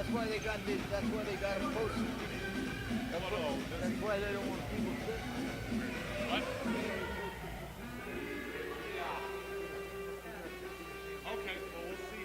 That's why they got this. That's why they got them posted. That's why they don't want people sitting. What? Okay, well, we'll see.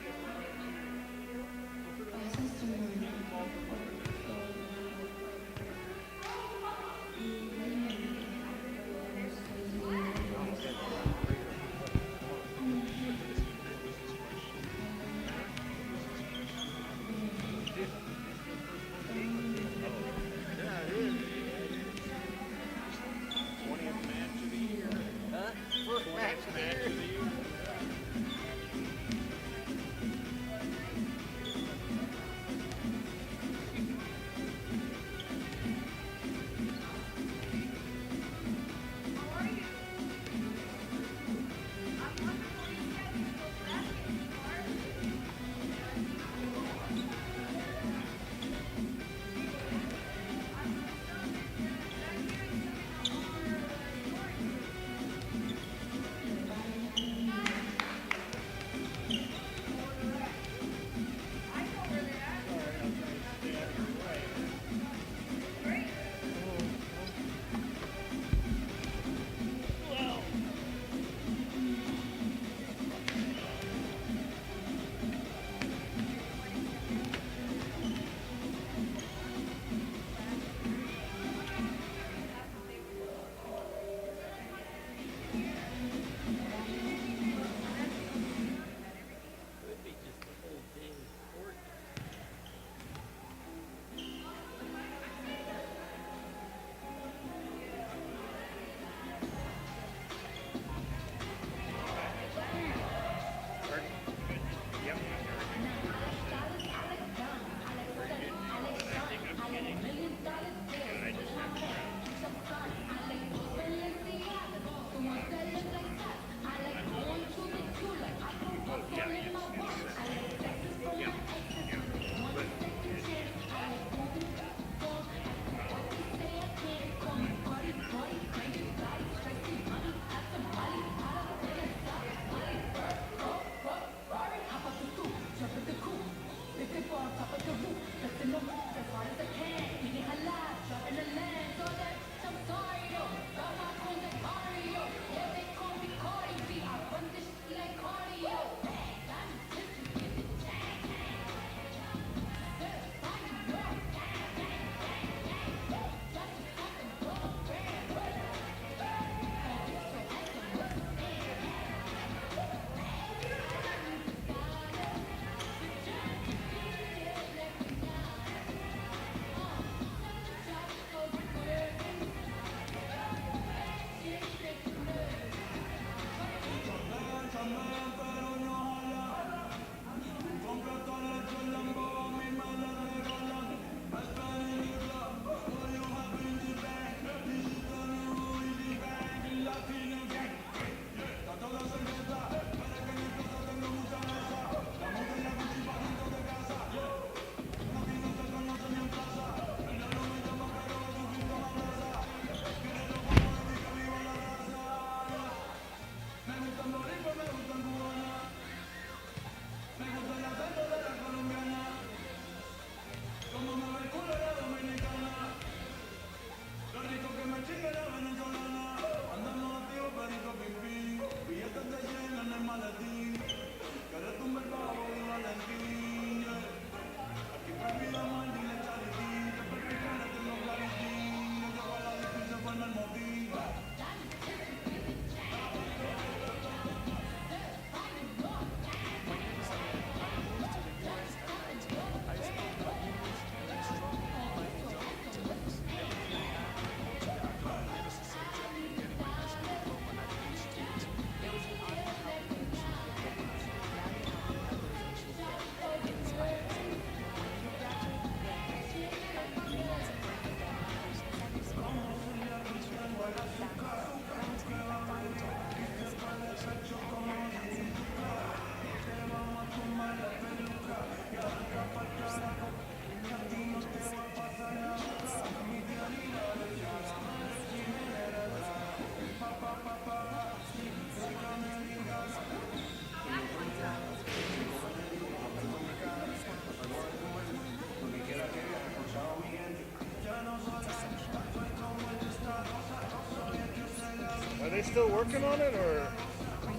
they still working on it, or?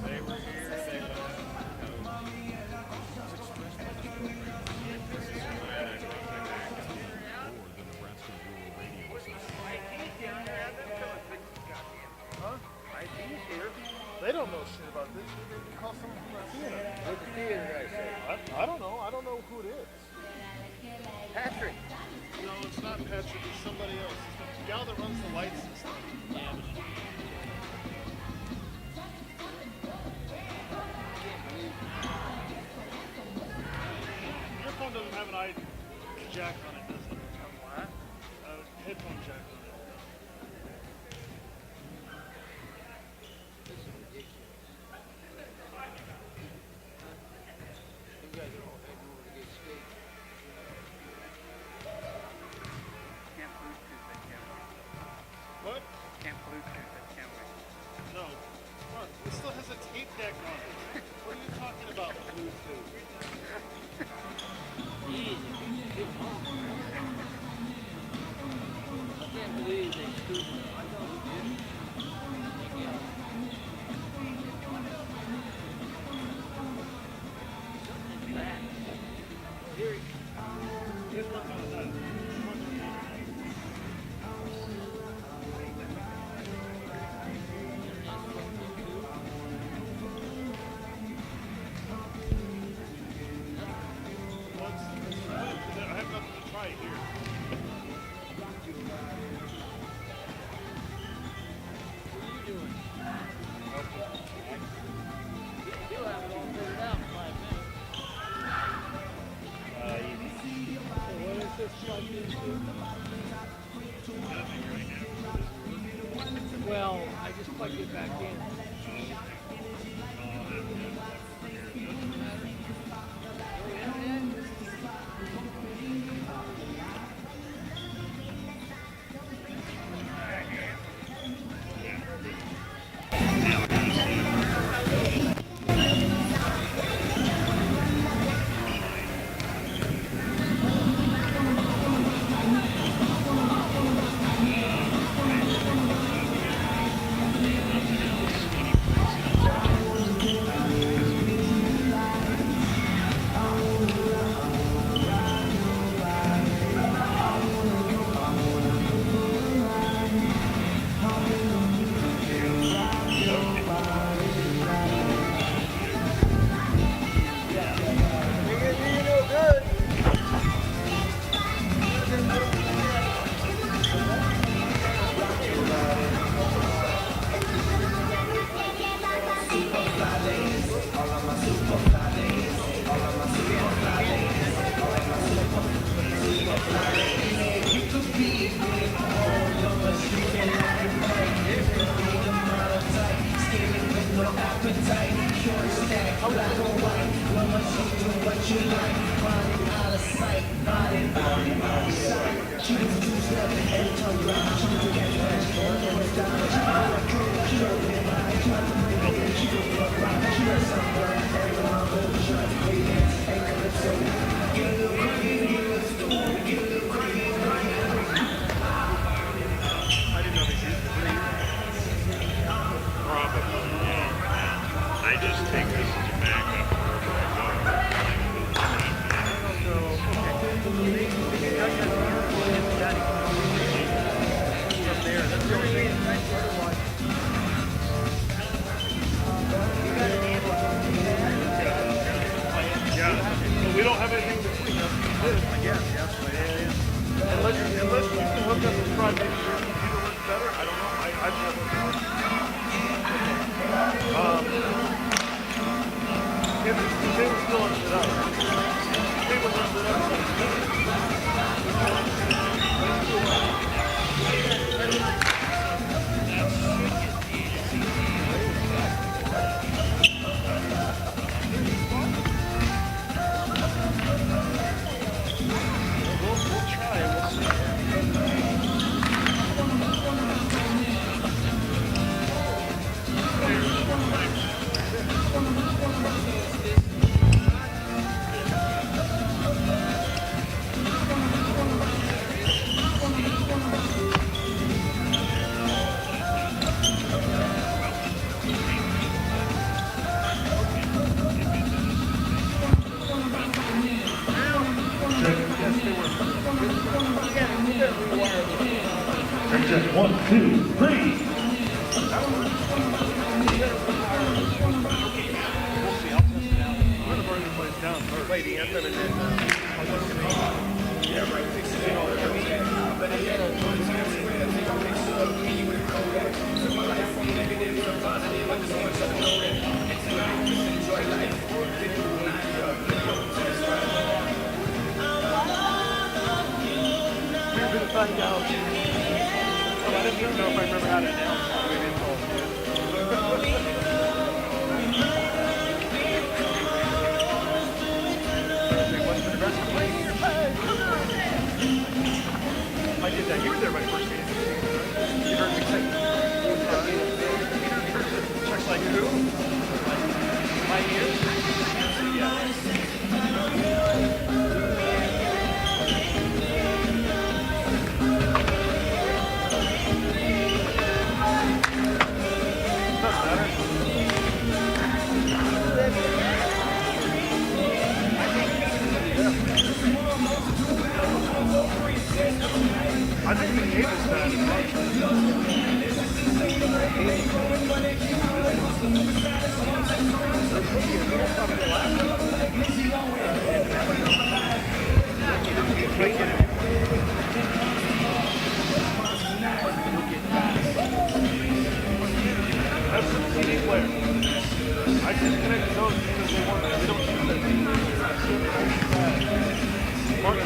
They were here. They left. Huh? They don't know shit about this. They can call someone from the theater. What'd the theater guy say? I don't know. I don't know who it is. Patrick. No, it's not Patrick. It's somebody else. It's the gal that runs the light system. Your phone doesn't have an eye jack on it, does it? What? Headphone jack on it. This is ridiculous. You guys are all heading over to get steak. Can't Bluetooth that, can we? What? Can't Bluetooth that, can we? No. What? It still has a tape deck on it. What are you talking about, Bluetooth? I can't believe they screwed me. I know who did it. Again. Something's bad. Here, Here's what's on that. I have nothing to try here. what are you doing? You'll have it all figured out in 5 minutes. So what is this plugged into? Well, I just plugged it back in. I just take this as a backup We don't have anything between us. I guess, yes. Unless you can hook up and try to make your computer work better. I don't know. I've never done if the cable's still unset up. The cable's unset We'll try and we'll see. Check 1, 2, 3. Play the anthem and then yeah, right. We've been finding out. I didn't even know if I remember how to announce it. I did that. You were there my first game. You heard me say, checks like who? My ears? Yeah. Doesn't matter. I think the game is bad. That's the CD player. I disconnected those because they don't use it. Mark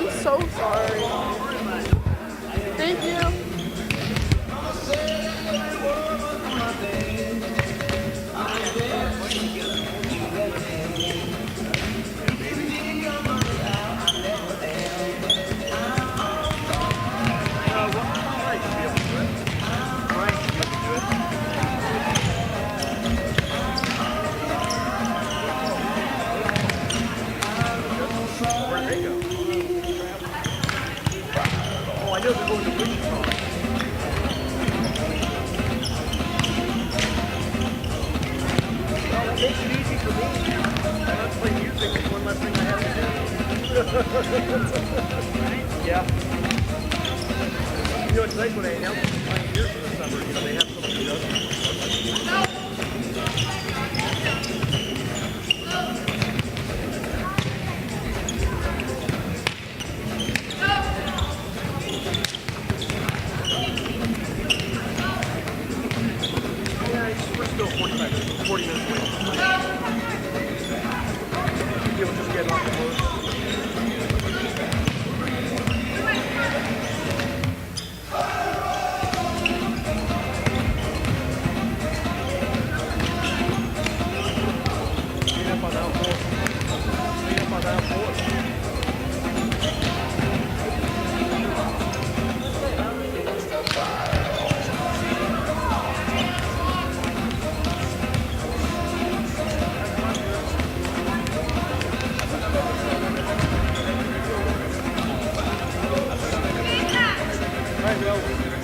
I'm so sorry. Thank you. Where'd they go? Oh, I know they're going to Wichita. Well, that makes it easy for me. I have to play music. It's one less thing I have to do. Yeah. You know, it's nice when they announce the Pioneers for the summer. You know, they have someone who does it. We're still 40 minutes away. You'll just get off the boat. Clean up on that board. Clean up on that board. Right, well,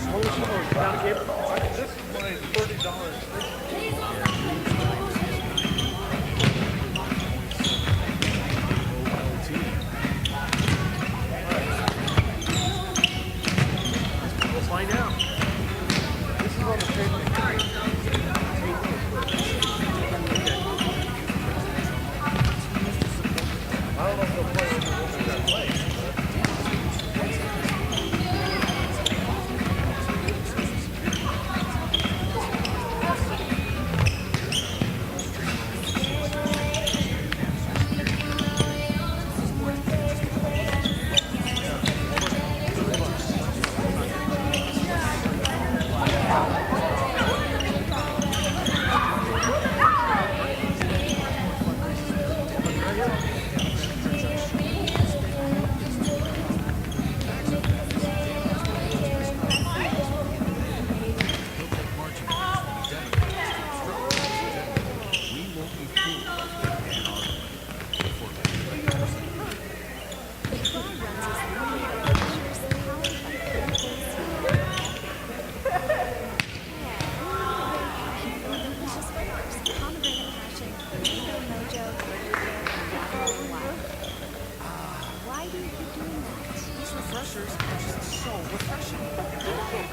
holy smokes, down the cable. This is my $30. We'll find out. This is on the table. I don't know if they'll play over what we got to play.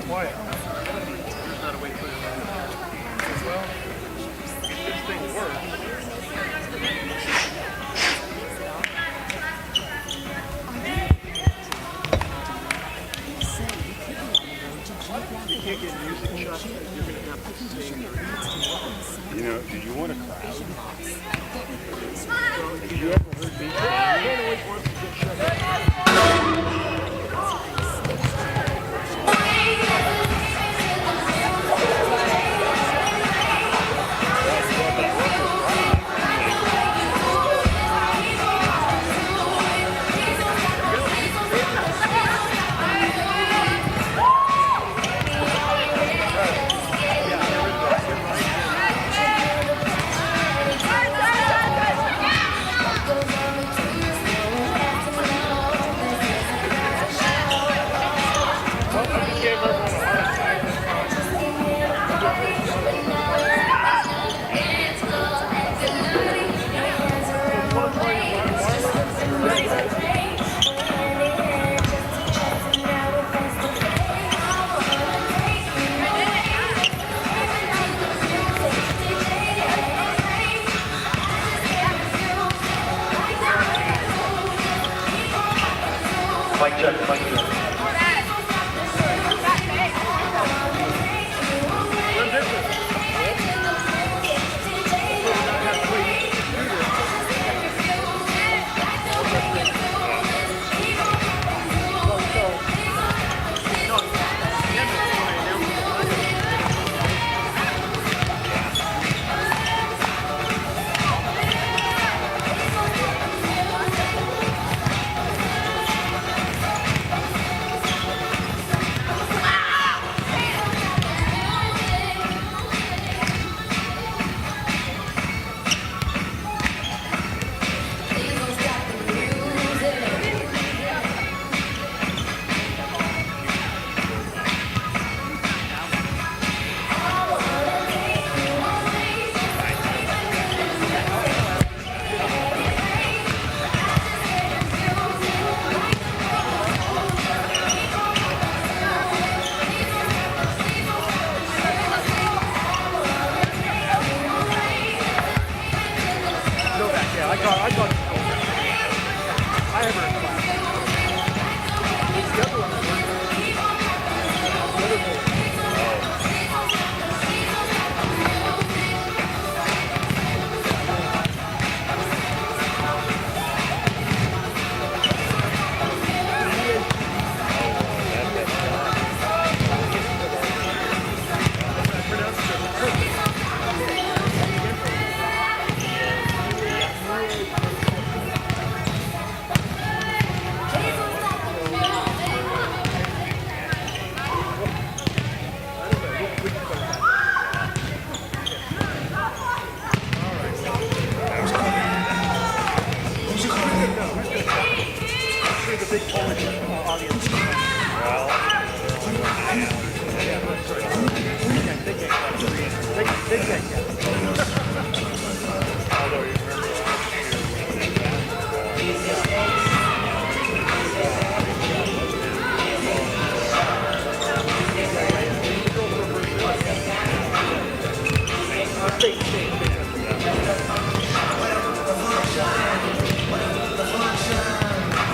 Quiet. There's not a way to put it on. Well, this thing works. You can't get music shut. You're going to have to sing. You know, do you want a crowd? Have you ever heard me? I can't always want to get shut up. Mic check, mic check. Obviously. Big thing, Although you remember last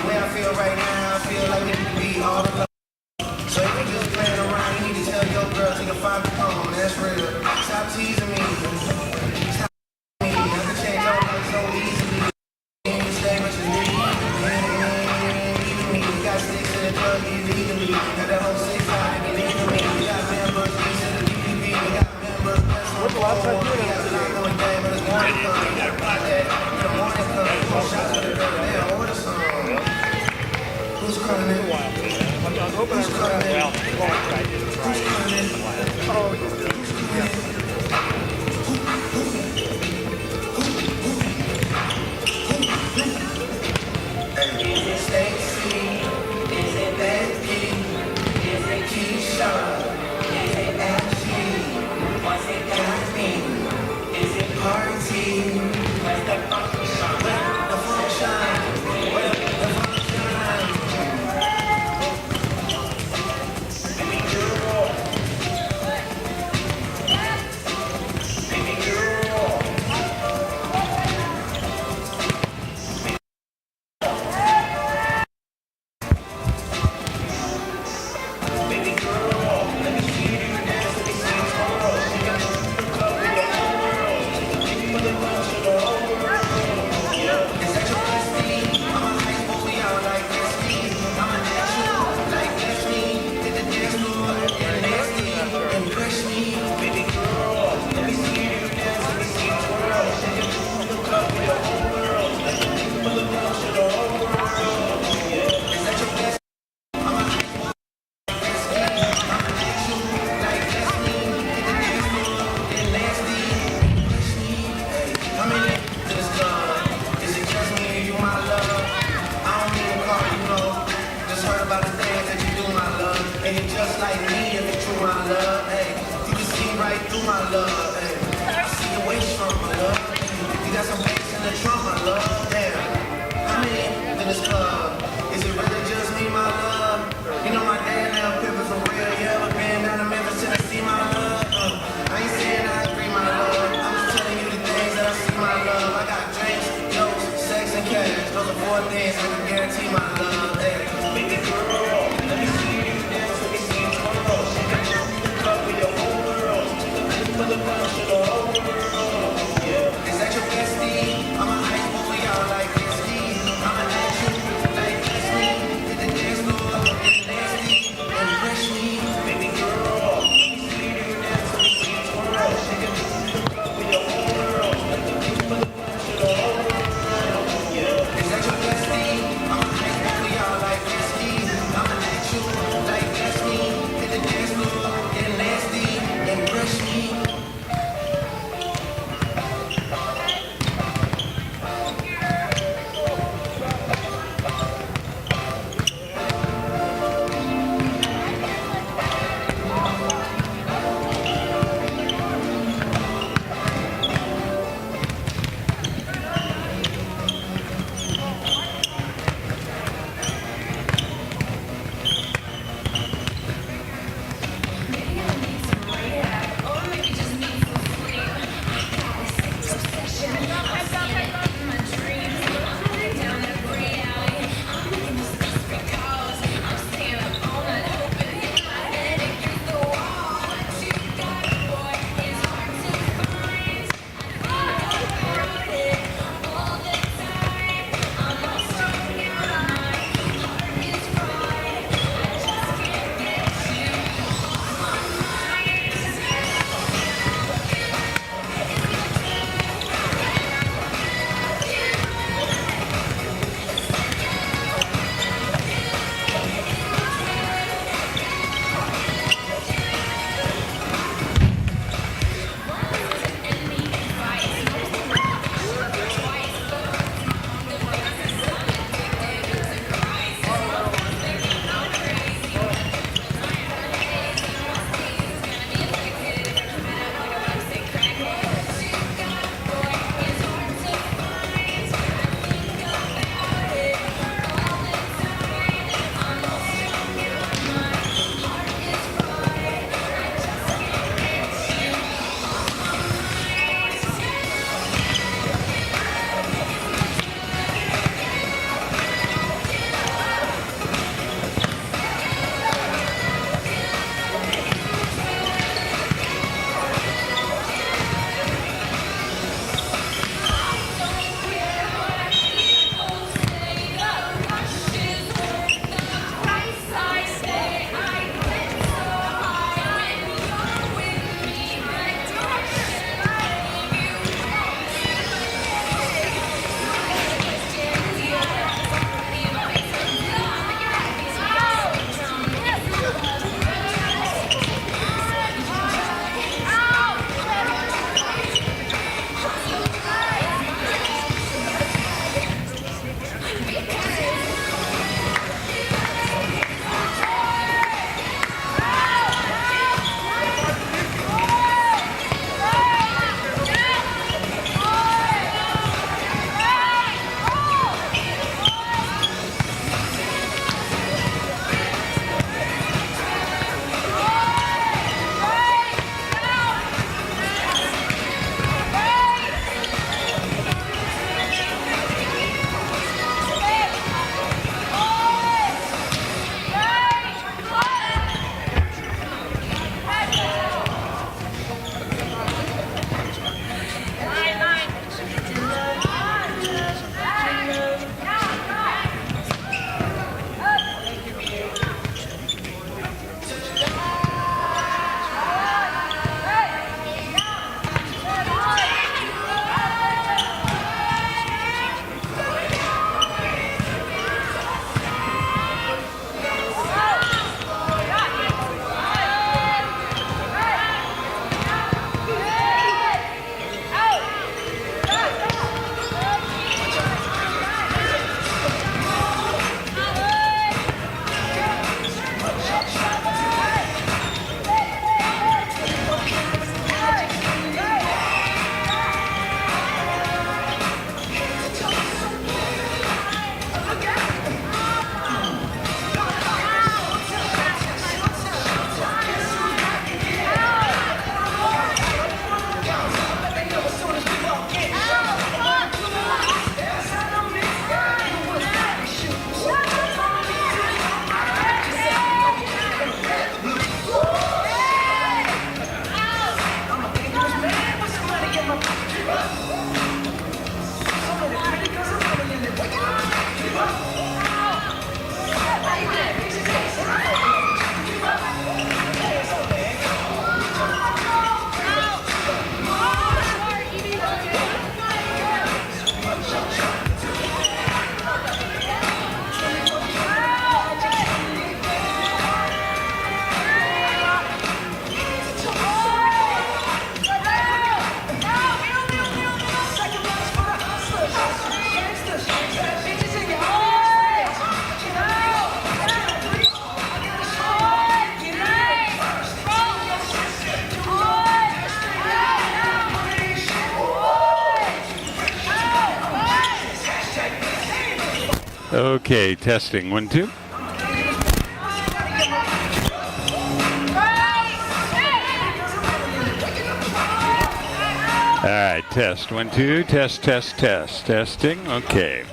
Where I feel right now, I feel like it could be all alone. So if you just playing around, you need to tell your girl to get 5 home. That's real. Stop teasing me. Stop me. I can change your life so easily. You stay what you need. Leaving me. Got sticks in the club illegally. Got that whole 6 out and leaving me. Got members, these in the DPP. Got members, that's on the phone. Got a lot going down, but it's morning come. You gotta rock that. In the morning come. Shots to the girl. They'll order some. Who's coming? I'm hoping Who's coming? well, I did it right. Oh, Is it Stacy? Is it Becky? Is it Keisha? Is it Ashley? Was it Daphne? Is it Party? Where's the function? Where's the function? Where's the function? Just like me, if it's true, my love, hey, you can see right through my love, hey, I see your waist from my love, you got some bass in the trunk, my love, damn, I'm in this club, is it really just me, my love, you know my dad now pimpin' for real, you ever been down to Memphis, Tennessee, my love, I ain't saying I agree, my love, I'm just telling you the things that I see, my love, I got drinks, jokes, sex, and cash, those are 4 things I can guarantee, my love, hey, baby girl, let me see you dance, let me see you twirl, shake it, up with your whole world, for the Okay, testing 1, 2. All right, test 1, 2. Test. Testing. Okay.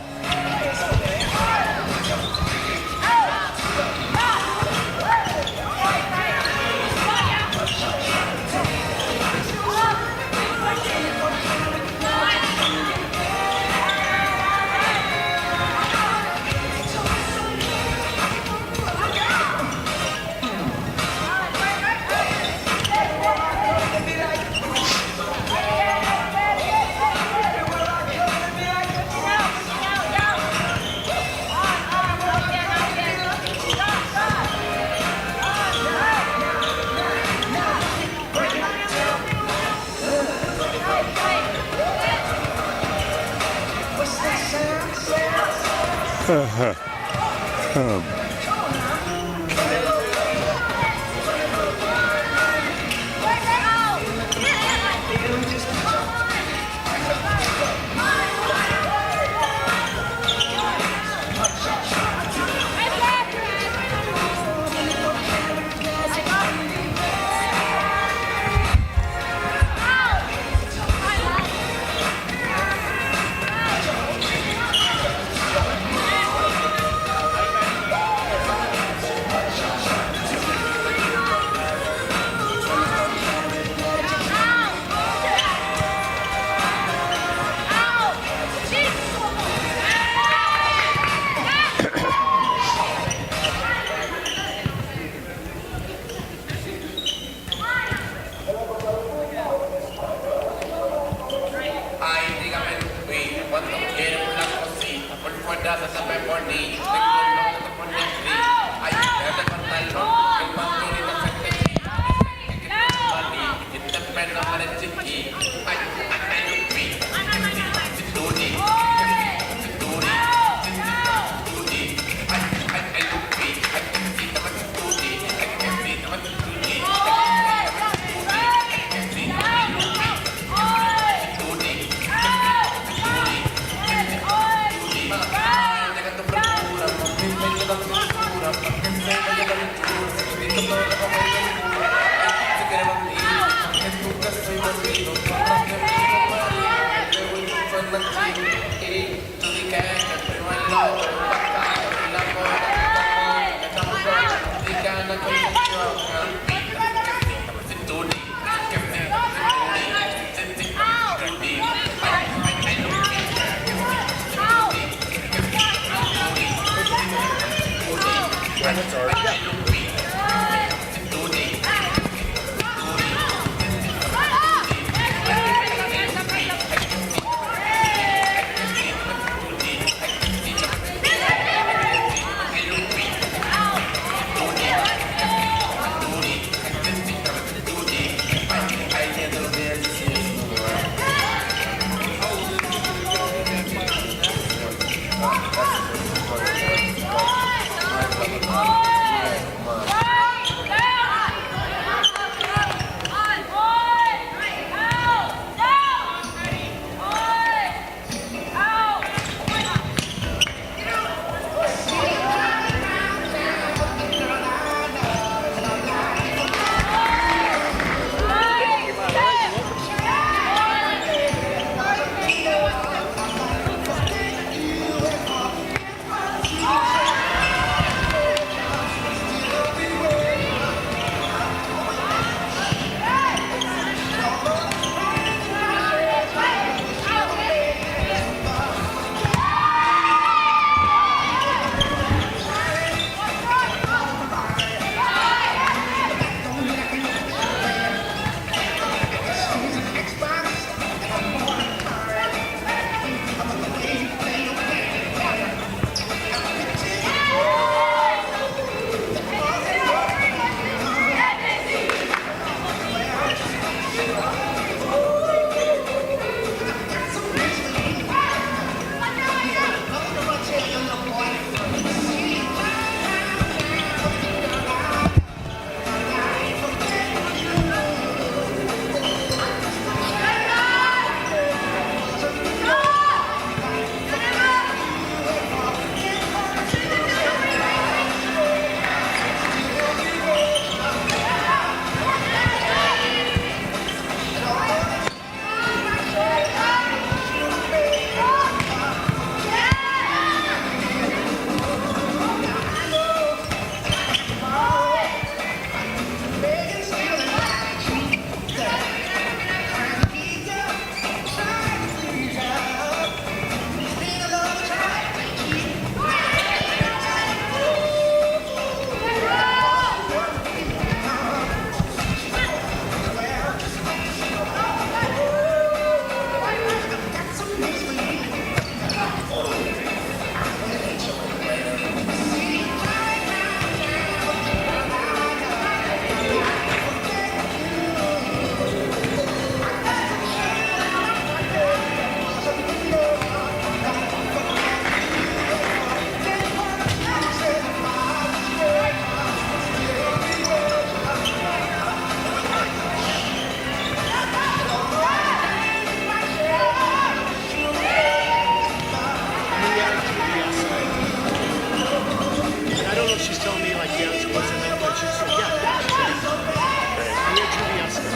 like, yeah, she wasn't that good. She said, yeah, that's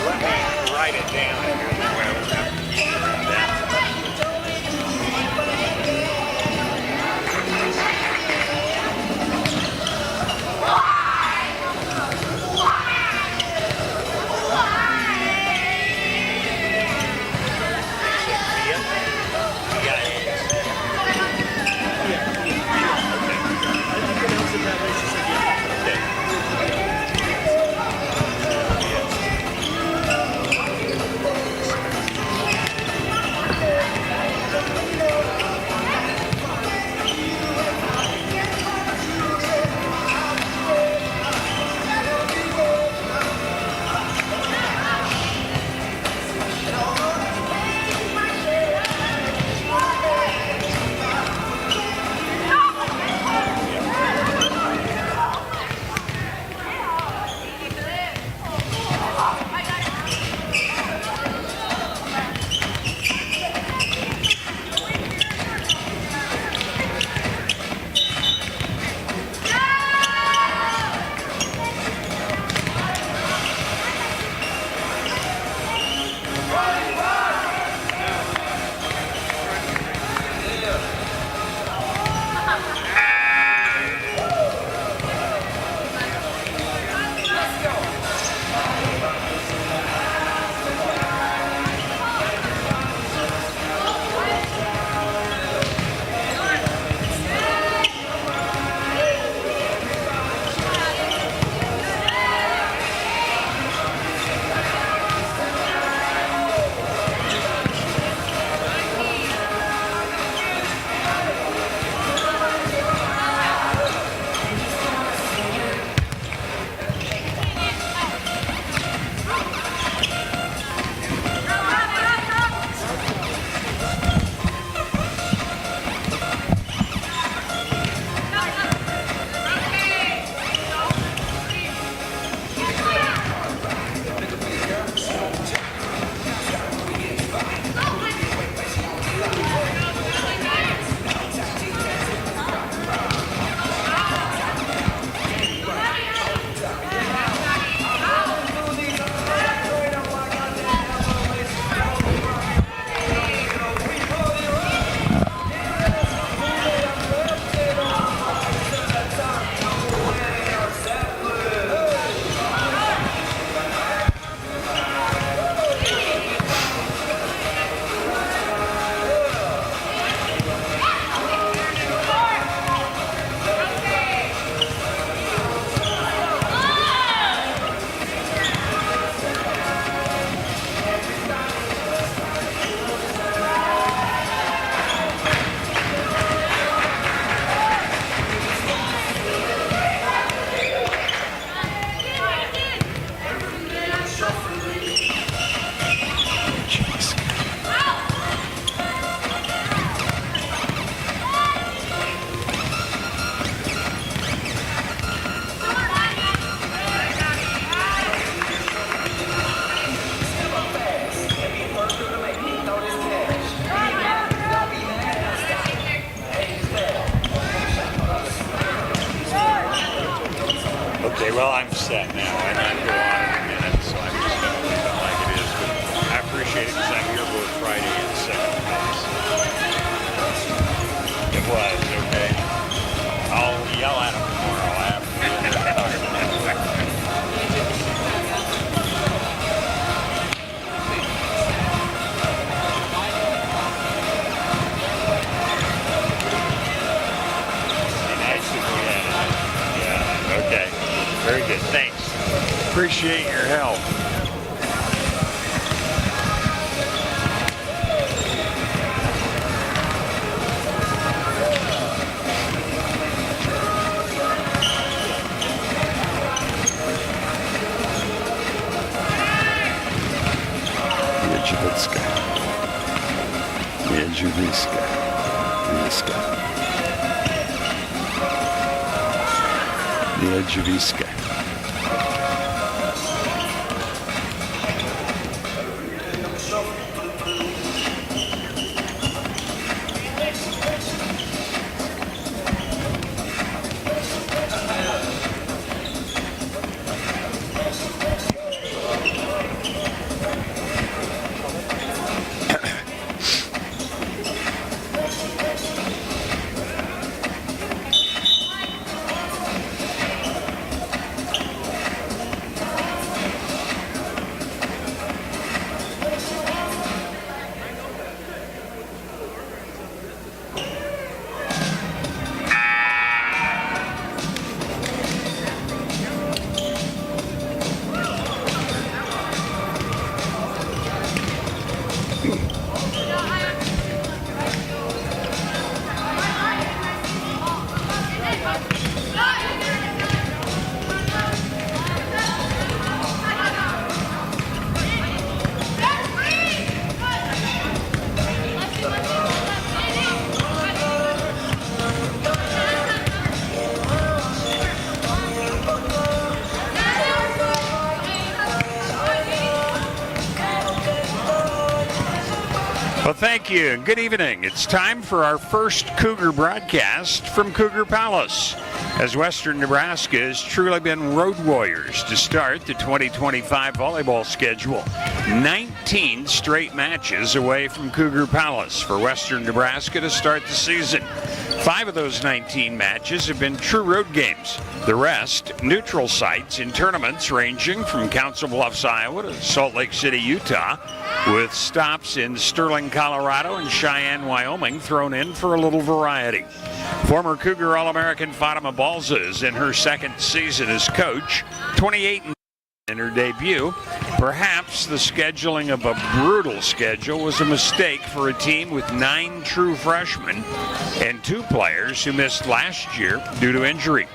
Let me write it down here. Okay, well, I'm set now. I might go on in a minute, so I'm just going to leave it like it is. But I appreciate it because I'm here both Friday and second place. It was, okay? I'll yell at him tomorrow after. Be nice if we had it. Yeah, okay. Very good. Thanks. Appreciate your help. Niedziwiska. Well, thank you and good evening. It's time for our first Cougar broadcast from Cougar Palace, as Western Nebraska has truly been road warriors to start the 2025 volleyball schedule. 19 straight matches away from Cougar Palace for Western Nebraska to start the season. 5 of those 19 matches have been true road games. The rest, neutral sites in tournaments ranging from Council Bluffs, Iowa to Salt Lake City, Utah, with stops in Sterling, Colorado and Cheyenne, Wyoming thrown in for a little variety. Former Cougar All-American Fatima Balza is in her second season as coach, 28 in her debut. Perhaps the scheduling of a brutal schedule was a mistake for a team with 9 true freshmen and 2 players who missed last year due to injury.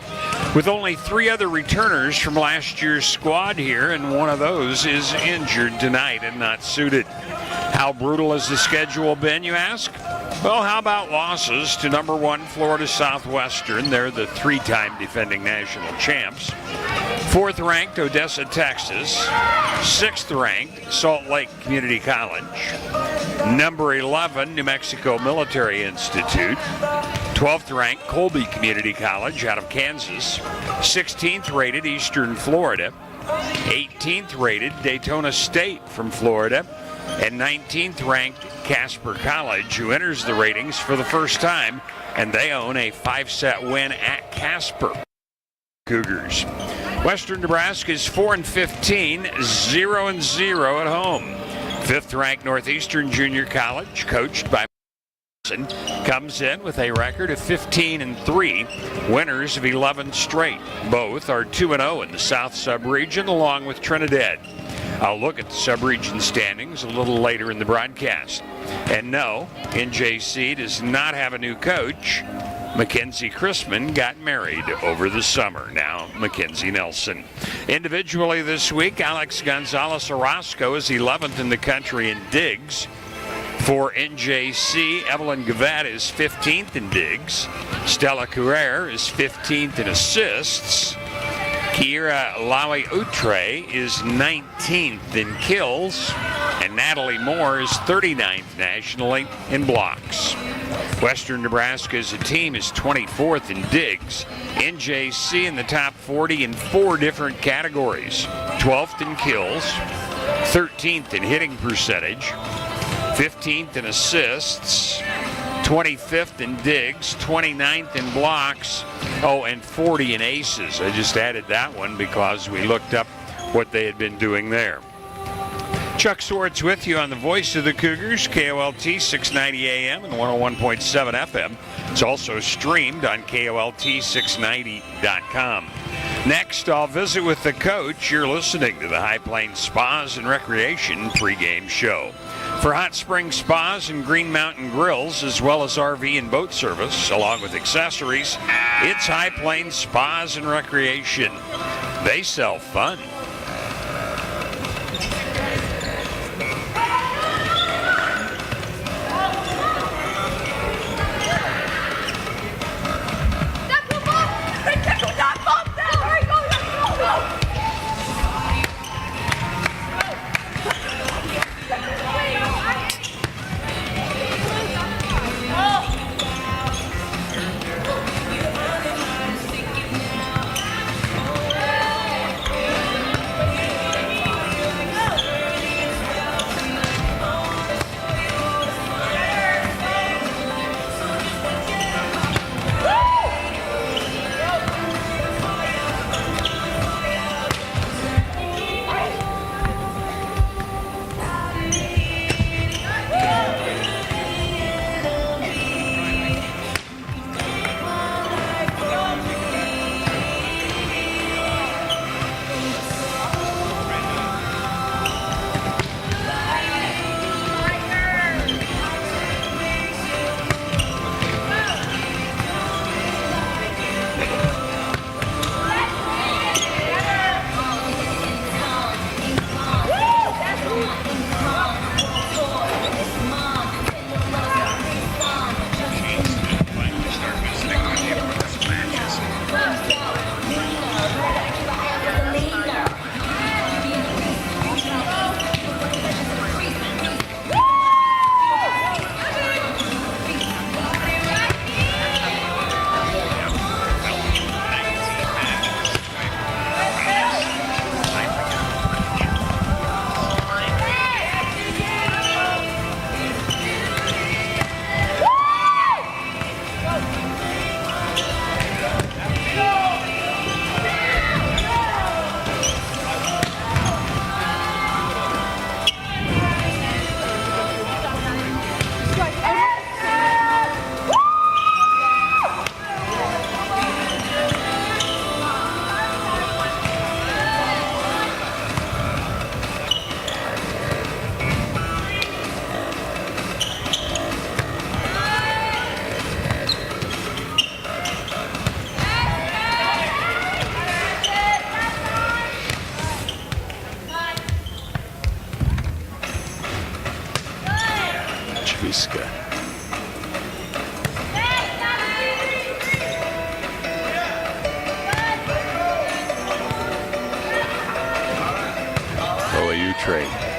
With only 3 other returners from last year's squad here, and one of those is injured tonight and not suited. How brutal has the schedule been, you ask? Well, how about losses to number 1 Florida Southwestern? They're the 3-time defending national champs. 4th ranked Odessa, Texas. 6th ranked Salt Lake Community College. Number 11 New Mexico Military Institute. 12th ranked Colby Community College out of Kansas. 16th rated Eastern Florida. 18th rated Daytona State from Florida. And 19th ranked Casper College, who enters the ratings for the first time, and they own a 5-set win at Casper. Cougars. Western Nebraska is 4-15, 0-0 at home. 5th ranked Northeastern Junior College, coached by comes in with a record of 15-3, winners of 11 straight. Both are 2-0 in the South Subregion, along with Trinidad. I'll look at the subregion standings a little later in the broadcast. And no, NJC does not have a new coach. Mackenzie Chrisman got married over the summer. Now, Mackenzie Nelson. Individually this week, Alex Gonzalez Orozco is 11th in the country in digs. For NJC, Evelyn Gavad is 15th in digs. Stella Carrere is 15th in assists. Kiera Lawi-Utre is 19th in kills. And Natalie Moore is 39th nationally in blocks. Western Nebraska as a team is 24th in digs. NJC in the top 40 in 4 different categories. 12th in kills, 13th in hitting percentage, 15th in assists, 25th in digs, 29th in blocks, and 40 in aces. I just added that one because we looked up what they had been doing there. Chuck Swartz with you on the voice of the Cougars, KOLT 690 AM and 101.7 FM. It's also streamed on KOLT690.com. Next, I'll visit with the coach. You're listening to the High Plains Spas and Recreation pregame show. For Hot Spring Spas and Green Mountain Grills, as well as RV and boat service, along with accessories, it's High Plains Spas and Recreation. They sell fun. Nebraska. OAU trade.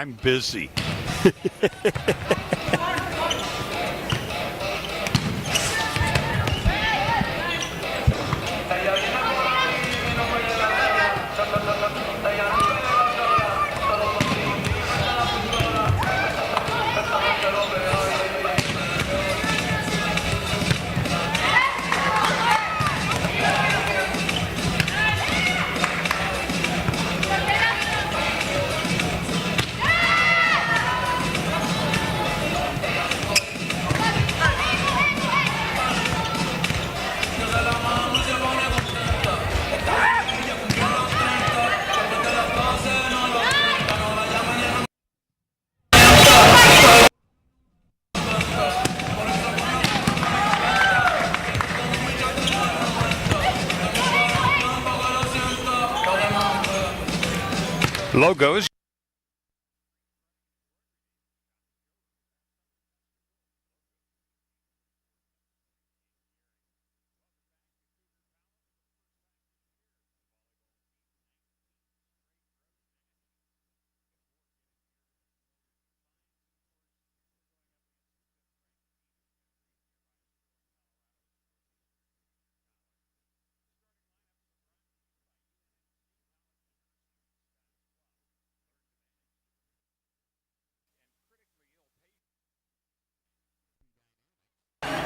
I'm busy. logos.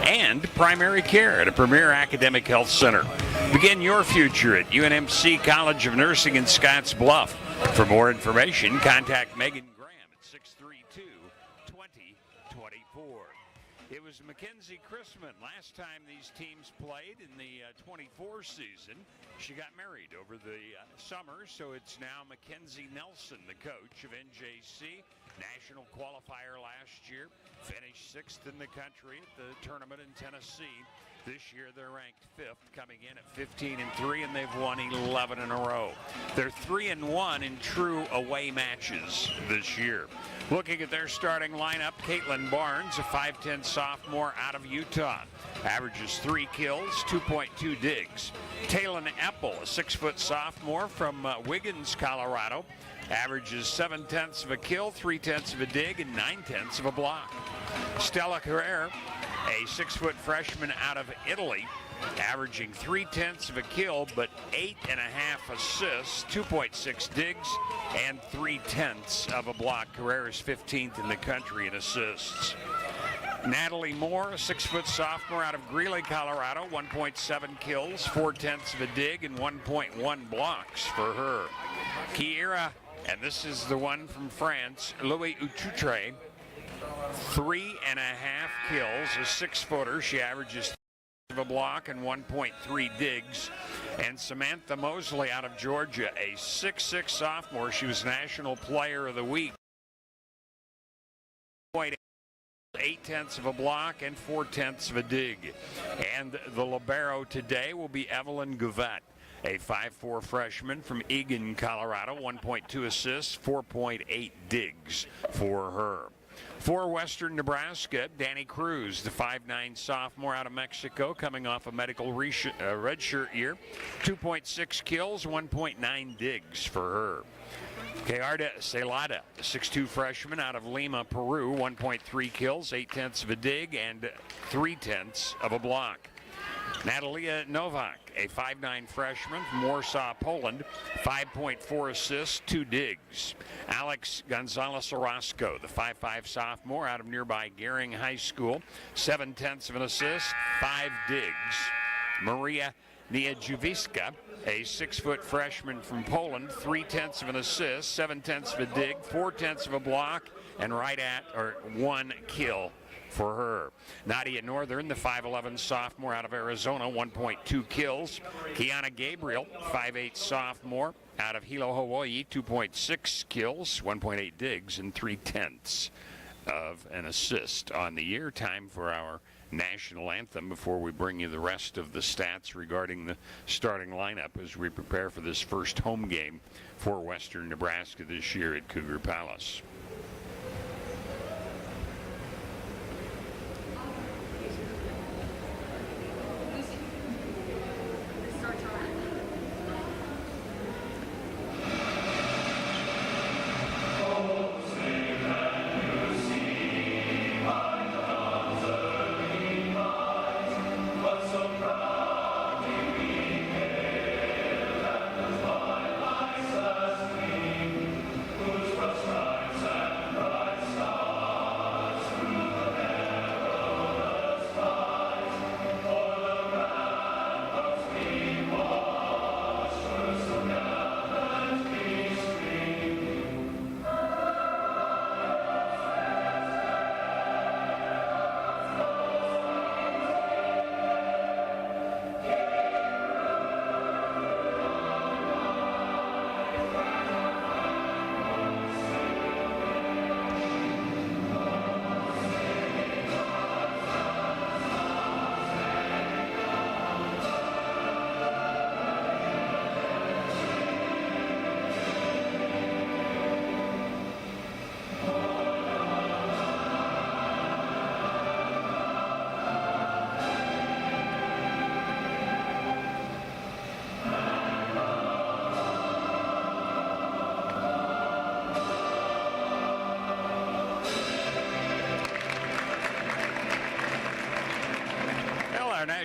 And primary care at a premier academic health center. Begin your future at UNMC College of Nursing in Scotts Bluff. For more information, contact Megan Graham at 632-2024. It was Mackenzie Chrisman last time these teams played in the 24 season. She got married over the summer, so it's now Mackenzie Nelson, the coach of NJC. National qualifier last year, finished 6th in the country at the tournament in Tennessee. This year they're ranked 5th, coming in at 15-3, and they've won 11 in a row. They're 3-1 in true away matches this year. Looking at their starting lineup, Caitlin Barnes, a 5'10 sophomore out of Utah, averages 3 kills, 2.2 digs. Taylon Epple, a 6-foot sophomore from Wiggins, Colorado, averages 7/10 of a kill, 3/10 of a dig, and 9/10 of a block. Stella Carrere, a 6-foot freshman out of Italy, averaging 3/10 of a kill, but 8.5 assists, 2.6 digs, and 3/10 of a block. Carrere is 15th in the country in assists. Natalie Moore, a 6-foot sophomore out of Greeley, Colorado, 1.7 kills, 4/10 of a dig, and 1.1 blocks for her. Kiera, and this is the one from France, Louis Utoutre, 3.5 kills, a 6-footer. She averages of a block and 1.3 digs. And Samantha Mosley out of Georgia, a 6'6 sophomore. She was National Player of the Week. 8/10 of a block and 4/10 of a dig. And the libero today will be Evelyn Gouvet, a 5'4 freshman from Eagan, Colorado, 1.2 assists, 4.8 digs for her. For Western Nebraska, Danny Cruz, the 5'9 sophomore out of Mexico, coming off a medical redshirt year, 2.6 kills, 1.9 digs for her. Kearda Celada, the 6'2 freshman out of Lima, Peru, 1.3 kills, 8/10 of a dig, and 3/10 of a block. Natalia Novak, a 5'9 freshman from Warsaw, Poland, 5.4 assists, 2 digs. Alex Gonzalez Orozco, the 5'5 sophomore out of nearby Gering High School, 7/10 of an assist, 5 digs. Maria Niedziewicka, a 6-foot freshman from Poland, 3/10 of an assist, 7/10 of a dig, 4/10 of a block, and 1 kill for her. Nadia Northern, the 5'11 sophomore out of Arizona, 1.2 kills. Kiana Gabriel, 5'8 sophomore out of Hilo, Hawaii, 2.6 kills, 1.8 digs, and 3/10 of an assist on the year. Time for our national anthem before we bring you the rest of the stats regarding the starting lineup as we prepare for this first home game for Western Nebraska this year at Cougar Palace.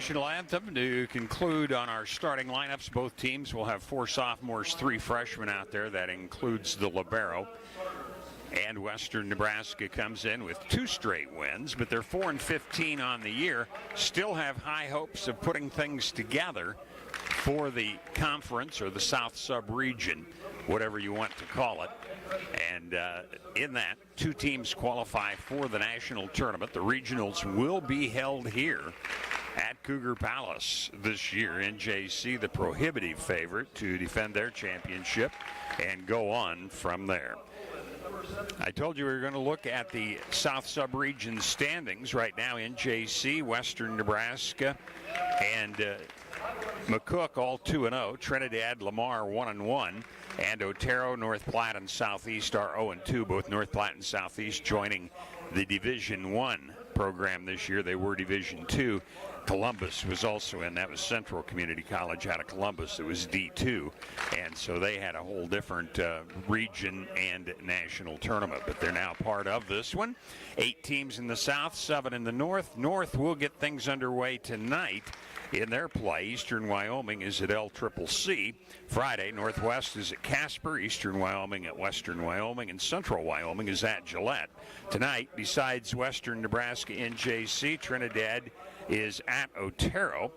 national anthem to conclude on our starting lineups. Both teams will have 4 sophomores, 3 freshmen out there. That includes the libero. And Western Nebraska comes in with 2 straight wins, but they're 4-15 on the year. Still have high hopes of putting things together for the conference or the South Sub-region, whatever you want to call it. And in that, 2 teams qualify for the national tournament. The regionals will be held here at Cougar Palace this year. NJC, the prohibitive favorite to defend their championship and go on from there. I told you we were going to look at the South Sub-region standings. Right now, NJC, Western Nebraska, and McCook all 2-0. Trinidad, Lamar 1-1. And Otero, North Platte, and Southeast are 0-2. Both North Platte and Southeast joining the Division I program this year. They were Division II. Columbus was also in. That was Central Community College out of Columbus. It was D2. And so they had a whole different region and national tournament. But they're now part of this one. 8 teams in the South, 7 in the North. North will get things underway tonight in their play. Eastern Wyoming is at LCCC. Friday, Northwest is at Casper, Eastern Wyoming at Western Wyoming, and Central Wyoming is at Gillette. Tonight, besides Western Nebraska, NJC, Trinidad is at Otero,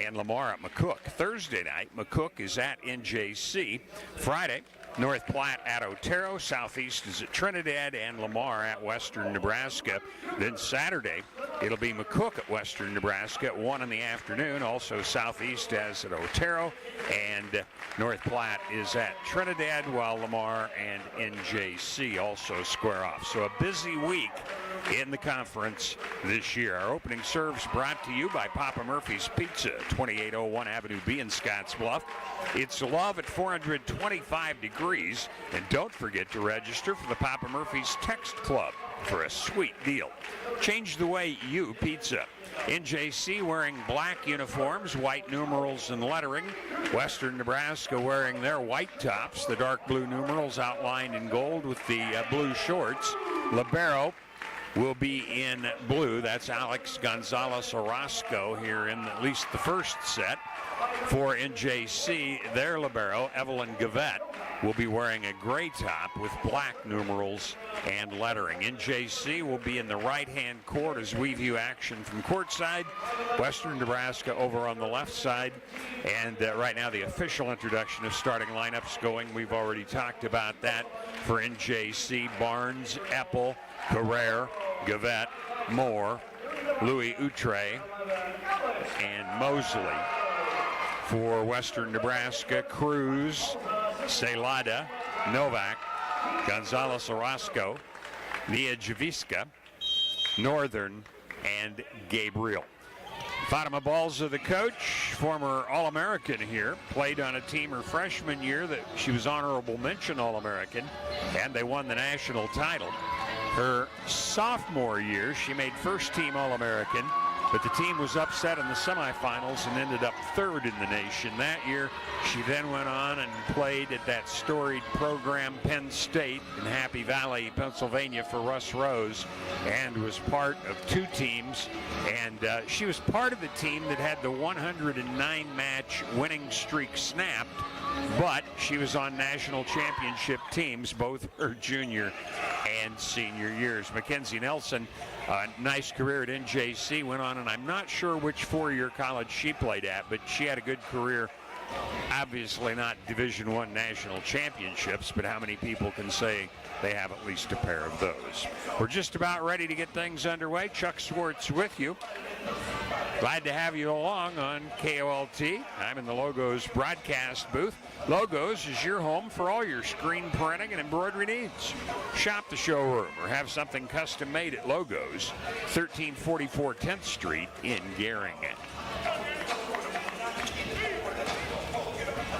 and Lamar at McCook. Thursday night, McCook is at NJC. Friday, North Platte at Otero, Southeast is at Trinidad, and Lamar at Western Nebraska. Then Saturday, it'll be McCook at Western Nebraska at 1 in the afternoon. Also Southeast as at Otero, and North Platte is at Trinidad, while Lamar and NJC also square off. So a busy week in the conference this year. Our opening serves brought to you by Papa Murphy's Pizza, 2801 Avenue B in Scottsbluff. It's love at 425 degrees. And don't forget to register for the Papa Murphy's Text Club for a sweet deal. Change the way you pizza. NJC wearing black uniforms, white numerals and lettering. Western Nebraska wearing their white tops, the dark blue numerals outlined in gold with the blue shorts. Libero will be in blue. That's Alex Gonzalez Orozco here in at least the first set. For NJC, their libero, Evelyn Gavette, will be wearing a gray top with black numerals and lettering. NJC will be in the right-hand court as we view action from courtside. Western Nebraska over on the left side. And right now the official introduction of starting lineups going. We've already talked about that. For NJC, Barnes, Eppel, Carrere, Gavette, Moore, Louis Outre, and Mosley. For Western Nebraska, Cruz, Celada, Novak, Gonzalez Orozco, Niajaviska, Northern, and Gabriel. Fatima Balza, the coach, former All-American here, played on a team her freshman year that she was honorable mention All-American, and they won the national title. Her sophomore year, she made first team All-American, but the team was upset in the semifinals and ended up 3rd in the nation that year. She then went on and played at that storied program, Penn State in Happy Valley, Pennsylvania, for Russ Rose, and was part of 2 teams. And she was part of the team that had the 109-match winning streak snapped, but she was on national championship teams both her junior and senior years. Mackenzie Nelson, a nice career at NJC, went on, and I'm not sure which 4-year college she played at, but she had a good career. Obviously not Division I national championships, but how many people can say they have at least a pair of those? We're just about ready to get things underway. Chuck Swartz with you. Glad to have you along on KOLT. I'm in the Logos broadcast booth. Logos is your home for all your screen printing and embroidery needs. Shop the showroom or have something custom made at Logos, 1344 10th Street in Gering.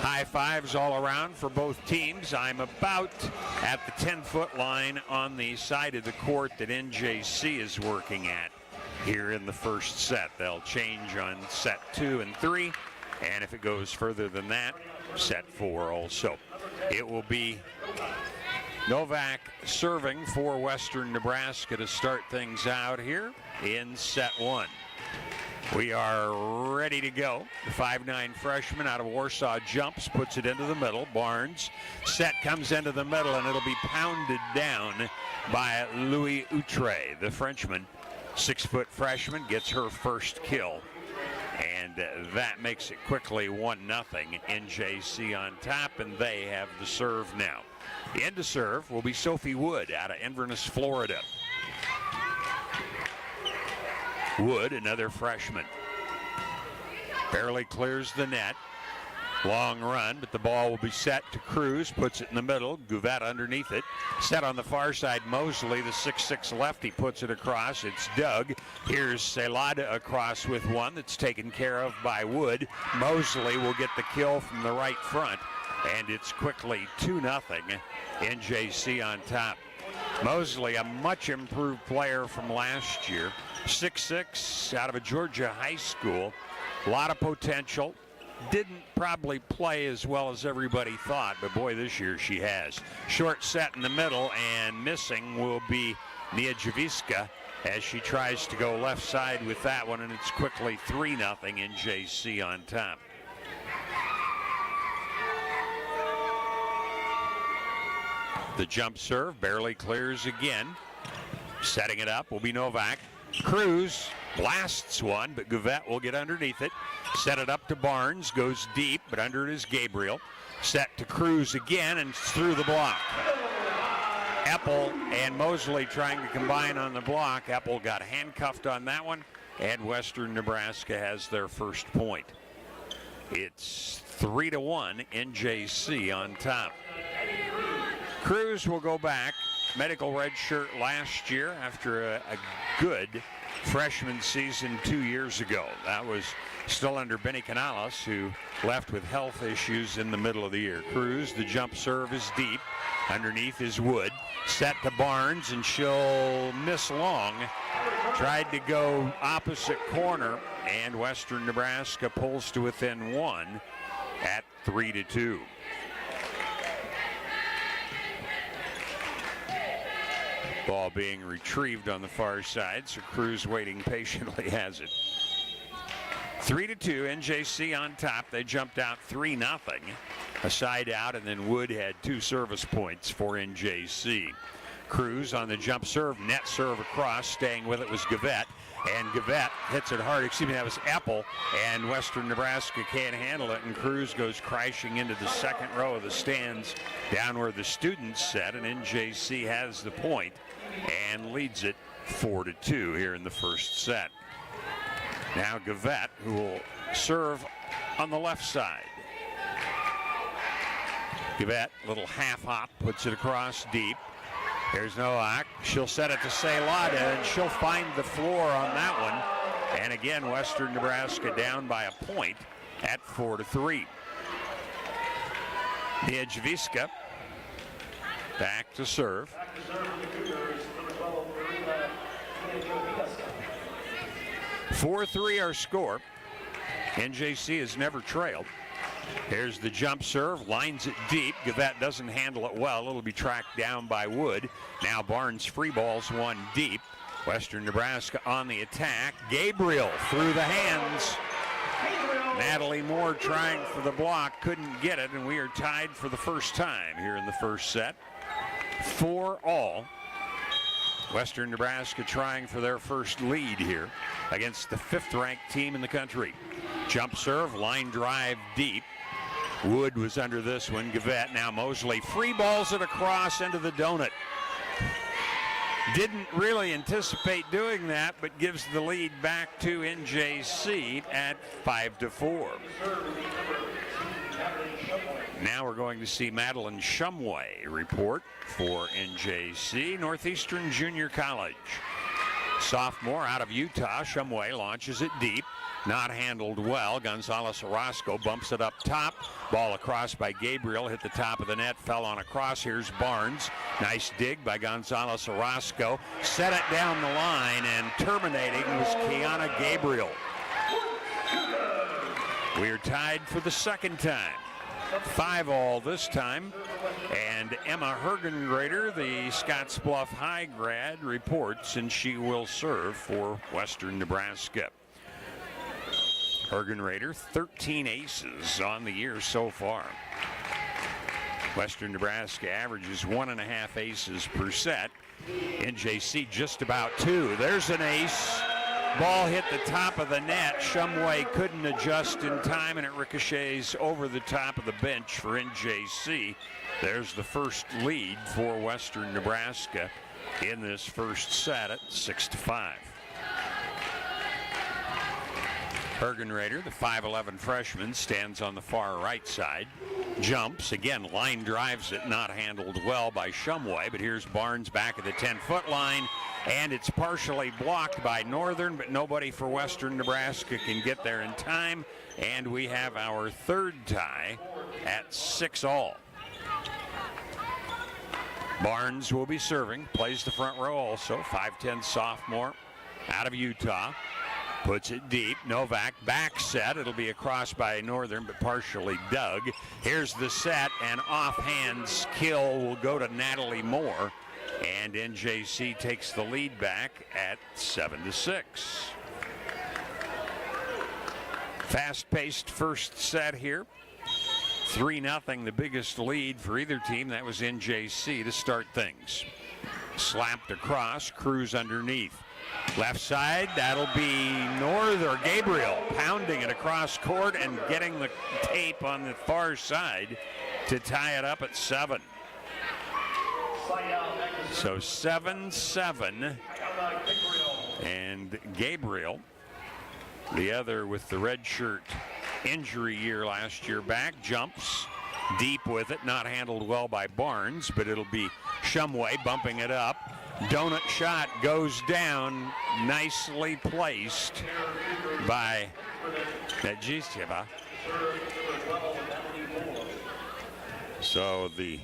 High fives all around for both teams. I'm about at the 10-foot line on the side of the court that NJC is working at here in the first set. They'll change on set 2 and 3, and if it goes further than that, set 4 also. It will be Novak serving for Western Nebraska to start things out here in set 1. We are ready to go. The 5'9" freshman out of Warsaw jumps, puts it into the middle. Barnes, set comes into the middle, and it'll be pounded down by Louis Outre. The Frenchman, 6-foot freshman, gets her first kill. And that makes it quickly 1-0. NJC on top, and they have the serve now. The end to serve will be Sophie Wood out of Inverness, Florida. Wood, another freshman, barely clears the net. Long run, but the ball will be set to Cruz, puts it in the middle. Gouvet underneath it. Set on the far side, Mosley, the 6'6" lefty, puts it across. It's Doug. Here's Celada across with one that's taken care of by Wood. Mosley will get the kill from the right front, and it's quickly 2-0. NJC on top. Mosley, a much improved player from last year. 6'6", out of a Georgia high school. A lot of potential. Didn't probably play as well as everybody thought, but boy, this year she has. Short set in the middle, and missing will be Niedziewicka as she tries to go left side with that one, and it's quickly 3-0 NJC on top. The jump serve barely clears again. Setting it up will be Novak. Cruz blasts one, but Gouvet will get underneath it. Set it up to Barnes, goes deep, but under it is Gabriel. Set to Cruz again, and it's through the block. Eppel and Mosley trying to combine on the block. Eppel got handcuffed on that one, and Western Nebraska has their first point. It's 3-1, NJC on top. Cruz will go back. Medical red shirt last year after a good freshman season 2 years ago. That was still under Benny Canales, who left with health issues in the middle of the year. Cruz, the jump serve is deep. Underneath is Wood. Set to Barnes, and she'll miss long. Tried to go opposite corner, and Western Nebraska pulls to within one at 3-2. Ball being retrieved on the far side, so Cruz waiting patiently has it. 3-2, NJC on top. They jumped out 3-0. A side out, and then Wood had 2 service points for NJC. Cruz on the jump serve, net serve across, staying with it was Gouvet, and Gouvet hits it hard. Excuse me, that was Eppel, and Western Nebraska can't handle it, and Cruz goes crashing into the second row of the stands down where the students sat, and NJC has the point and leads it 4-2 here in the first set. Now Gouvet, who will serve on the left side. Gouvet, little half hop, puts it across deep. Here's Novak. She'll set it to Celada, and she'll find the floor on that one. And again, Western Nebraska down by a point at 4-3. Niedziewicka back to serve. 4-3 our score. NJC has never trailed. Here's the jump serve, lines it deep. Gouvet doesn't handle it well. It'll be tracked down by Wood. Now Barnes free balls one deep. Western Nebraska on the attack. Gabriel through the hands. Natalie Moore trying for the block, couldn't get it, and we are tied for the first time here in the first set. 4-all. Western Nebraska trying for their first lead here against the 5th-ranked team in the country. Jump serve, line drive deep. Wood was under this one. Gouvet, now Mosley free balls it across into the donut. Didn't really anticipate doing that, but gives the lead back to NJC at 5-4. Now we're going to see Madeline Shumway report for NJC, Northeastern Junior College. Sophomore out of Utah, Shumway launches it deep. Not handled well. Gonzalez Orozco bumps it up top. Ball across by Gabriel. Hit the top of the net. Fell on a cross. Here's Barnes. Nice dig by Gonzalez Orozco. Set it down the line, and terminating was Kiana Gabriel. We are tied for the second time. 5-all this time. And Emma Hergengrader, the Scottsbluff High grad, reports, and she will serve for Western Nebraska. Hergenrader, 13 aces on the year so far. Western Nebraska averages 1.5 aces per set. NJC just about 2. There's an ace. Ball hit the top of the net. Shumway couldn't adjust in time, and it ricochets over the top of the bench for NJC. There's the first lead for Western Nebraska in this first set at 6-5. Hergenrader, the 5'11 freshman, stands on the far right side. Jumps, again, line drives it, not handled well by Shumway, but here's Barnes back at the 10-foot line, and it's partially blocked by Northern, but nobody for Western Nebraska can get there in time, and we have our third tie at 6-all. Barnes will be serving, plays the front row also, 5'10 sophomore out of Utah. Puts it deep. Novak back set. It'll be across by Northern, but partially dug. Here's the set, and offhand's kill will go to Natalie Moore, and NJC takes the lead back at 7-6. Fast-paced first set here. 3-0, the biggest lead for either team. That was NJC to start things. Slapped across, Cruz underneath. Left side, that'll be Gabriel pounding it across court and getting the tape on the far side to tie it up at 7. So 7-7, and Gabriel, the other with the red shirt injury year last year back, jumps deep with it, not handled well by Barnes, but it'll be Shumway bumping it up. Donut shot goes down, nicely placed by Najisteva. So the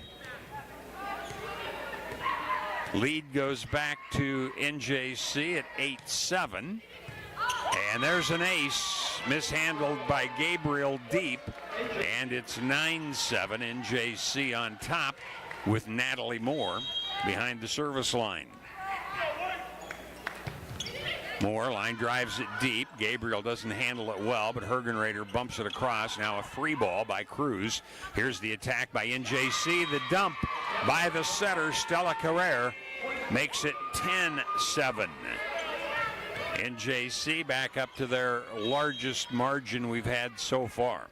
lead goes back to NJC at 8-7. And there's an ace mishandled by Gabriel deep, and it's 9-7. NJC on top with Natalie Moore behind the service line. Moore line drives it deep. Gabriel doesn't handle it well, but Hergenrader bumps it across. Now a free ball by Cruz. Here's the attack by NJC. The dump by the setter, Stella Carrere, makes it 10-7. NJC back up to their largest margin we've had so far.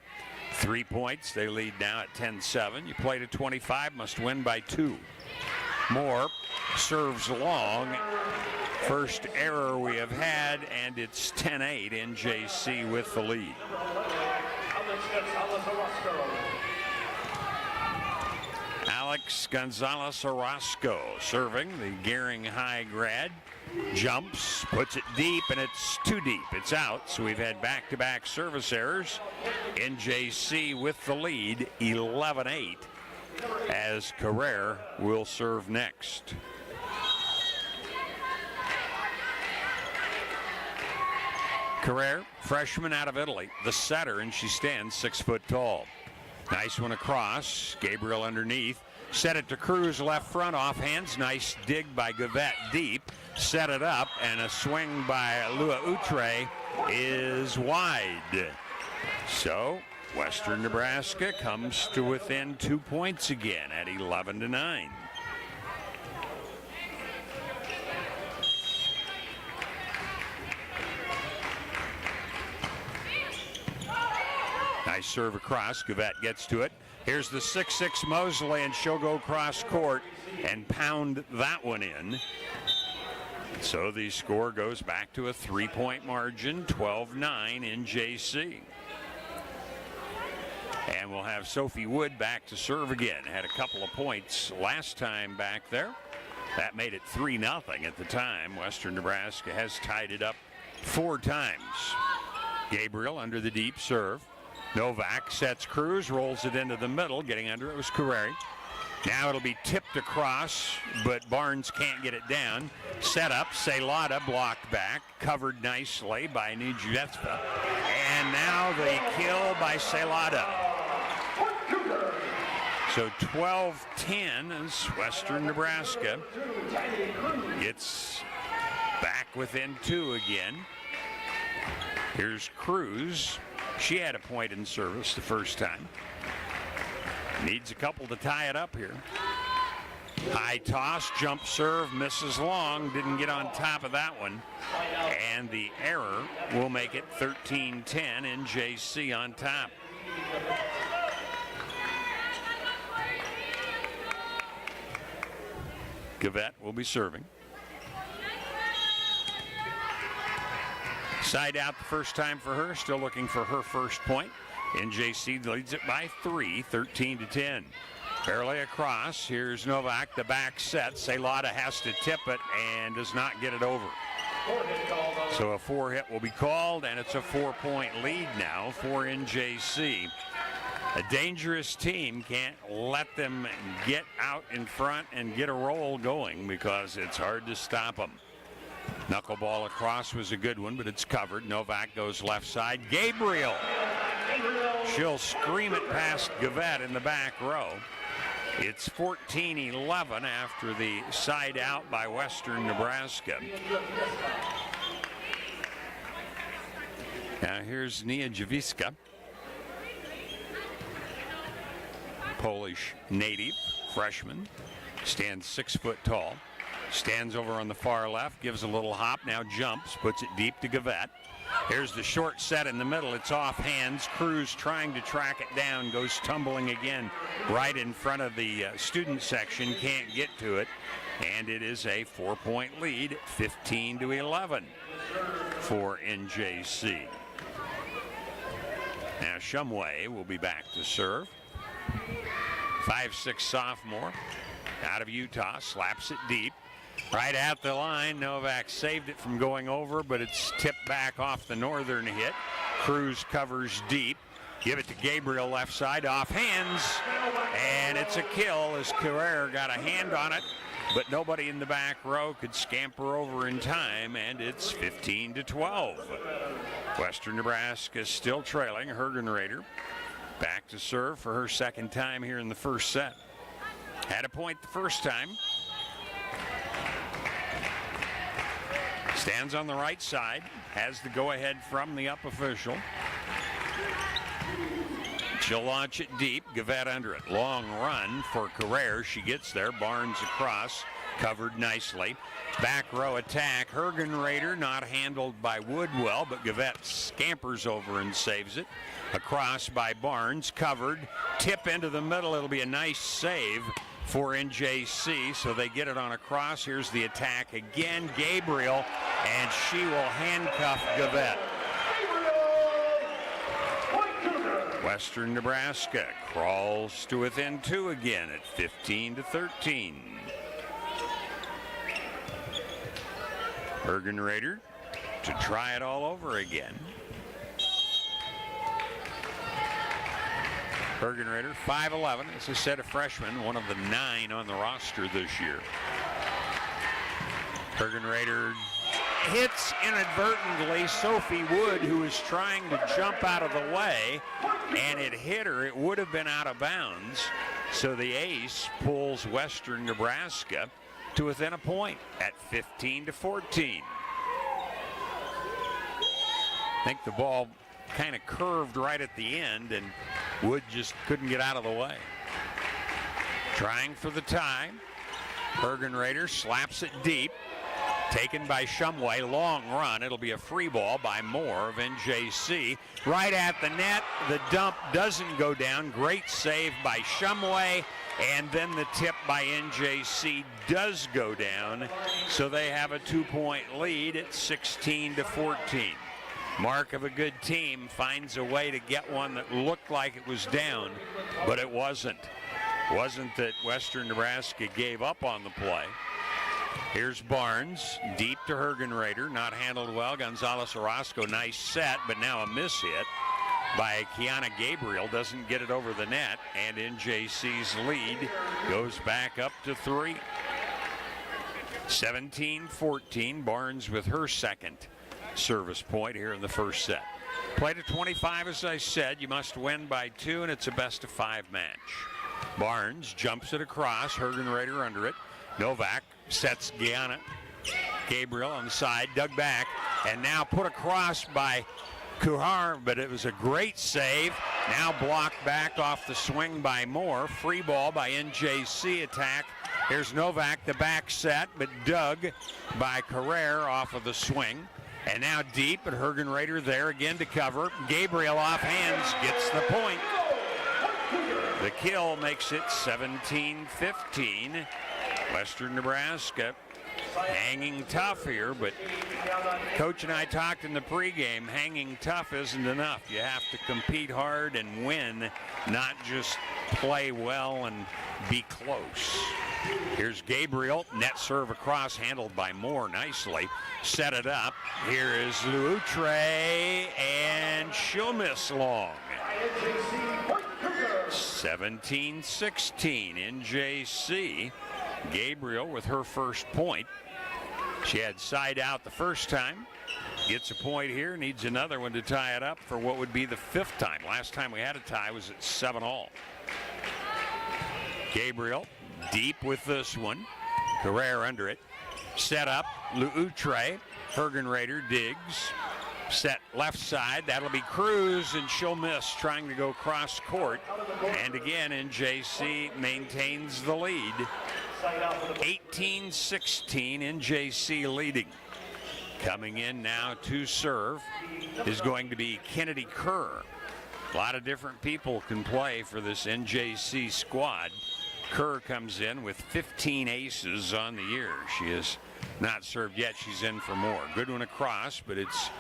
3 points. They lead now at 10-7. You play to 25, must win by 2. Moore serves long. First error we have had, and it's 10-8. NJC with the lead. Alex Gonzalez Orozco serving, the Gehring High grad. Jumps, puts it deep, and it's too deep. It's out, so we've had back-to-back service errors. NJC with the lead, 11-8, as Carrere will serve next. Carrere, freshman out of Italy, the setter, and she stands 6 foot tall. Nice one across, Gabriel underneath. Set it to Cruz left front, offhands. Nice dig by Gavette deep. Set it up, and a swing by Lua Utre is wide. So Western Nebraska comes to within 2 points again at 11-9. Nice serve across. Gavette gets to it. Here's the 6'6 Mosley, and she'll go cross court and pound that one in. So the score goes back to a 3-point margin, 12-9 NJC. And we'll have Sophie Wood back to serve again. Had a couple of points last time back there. That made it 3-0 at the time. Western Nebraska has tied it up 4 times. Gabriel under the deep serve. Novak sets Cruz, rolls it into the middle. Getting under it was Carrere. Now it'll be tipped across, but Barnes can't get it down. Set up, Celada blocked back, covered nicely by Nijevska. And now the kill by Celada. So 12-10 is Western Nebraska. It's back within 2 again. Here's Cruz. She had a point in service the first time. Needs a couple to tie it up here. High toss, jump serve, misses long, didn't get on top of that one. And the error will make it 13-10, NJC on top. Gavette will be serving. Side out the first time for her, still looking for her first point. NJC leads it by 3, 13-10. Barely across. Here's Novak, the back set. Celotta has to tip it and does not get it over. So a 4-hit will be called, and it's a 4-point lead now for NJC. A dangerous team, can't let them get out in front and get a roll going because it's hard to stop them. Knuckleball across was a good one, but it's covered. Novak goes left side. Gabriel. She'll scream it past Gavette in the back row. It's 14-11 after the side out by Western Nebraska. Now here's Nia Jawiska, Polish native, freshman, stands 6 foot tall. Stands over on the far left, gives a little hop, now jumps, puts it deep to Gavette. Here's the short set in the middle. It's off hands. Cruz trying to track it down, goes tumbling again right in front of the student section, can't get to it. And it is a 4-point lead, 15-11 for NJC. Now Shumway will be back to serve. 5'6" sophomore out of Utah, slaps it deep. Right at the line, Novak saved it from going over, but it's tipped back off the northern hit. Cruz covers deep. Give it to Gabriel left side, off hands, and it's a kill as Carrere got a hand on it, but nobody in the back row could scamper over in time, and it's 15-12. Western Nebraska is still trailing. Hergenrader back to serve for her second time here in the first set. Had a point the first time. Stands on the right side, has the go-ahead from the up official. She'll launch it deep, Gavette under it. Long run for Carrere, she gets there, Barnes across, covered nicely. Back row attack, Hergenrader not handled by Woodwell, but Gavette scampers over and saves it. Across by Barnes, covered, tip into the middle, it'll be a nice save for NJC, so they get it on a cross. Here's the attack again, Gabriel, and she will handcuff Gavette. Western Nebraska crawls to within 2 again at 15-13. Hergenrader to try it all over again. Hergenrader, 5'11", as I said, a freshman, one of the 9 on the roster this year. Hergenrader hits inadvertently Sophie Wood, who is trying to jump out of the way, and it hit her. It would have been out of bounds, so the ace pulls Western Nebraska to within a point at 15-14. I think the ball kind of curved right at the end, and Wood just couldn't get out of the way. Trying for the tie. Hergenrader slaps it deep. Taken by Shumway. Long run. It'll be a free ball by Moore of NJC. Right at the net. The dump doesn't go down. Great save by Shumway. And then the tip by NJC does go down. So they have a 2-point lead at 16-14. Mark of a good team finds a way to get one that looked like it was down, but it wasn't. Wasn't that Western Nebraska gave up on the play. Here's Barnes, deep to Hergenrader, not handled well. Gonzalez Orozco, nice set, but now a miss hit by Kiana Gabriel, doesn't get it over the net, and NJC's lead goes back up to 3. 17-14, Barnes with her second service point here in the first set. Play to 25, as I said. You must win by 2, and it's a best-of-5 match. Barnes jumps it across, Hergenrader under it. Novak sets Gabriel on the side, dug back, and now put across by Kuhar, but it was a great save. Now blocked back off the swing by Moore. Free ball by NJC attack. Here's Novak, the back set, but dug by Carrere off of the swing. And now deep, but Hergenrader there again to cover. Gabriel off hands, gets the point. The kill makes it 17-15. Western Nebraska hanging tough here, but Coach and I talked in the pregame, hanging tough isn't enough. You have to compete hard and win, not just play well and be close. Here's Gabriel, net serve across, handled by Moore nicely. Set it up. Here is Loutre, and she'll miss long. 17-16, NJC. Gabriel with her first point. She had side out the first time. Gets a point here, needs another one to tie it up for what would be the 5th time. Last time we had a tie was at 7-all. Gabriel deep with this one. Carrere under it. Set up, Loutre. Hergenrader digs. Set left side, that'll be Cruz, and she'll miss, trying to go cross court. And again, NJC maintains the lead. 18-16, NJC leading. Coming in now to serve is going to be Kennedy Kerr. A lot of different people can play for this NJC squad. Kerr comes in with 15 aces on the year. She has not served yet. She's in for more. Good one across, but it's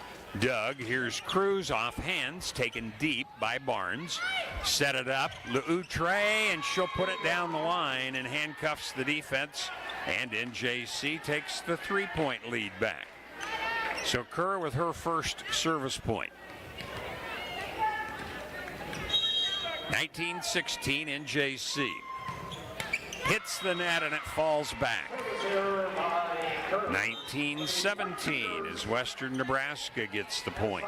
dug. Here's Cruz off hands, taken deep by Barnes. Set it up, Loutre, and she'll put it down the line and handcuffs the defense. And NJC takes the 3-point lead back. So Kerr with her first service point. 19-16, NJC. Hits the net and it falls back. 19-17 as Western Nebraska gets the point.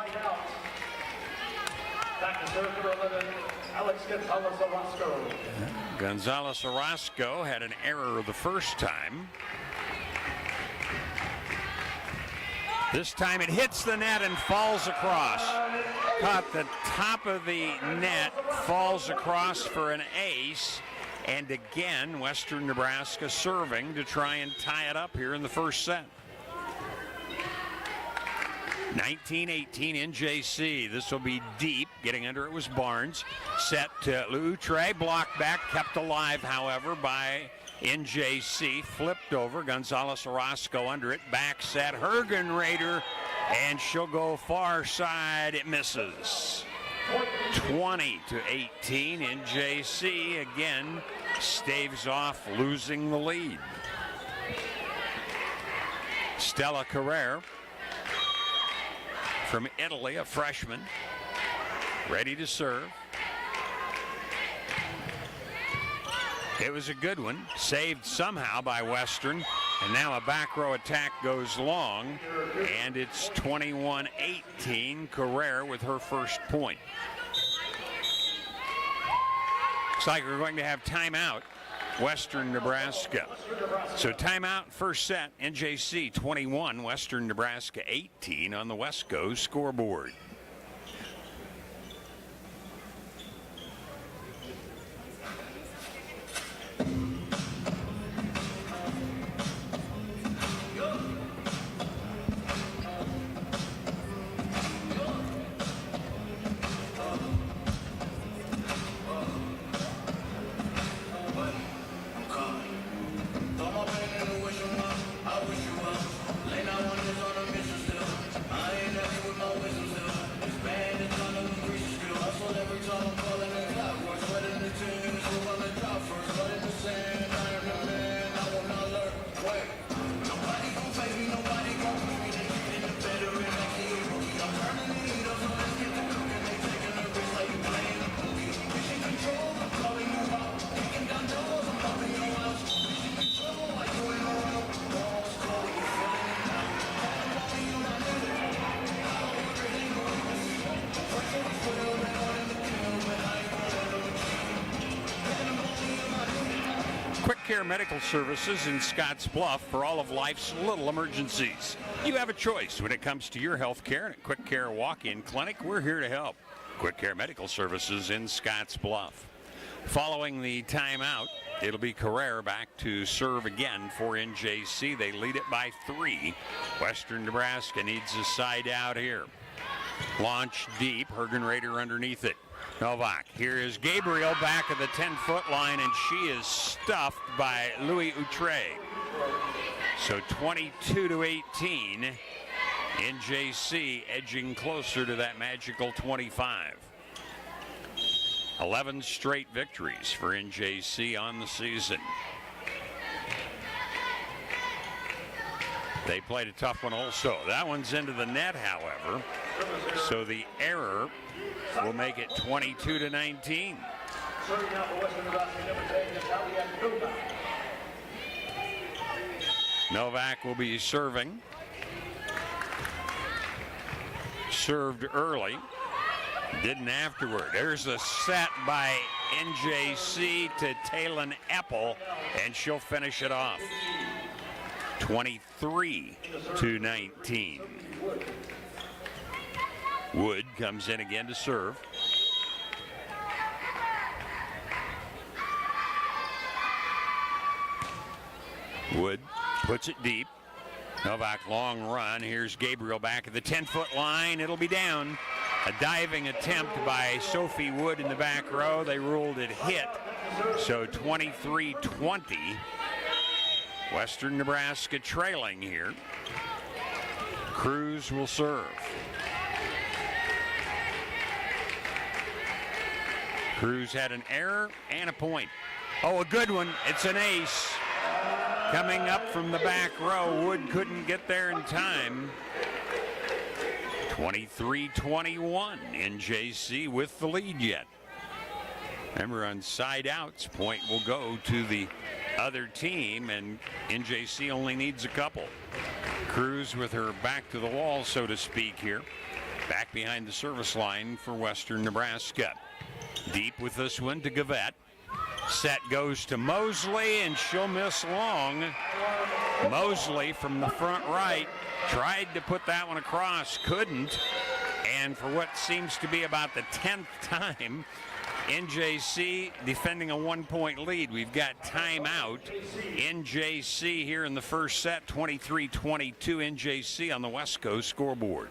Back to serve number 11, Alex Gonzalez Orozco. Gonzalez Orozco had an error the first time. This time it hits the net and falls across. Caught the top of the net, falls across for an ace. And again, Western Nebraska serving to try and tie it up here in the first set. 19-18 NJC. This will be deep. Getting under it was Barnes. Set to Loutre. Blocked back. Kept alive, however, by NJC. Flipped over. Gonzalez Orozco under it. Back set. Hergenrader. And she'll go far side. It misses. 20-18. NJC again staves off losing the lead. Stella Carrere from Italy, a freshman, ready to serve. It was a good one, saved somehow by Western, and now a back row attack goes long, and it's 21-18, Carrere with her first point. Looks like we're going to have timeout, Western Nebraska. So timeout, first set, NJC 21, Western Nebraska 18 on the Wesco scoreboard. I wish you well. Late night wonders on a mission still. I ain't happy with my wisdom still. Care Medical Services in Scotts Bluff for all of life's little emergencies. You have a choice when it comes to your health care, and at Quick Care Walk-In Clinic, we're here to help. Quick Care Medical Services in Scotts Bluff. Following the timeout, it'll be Carrere back to serve again for NJC. They lead it by 3. Western Nebraska needs a side out here. Launch deep, Hergenrader underneath it. Novak, here is Gabriel back of the 10-foot line, and she is stuffed by Louis Outre. So 22-18, NJC edging closer to that magical 25. 11 straight victories for NJC on the season. They played a tough one also. That one's into the net, however. So the error will make it 22-19. Novak will be serving. Served early. Didn't afterward. There's a set by NJC to Talon Eppel, and she'll finish it off. 23-19. Wood comes in again to serve. Wood puts it deep. Novak long run. Here's Gabriel back at the 10-foot line. It'll be down. A diving attempt by Sophie Wood in the back row. They ruled it hit. So 23-20. Western Nebraska trailing here. Cruz will serve. Cruz had an error and a point. Oh, a good one. It's an ace. Coming up from the back row. Wood couldn't get there in time. 23-21. NJC with the lead yet. Remember, on side outs, point will go to the other team, and NJC only needs a couple. Cruz with her back to the wall, so to speak, here. Back behind the service line for Western Nebraska. Deep with this one to Gavette. Set goes to Mosley, and she'll miss long. Mosley from the front right tried to put that one across, couldn't. And for what seems to be about the 10th time, NJC defending a 1-point lead. We've got timeout. NJC here in the first set, 23-22. NJC on the West Coast scoreboard.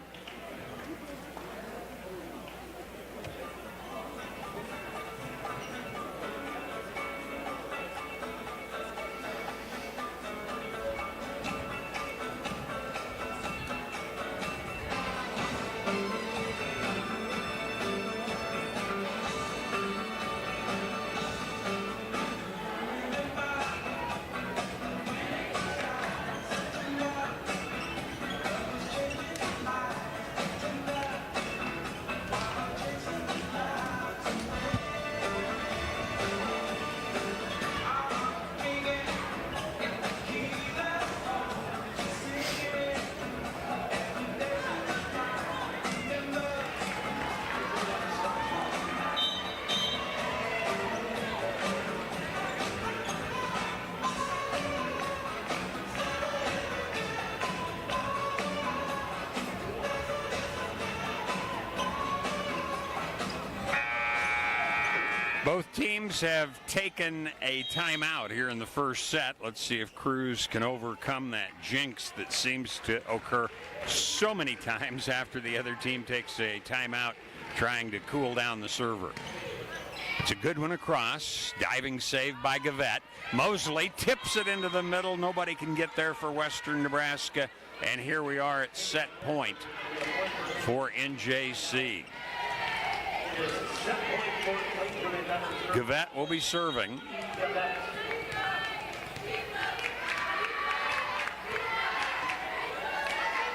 Both teams have taken a timeout here in the first set. Let's see if Cruz can overcome that jinx that seems to occur so many times after the other team takes a timeout trying to cool down the server. It's a good one across. Diving save by Gavette. Mosley tips it into the middle. Nobody can get there for Western Nebraska. And here we are at set point for NJC. Gavette will be serving.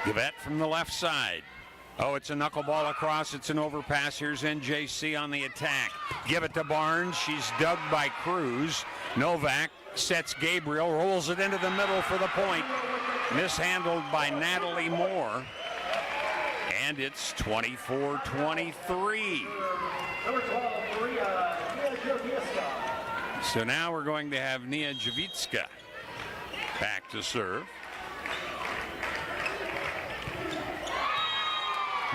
Gavette from the left side. Oh, it's a knuckleball across. It's an overpass. Here's NJC on the attack. Give it to Barnes. She's dug by Cruz. Novak sets Gabriel, rolls it into the middle for the point. Mishandled by Natalie Moore. And it's 24-23. So now we're going to have Nia Javitska back to serve.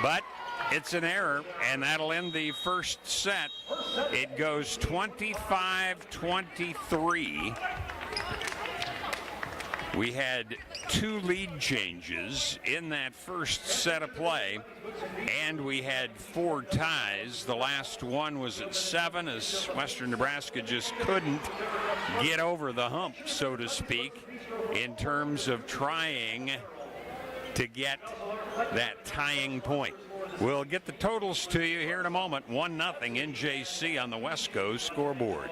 But it's an error, and that'll end the first set. It goes 25-23. We had 2 lead changes in that first set of play, and we had 4 ties. The last one was at 7, as Western Nebraska just couldn't get over the hump, so to speak, in terms of trying to get that tying point. We'll get the totals to you here in a moment. 1-0 NJC on the Wesco scoreboard.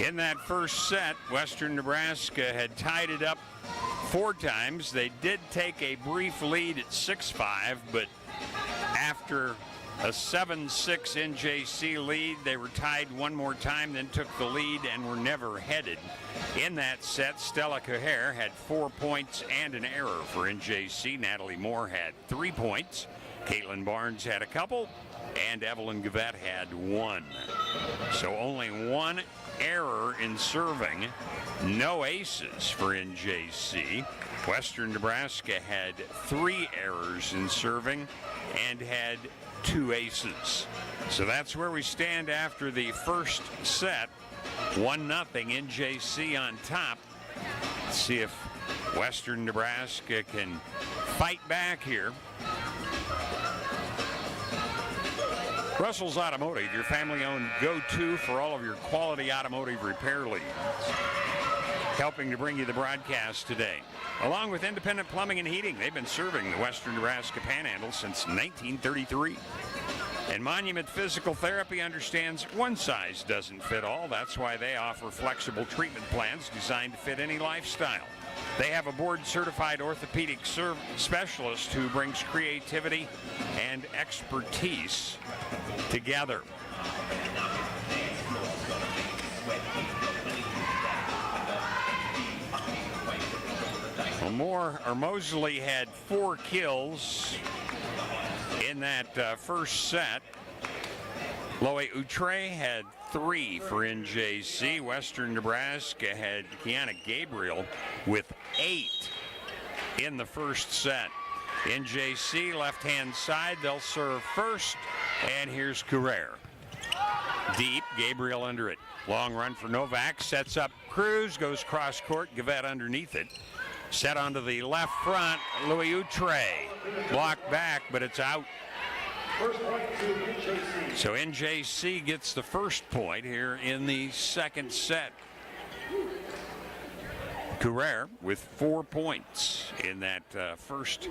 In that first set, Western Nebraska had tied it up 4 times. They did take a brief lead at 6-5, but after a 7-6 NJC lead, they were tied one more time, then took the lead and were never headed. In that set, Stella Caher had 4 points and an error for NJC. Natalie Moore had 3 points. Caitlin Barnes had a couple, and Evelyn Gavette had 1. So only 1 error in serving, no aces for NJC. Western Nebraska had 3 errors in serving and had 2 aces. So that's where we stand after the first set. 1-0 NJC on top. Let's see if Western Nebraska can fight back here. Russell's Automotive, your family-owned go-to for all of your quality automotive repair leads. Helping to bring you the broadcast today. Along with Independent Plumbing and Heating, they've been serving the Western Nebraska Panhandle since 1933. And Monument Physical Therapy understands one size doesn't fit all. That's why they offer flexible treatment plans designed to fit any lifestyle. They have a board-certified orthopedic specialist who brings creativity and expertise together. Mosley had 4 kills in that first set. Loe Outre had 3 for NJC. Western Nebraska had Kiana Gabriel with 8 in the first set. NJC left-hand side, they'll serve first, and here's Carrere. Deep, Gabriel under it. Long run for Novak, sets up Cruz, goes cross court, Gavette underneath it. Set onto the left front, Louis Outre. Blocked back, but it's out. So NJC gets the first point here in the second set. Carrere with 4 points in that first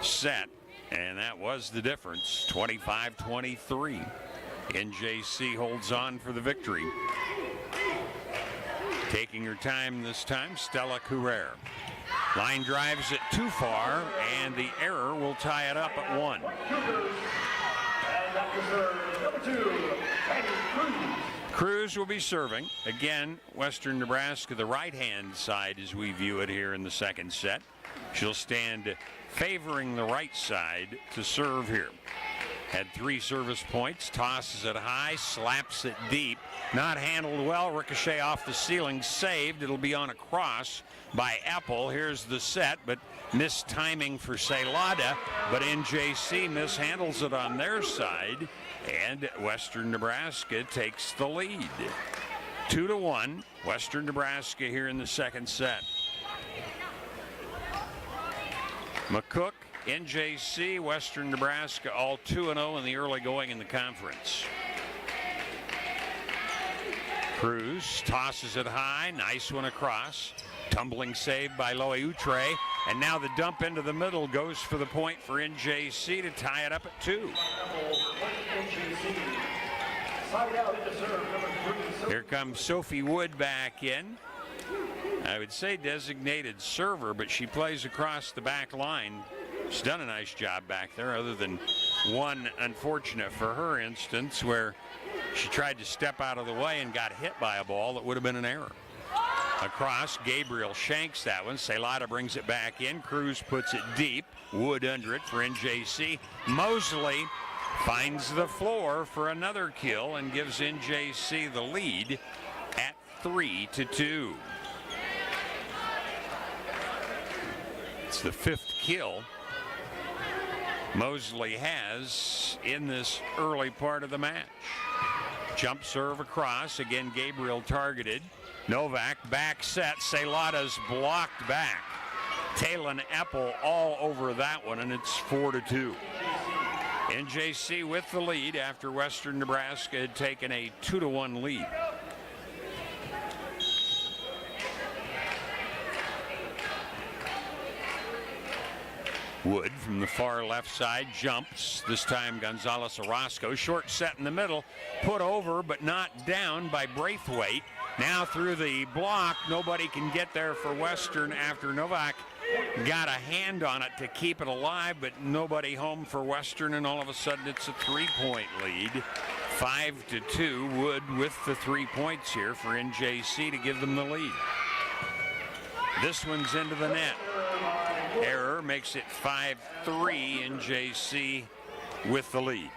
set, and that was the difference, 25-23. NJC holds on for the victory. Taking her time this time, Stella Carrere. Line drives it too far, and the error will tie it up at 1. Back to serve, number 2, Penny Cruz. Cruz will be serving. Again, Western Nebraska, the right-hand side as we view it here in the second set. She'll stand favoring the right side to serve here. Had 3 service points, tosses it high, slaps it deep. Not handled well, ricochet off the ceiling, saved. It'll be on a cross by Apple. Here's the set, but missed timing for Celada. But NJC mishandles it on their side, and Western Nebraska takes the lead. 2-1, Western Nebraska here in the second set. McCook, NJC, Western Nebraska, all 2-0 in the early going in the conference. Cruz tosses it high, nice one across. Tumbling save by Loeutre, and now the dump into the middle goes for the point for NJC to tie it up at 2. Here comes Sophie Wood back in. I would say designated server, but she plays across the back line. She's done a nice job back there, other than one unfortunate for her instance where she tried to step out of the way and got hit by a ball that would have been an error. Across, Gabriel shanks that one. Celada brings it back in. Cruz puts it deep. Wood under it for NJC. Mosley finds the floor for another kill and gives NJC the lead at 3-2. It's the 5th kill Mosley has in this early part of the match. Jump serve across. Again, Gabriel targeted. Novak back set. Celada's blocked back. Talon Apple all over that one, and it's 4-2. NJC with the lead after Western Nebraska had taken a 2-1 lead. Wood from the far left side jumps. This time Gonzalez Orozco. Short set in the middle. Put over but not down by Braithwaite. Now through the block. Nobody can get there for Western after Novak got a hand on it to keep it alive, but nobody home for Western, and all of a sudden it's a 3-point lead. 5-2. Wood with the 3 points here for NJC to give them the lead. This one's into the net. Error makes it 5-3. NJC with the lead.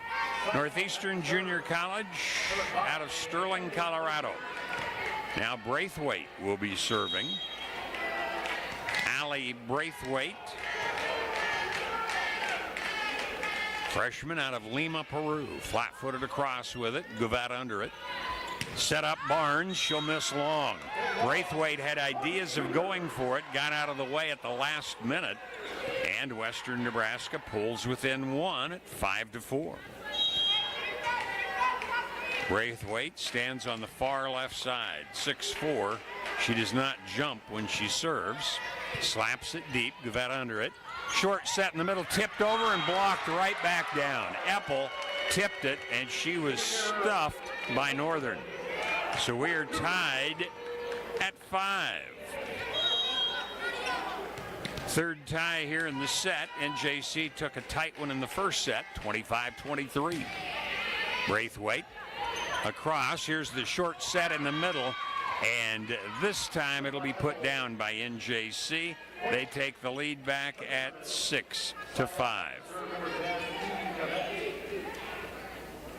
Northeastern Junior College out of Sterling, Colorado. Now Braithwaite will be serving. Allie Braithwaite, freshman out of Lima, Peru. Flat-footed across with it. Guvat under it. Set up Barnes. She'll miss long. Braithwaite had ideas of going for it. Got out of the way at the last minute. And Western Nebraska pulls within 1 at 5-4. Braithwaite stands on the far left side. 6'4". She does not jump when she serves. Slaps it deep. Guvat under it. Short set in the middle. Tipped over and blocked right back down. Eppel tipped it, and she was stuffed by Northern. So we are tied at 5. Third tie here in the set. NJC took a tight one in the first set, 25-23. Braithwaite across. Here's the short set in the middle, and this time it'll be put down by NJC. They take the lead back at 6-5.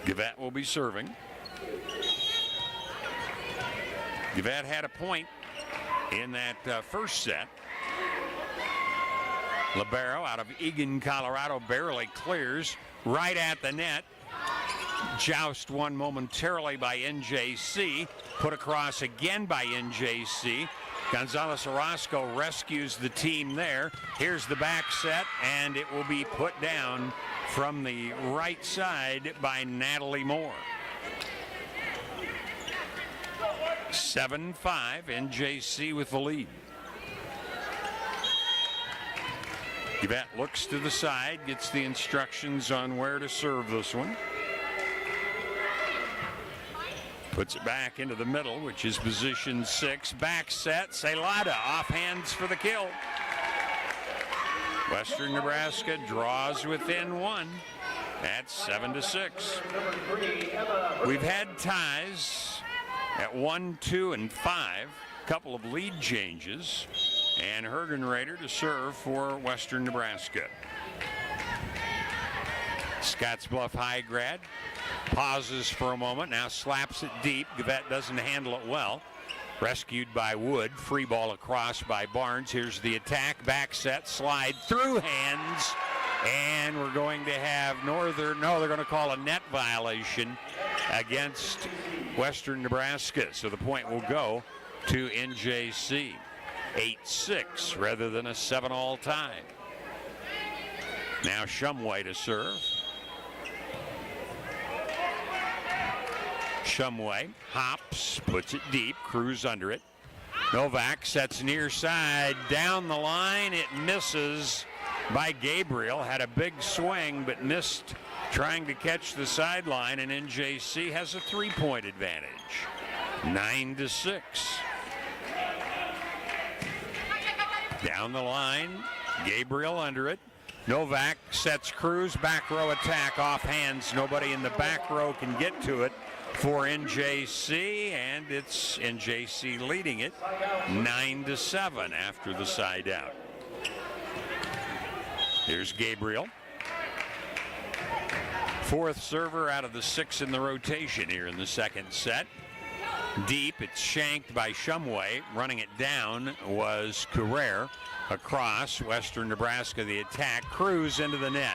Guvat will be serving. Guvat had a point in that first set. Libero out of Eagan, Colorado, barely clears right at the net. Joust won momentarily by NJC. Put across again by NJC. Gonzalez Orozco rescues the team there. Here's the back set, and it will be put down from the right side by Natalie Moore. 7-5, NJC with the lead. Guvat looks to the side, gets the instructions on where to serve this one. Puts it back into the middle, which is position 6. Back set, Celada off hands for the kill. Western Nebraska draws within one at 7-6. We've had ties at 1, 2, and 5. Couple of lead changes. And Hergenrader to serve for Western Nebraska. Scottsbluff High grad pauses for a moment, now slaps it deep. Gavette doesn't handle it well. Rescued by Wood. Free ball across by Barnes. Here's the attack. Back set. Slide through hands. And we're going to have Northern. No, they're going to call a net violation against Western Nebraska. So the point will go to NJC. 8-6 rather than a 7-all tie. Now Shumway to serve. Shumway hops, puts it deep, Cruz under it. Novak sets near side, down the line, it misses by Gabriel. Had a big swing but missed trying to catch the sideline, and NJC has a 3-point advantage. 9-6. Down the line, Gabriel under it. Novak sets Cruz, back row attack off hands. Nobody in the back row can get to it for NJC, and it's NJC leading it 9-7 after the side out. Here's Gabriel. Fourth server out of the 6 in the rotation here in the second set. Deep, it's shanked by Shumway. Running it down was Carrere. Across, Western Nebraska, the attack. Cruz into the net.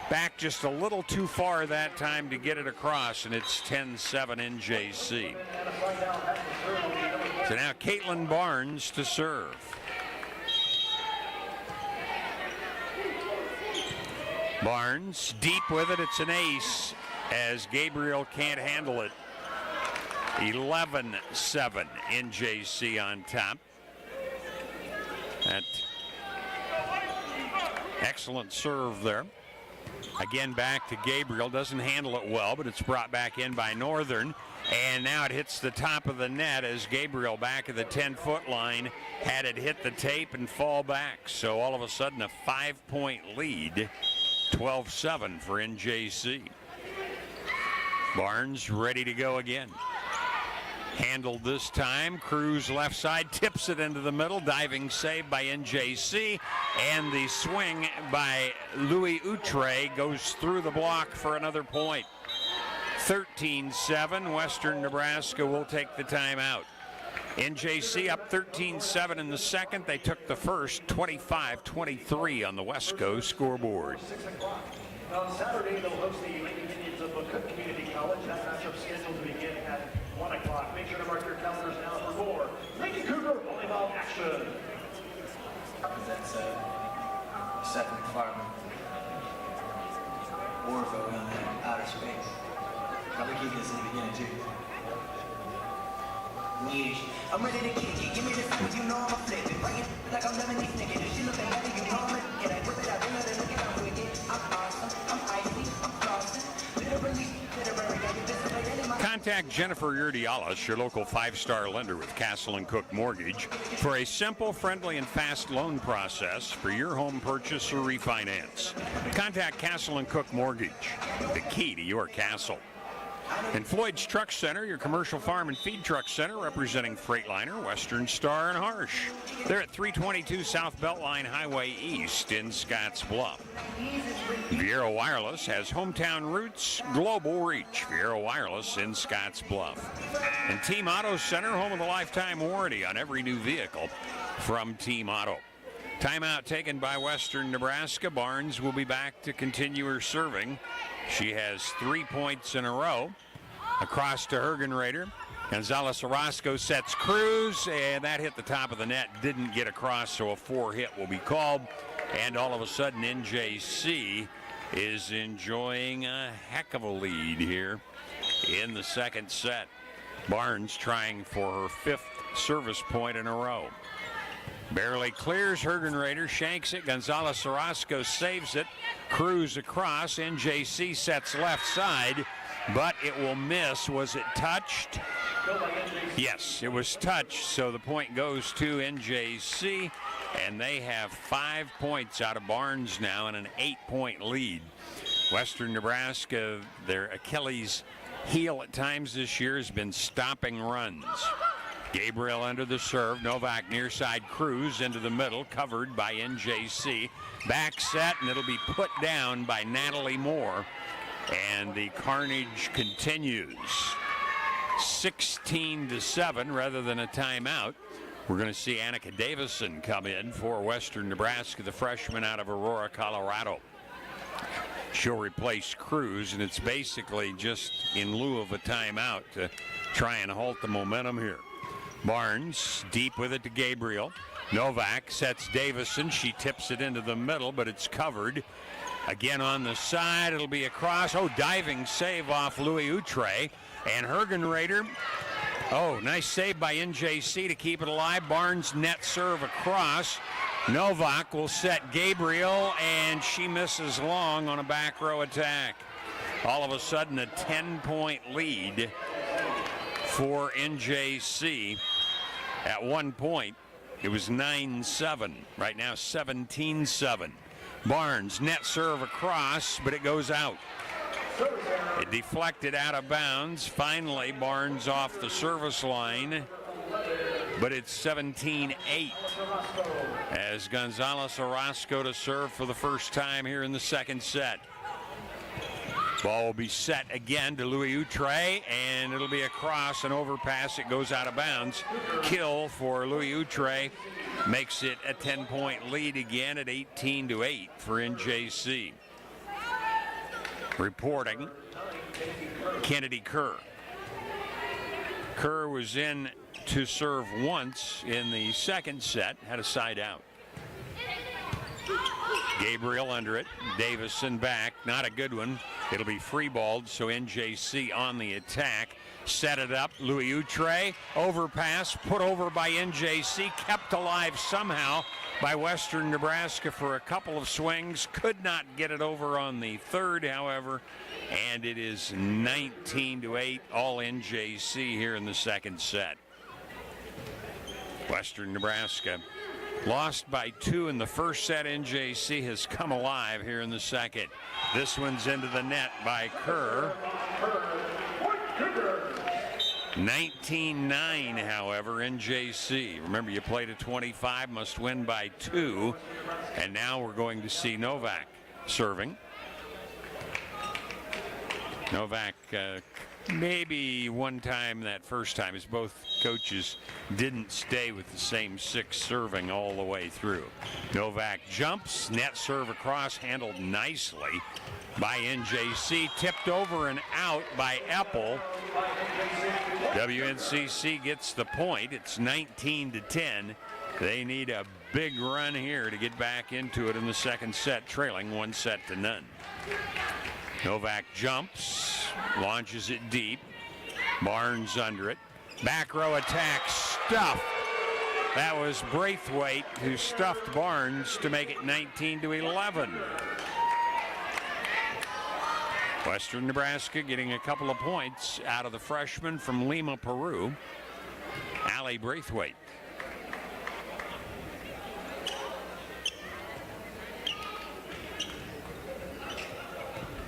Back just a little too far that time to get it across, and it's 10-7 NJC. So now Caitlin Barnes to serve. Barnes deep with it. It's an ace as Gabriel can't handle it. 11-7 NJC on top. That excellent serve there. Again back to Gabriel. Doesn't handle it well, but it's brought back in by Northern. And now it hits the top of the net as Gabriel back at the 10-foot line had it hit the tape and fall back. So all of a sudden a 5-point lead. 12-7 for NJC. Barnes ready to go again. Handled this time. Cruz left side, tips it into the middle. Diving save by NJC. And the swing by Louis Outre goes through the block for another point. 13-7. Western Nebraska will take the timeout. NJC up 13-7 in the second. They took the first 25-23 on the Wesco scoreboard. On Saturday, they'll host the Lady Indians of Cook Community College. That matchup scheduled to begin at 1 o'clock. Make sure to mark your calendars now for more Lady Cougar volleyball action. That's second department. Warfare on that outer space. Probably keep this in the beginning too. I'm ready to kick it. Give me the food, you know I'm a flip it. Bring it like I'm Lebanese nigga. If she looking at it, you know I'm a get it. Whip it out, bring it, look at I'm wicked. I'm awesome, I'm icy, I'm flossing. Literally, contact Jennifer Urdialis, your local 5-star lender with Castle & Cook Mortgage, for a simple, friendly, and fast loan process for your home purchase or refinance. Contact Castle & Cook Mortgage, the key to your castle. And Floyd's Truck Center, your commercial farm and feed truck center, representing Freightliner, Western Star, and Harsh. They're at 322 South Beltline Highway East in Scottsbluff. Viera Wireless has hometown roots, global reach. Viera Wireless in Scottsbluff. And Team Auto Center, home of the lifetime warranty on every new vehicle from Team Auto. Timeout taken by Western Nebraska. Barnes will be back to continue her serving. She has 3 points in a row. Across to Hergenrader. Gonzalez Orozco sets Cruz, and that hit the top of the net. Didn't get across, so a 4-hit will be called. And all of a sudden, NJC is enjoying a heck of a lead here in the second set. Barnes trying for her 5th service point in a row. Barely clears. Hergenrader shanks it. Gonzalez Orozco saves it. Cruz across. NJC sets left side, but it will miss. Was it touched? Yes, it was touched, so the point goes to NJC. and they have 5 points out of Barnes now and an 8-point lead. Western Nebraska, their Achilles heel at times this year has been stopping runs. Gabriel under the serve. Novak near side Cruz into the middle, covered by NJC. Back set, and it'll be put down by Natalie Moore. And the carnage continues. 16-7 rather than a timeout. We're going to see Annika Davison come in for Western Nebraska, the freshman out of Aurora, Colorado. She'll replace Cruz, and it's basically just in lieu of a timeout to try and halt the momentum here. Barnes deep with it to Gabriel. Novak sets Davison. She tips it into the middle, but it's covered. Again on the side, it'll be across. Oh, diving save off Louis Outre. And Hergenrader, oh, nice save by NJC to keep it alive. Barnes net serve across. Novak will set Gabriel, and she misses long on a back row attack. All of a sudden, a 10-point lead for NJC. At one point, it was 9-7. Right now, 17-7. Barnes, net serve across, but it goes out. It deflected out of bounds. Finally, Barnes off the service line, but it's 17-8 as Gonzalez Orozco to serve for the first time here in the second set. Ball will be set again to Louis Outre, and it'll be across an overpass. It goes out of bounds. Kill for Louis Outre makes it a 10-point lead again at 18-8 for NJC. Reporting, Kennedy Kerr. Kerr was in to serve once in the second set, had a side out. Gabriel under it, Davison back, not a good one. It'll be free balled, so NJC on the attack. Set it up, Louis Outre, overpass, put over by NJC, kept alive somehow by Western Nebraska for a couple of swings. Could not get it over on the third, however, and it is 19-8, all NJC here in the second set. Western Nebraska lost by 2 in the first set. NJC has come alive here in the second. This one's into the net by Kerr. 19-9, however, NJC. Remember, you played at 25, must win by 2. And now we're going to see Novak serving. Novak maybe one time that first time, as both coaches didn't stay with the same 6 serving all the way through. Novak jumps, net serve across, handled nicely by NJC, tipped over and out by Eppel. WNCC gets the point. It's 19-10. They need a big run here to get back into it in the second set, trailing 1-0. Novak jumps, launches it deep. Barnes under it. Back row attack, stuffed. That was Braithwaite who stuffed Barnes to make it 19-11. Western Nebraska getting a couple of points out of the freshman from Lima, Peru, Allie Braithwaite.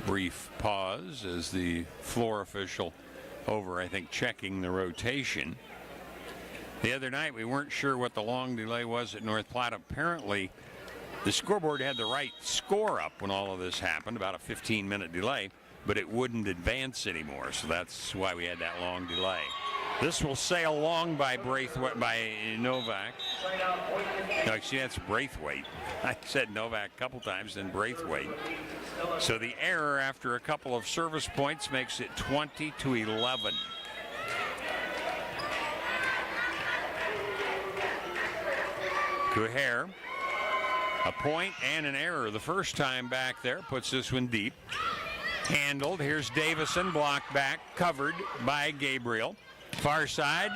Brief pause as the floor official over, I think, checking the rotation. The other night, we weren't sure what the long delay was at North Platte. Apparently, the scoreboard had the right score up when all of this happened, about a 15-minute delay, but it wouldn't advance anymore, so that's why we had that long delay. This will sail long by Novak. No, actually, that's Braithwaite. I said Novak a couple times, then Braithwaite. So the error after a couple of service points makes it 20-11. Kuher, a point and an error the first time back there, puts this one deep. Handled, here's Davison, blocked back, covered by Gabriel. Far side,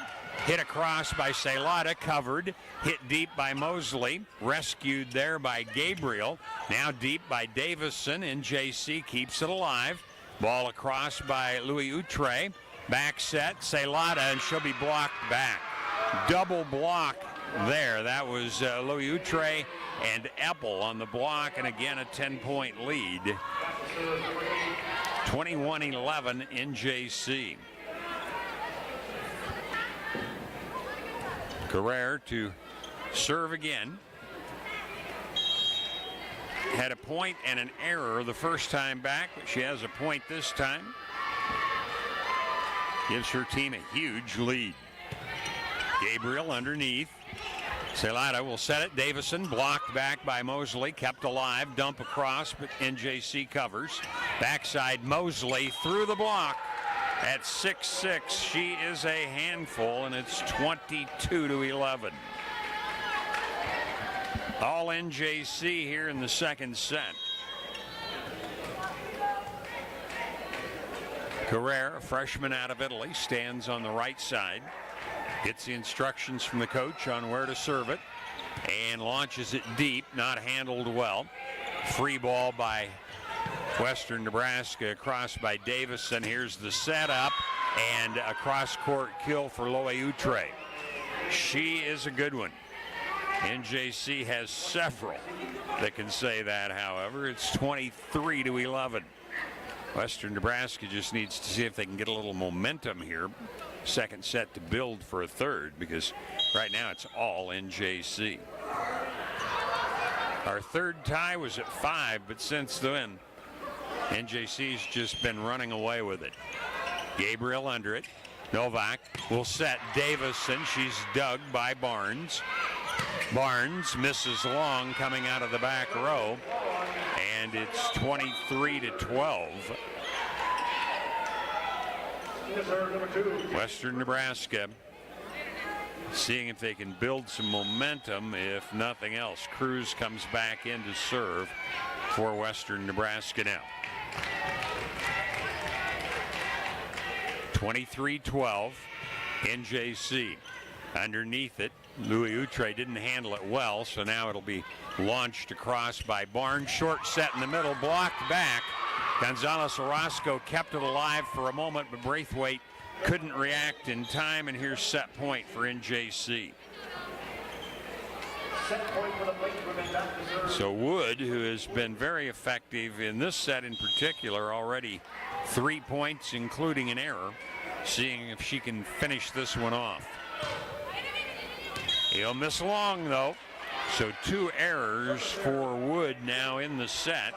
hit across by Celada, covered, hit deep by Mosley, rescued there by Gabriel, now deep by Davison. NJC keeps it alive. Ball across by Louis Outre, back set, Celada, and she'll be blocked back. Double block there. That was Louis Outre and Eppel on the block, and again a 10-point lead. 21-11 NJC. Carrere to serve again. Had a point and an error the first time back, but she has a point this time. Gives her team a huge lead. Gabriel underneath. Celada will set it. Davison blocked back by Mosley, kept alive. Dump across, but NJC covers. Backside Mosley through the block at 6'6". She is a handful, and it's 22-11. All NJC here in the second set. Carrere, a freshman out of Italy, stands on the right side. Gets the instructions from the coach on where to serve it and launches it deep, not handled well. Free ball by Western Nebraska, across by Davison. Here's the setup and a cross-court kill for Louis Outre. She is a good one. NJC has several that can say that, however. It's 23-11. Western Nebraska just needs to see if they can get a little momentum here. Second set to build for a third, because right now it's all NJC. Our third tie was at 5, but since then, NJC's just been running away with it. Gabriel under it. Novak will set Davison. She's dug by Barnes. Barnes misses long coming out of the back row, and it's 23-12. Western Nebraska seeing if they can build some momentum, if nothing else. Cruz comes back in to serve for Western Nebraska now. 23-12, NJC. Underneath it, Louis Outre didn't handle it well, so now it'll be launched across by Barnes. Short set in the middle, blocked back. Gonzalez Orozco kept it alive for a moment, but Braithwaite couldn't react in time, and here's set point for NJC. So Wood, who has been very effective in this set in particular, already 3 points, including an error, seeing if she can finish this one off. He'll miss long, though. So 2 errors for Wood now in the set.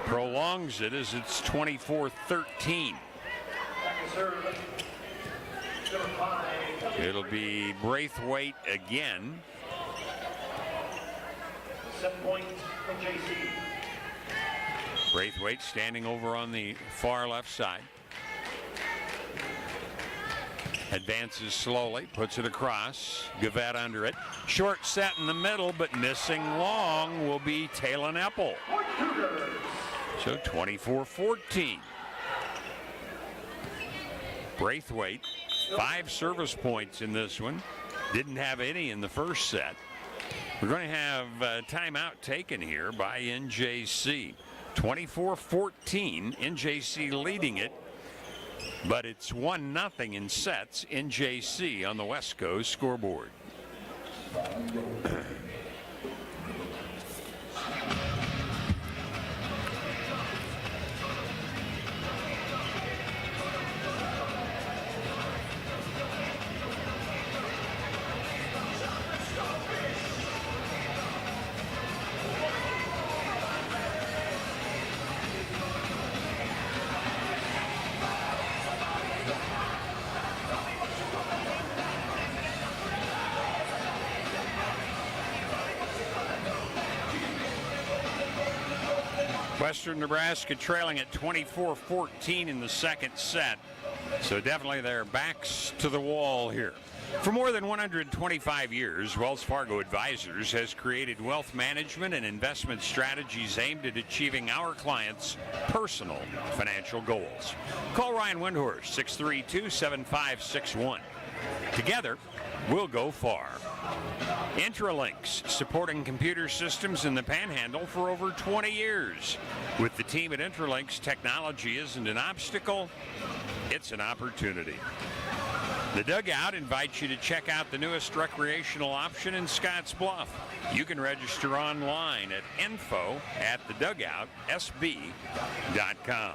Prolongs it as it's 24-13. It'll be Braithwaite again. 7 points from JC. Braithwaite standing over on the far left side. Advances slowly, puts it across. Gavette under it. Short set in the middle, but missing long will be Talon Eppel. So 24-14. Braithwaite, 5 service points in this one. Didn't have any in the first set. We're going to have a timeout taken here by NJC. 24-14, NJC leading it. But it's 1-0 in sets, NJC on the West Coast scoreboard. Western Nebraska trailing at 24-14 in the second set. So definitely their backs to the wall here. For more than 125 years, Wells Fargo Advisors has created wealth management and investment strategies aimed at achieving our clients' personal financial goals. Call Ryan Windhorst, 632-7561. Together, we'll go far. Intralinks, supporting computer systems in the Panhandle for over 20 years. With the team at Intralinks, technology isn't an obstacle, it's an opportunity. The Dugout invites you to check out the newest recreational option in Scotts Bluff. You can register online at info@thedugoutsb.com.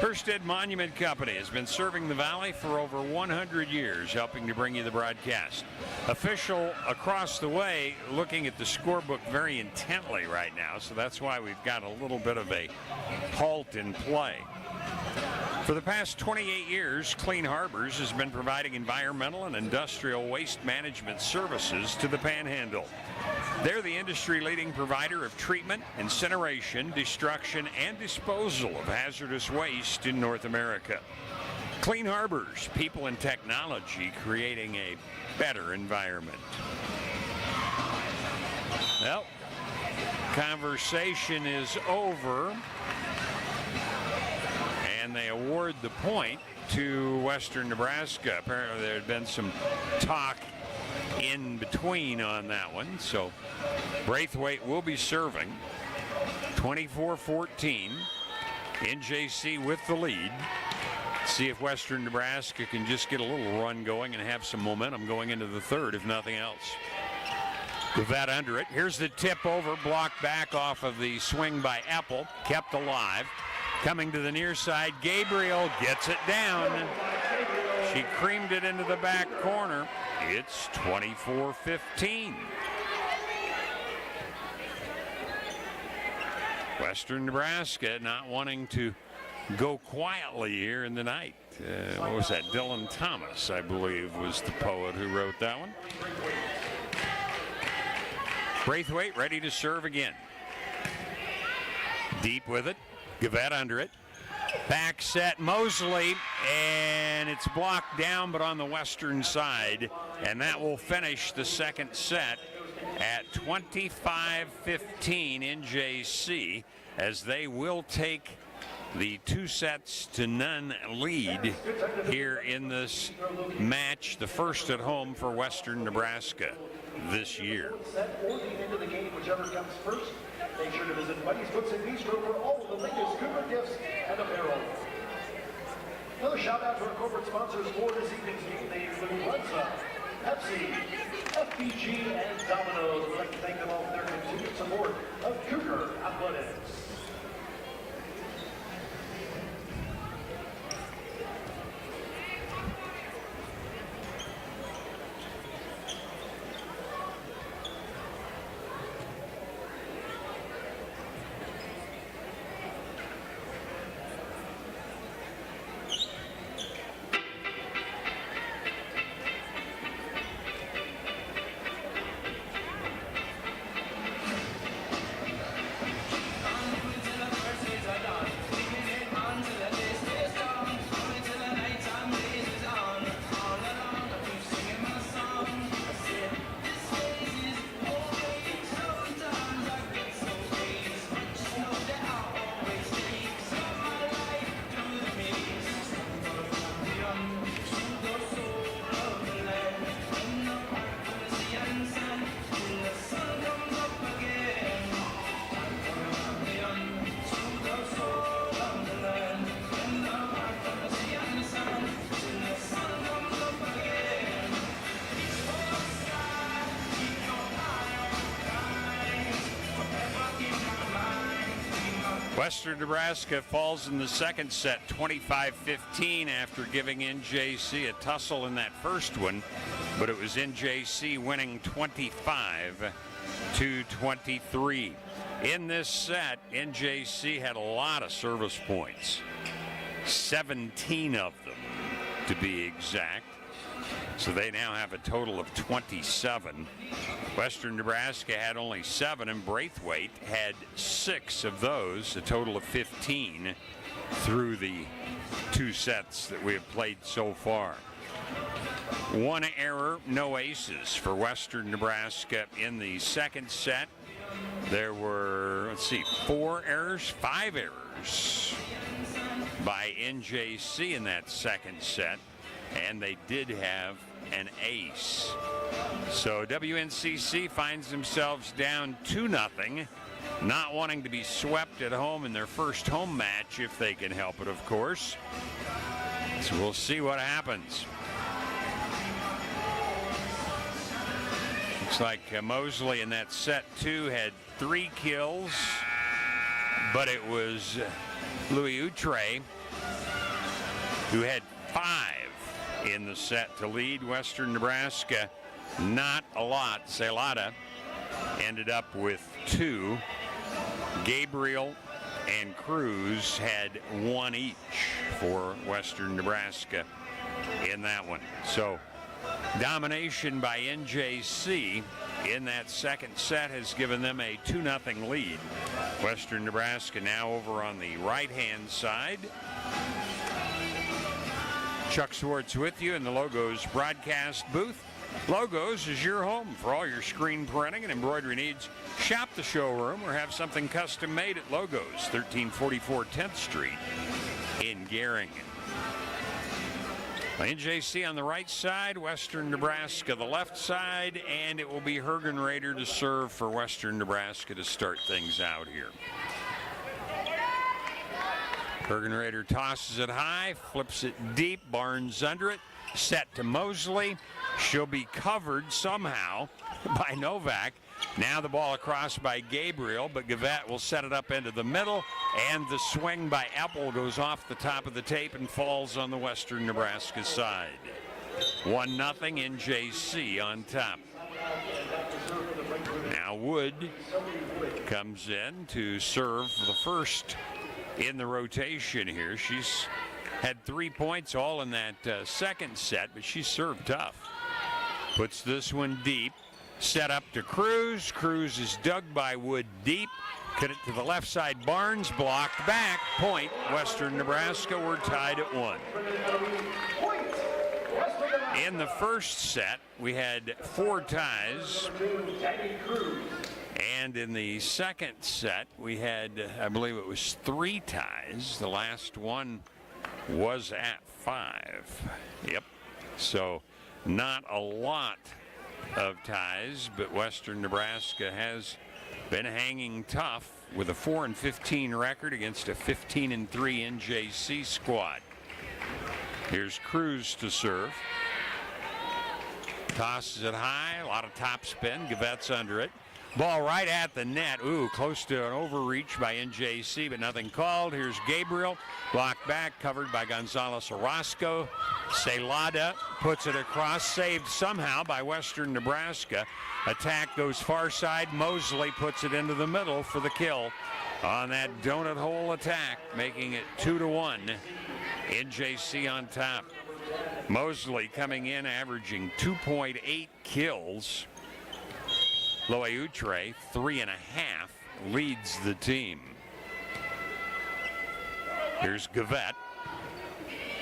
Hersted Monument Company has been serving the Valley for over 100 years, helping to bring you the broadcast. Official across the way looking at the scorebook very intently right now, so that's why we've got a little bit of a halt in play. For the past 28 years, Clean Harbors has been providing environmental and industrial waste management services to the Panhandle. They're the industry-leading provider of treatment, incineration, destruction, and disposal of hazardous waste in North America. Clean Harbors, people and technology creating a better environment. Well, conversation is over. And they award the point to Western Nebraska. Apparently there had been some talk in between on that one. So Braithwaite will be serving. 24-14. NJC with the lead. See if Western Nebraska can just get a little run going and have some momentum going into the third, if nothing else. With that under it, here's the tip over, blocked back off of the swing by Apple, kept alive. Coming to the near side, Gabriel gets it down. She creamed it into the back corner. It's 24-15. Western Nebraska not wanting to go quietly here in the night. What was that? Dylan Thomas, I believe, was the poet who wrote that one. Braithwaite ready to serve again. Deep with it. Gavette under it. Back set Mosley, and it's blocked down, but on the Western side. And that will finish the second set at 25-15 NJC, as they will take the 2-0 lead here in this match, the first at home for Western Nebraska this year. Set or the end of the game, whichever comes first. Make sure to visit Buddy's Books and Bistro for all of the latest Cougar gifts and apparel. Another shout out to our corporate sponsors for this evening's game. They include Runza, Pepsi, FPG, and Domino's. We'd like to thank them all for their continued support of Cougar Athletics. Western Nebraska falls in the second set 25-15 after giving NJC a tussle in that first one, but it was NJC winning 25-23. In this set, NJC had a lot of service points, 17 of them to be exact. So they now have a total of 27. Western Nebraska had only 7, and Braithwaite had 6 of those, a total of 15 through the 2 sets that we have played so far. 1 error, no aces for Western Nebraska in the second set. There were, 5 errors by NJC in that second set, and they did have an ace. So WNCC finds themselves down 2-0, not wanting to be swept at home in their first home match if they can help it, of course. So we'll see what happens. Looks like Mosley in that set 2 had 3 kills, but it was Louis Outre who had 5 in the set to lead Western Nebraska. Not a lot. Celada ended up with 2. Gabriel and Cruz had 1 each for Western Nebraska in that one. So domination by NJC in that second set has given them a 2-0 lead. Western Nebraska now over on the right-hand side. Chuck Swartz with you in the Logos broadcast booth. Logos is your home for all your screen printing and embroidery needs. Shop the showroom or have something custom made at Logos, 1344 10th Street in Gehring. NJC on the right side, Western Nebraska the left side, and it will be Hergenrader to serve for Western Nebraska to start things out here. Hergenrader tosses it high, flips it deep, Barnes under it, set to Mosley. She'll be covered somehow by Novak. Now the ball across by Gabriel, but Gavette will set it up into the middle, and the swing by Eppel goes off the top of the tape and falls on the Western Nebraska side. 1-0 NJC on top. Now Wood comes in to serve for the first in the rotation here. She's had 3 points all in that second set, but she served tough. Puts this one deep. Set up to Cruz. Cruz is dug by Wood deep. Cut it to the left side. Barnes blocked back. Point. Western Nebraska. We're tied at 1. In the first set, we had 4 ties. And in the second set, we had, I believe it was 3 ties. The last one was at 5. Yep. So not a lot of ties, but Western Nebraska has been hanging tough with a 4-15 record against a 15-3 NJC squad. Here's Cruz to serve. Tosses it high, a lot of top spin. Gavette's under it. Ball right at the net. Ooh, close to an overreach by NJC, but nothing called. Here's Gabriel. Blocked back, covered by Gonzalez Orozco. Celada puts it across, saved somehow by Western Nebraska. Attack goes far side. Mosley puts it into the middle for the kill on that donut hole attack, making it 2-1. NJC on top. Mosley coming in, averaging 2.8 kills. Loe Outre, 3.5, leads the team. Here's Gavette.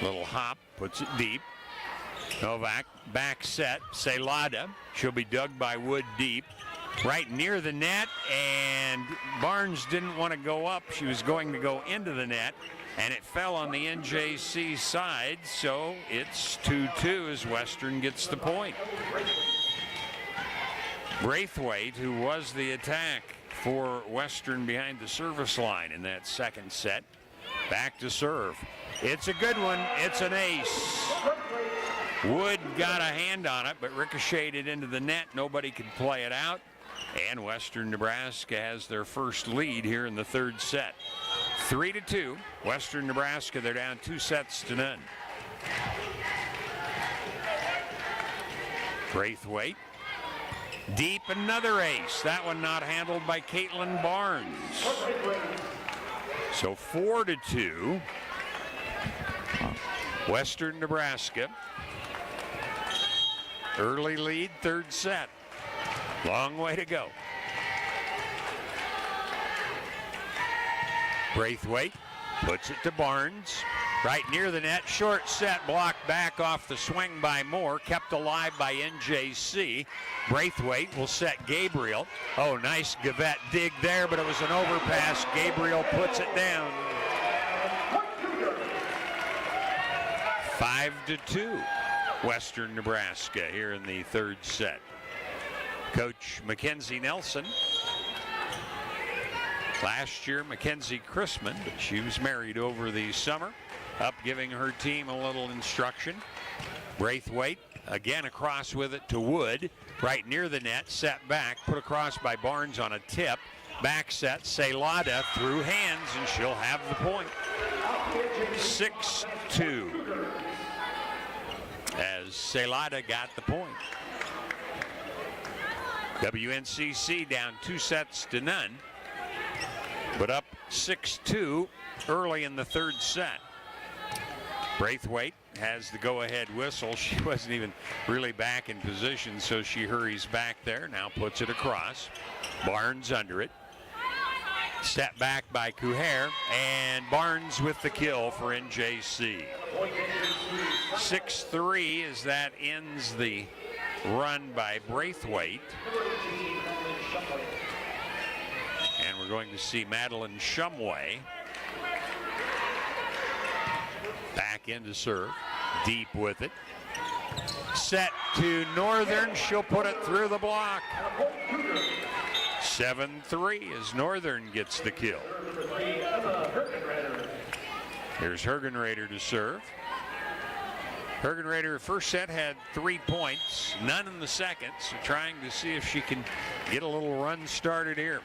Little hop, puts it deep. Novak, back set. Celada, she'll be dug by Wood deep. Right near the net, and Barnes didn't want to go up. She was going to go into the net, and it fell on the NJC side, so it's 2-2 as Western gets the point. Braithwaite, who was the attack for Western behind the service line in that second set, back to serve. It's a good one. It's an ace. Wood got a hand on it, but ricocheted into the net. Nobody could play it out. And Western Nebraska has their first lead here in the third set. 3-2. Western Nebraska, they're down 2-0. Braithwaite. Deep, another ace. That one not handled by Caitlin Barnes. So 4-2. Western Nebraska. Early lead, third set. Long way to go. Braithwaite puts it to Barnes. Right near the net, short set, blocked back off the swing by Moore, kept alive by NJC. Braithwaite will set Gabriel. Oh, nice Gavette dig there, but it was an overpass. Gabriel puts it down. 5-2, Western Nebraska here in the third set. Coach Mackenzie Nelson. Last year, Mackenzie Chrisman, but she was married over the summer. up giving her team a little instruction. Braithwaite again across with it to Wood, right near the net, set back, put across by Barnes on a tip. Back set, Celada through hands, and she'll have the point. 6-2 as Celada got the point. WNCC down 2-0, but up 6-2 early in the third set. Braithwaite has the go-ahead whistle. She wasn't even really back in position, so she hurries back there. Now puts it across. Barnes under it. Step back by Kuher, and Barnes with the kill for NJC. 6-3 as that ends the run by Braithwaite. And we're going to see Madeline Shumway back in to serve. Deep with it. Set to Northern. She'll put it through the block. 7-3 as Northern gets the kill. Here's Hergenrader to serve. Hergenrader, first set, had 3 points, none in the second, so trying to see if she can get a little run started here.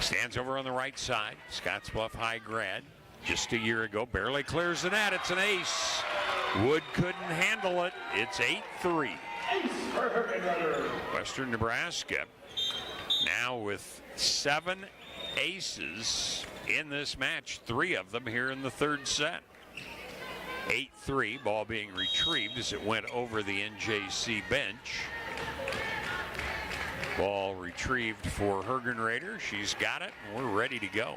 Stands over on the right side. Scottsbluff High grad, just a year ago, barely clears the net. It's an ace. Wood couldn't handle it. It's 8-3. Western Nebraska now with 7 aces in this match, 3 of them here in the third set. 8-3, ball being retrieved as it went over the NJC bench. Ball retrieved for Hergenrader. She's got it, and we're ready to go.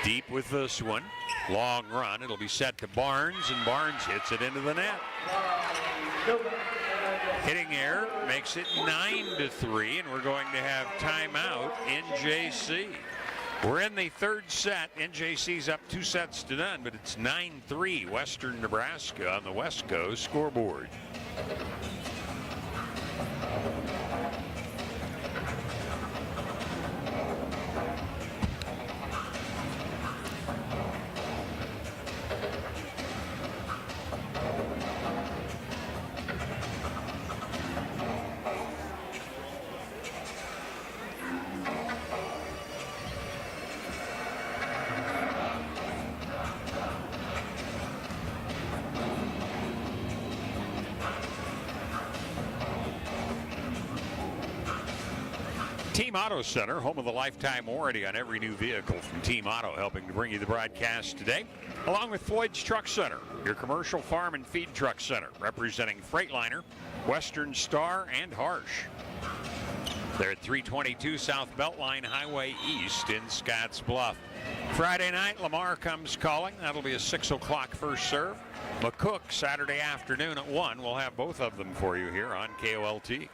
Deep with this one. Long run. It'll be set to Barnes, and Barnes hits it into the net. Hitting error makes it 9-3, and we're going to have timeout NJC. We're in the third set. NJC's up 2-0, but it's 9-3 Western Nebraska on the West Coast scoreboard. Team Auto Center, home of the lifetime warranty on every new vehicle from Team Auto, helping to bring you the broadcast today, along with Floyd's Truck Center, your commercial farm and feed truck center, representing Freightliner, Western Star, and Harsh. They're at 322 South Beltline Highway East in Scottsbluff. Friday night, Lamar comes calling. That'll be a 6 o'clock first serve. McCook Saturday afternoon at 1. We'll have both of them for you here on KOLT.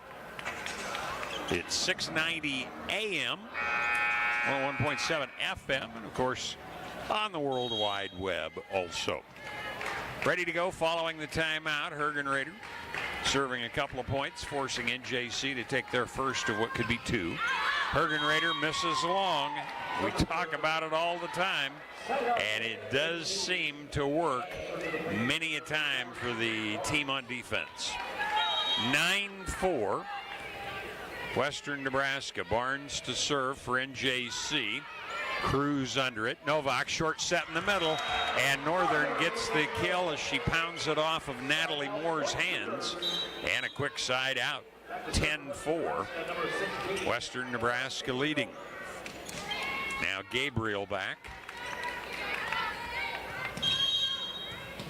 It's 690 AM, 101.7 FM, and of course on the World Wide Web also. Ready to go following the timeout. Hergenrader serving a couple of points, forcing NJC to take their first of what could be 2. Hergenrader misses long. We talk about it all the time, and it does seem to work many a time for the team on defense. 9-4. Western Nebraska. Barnes to serve for NJC. Cruz under it. Novak short set in the middle, and Northern gets the kill as she pounds it off of Natalie Moore's hands, and a quick side out. 10-4. Western Nebraska leading. Now Gabriel back.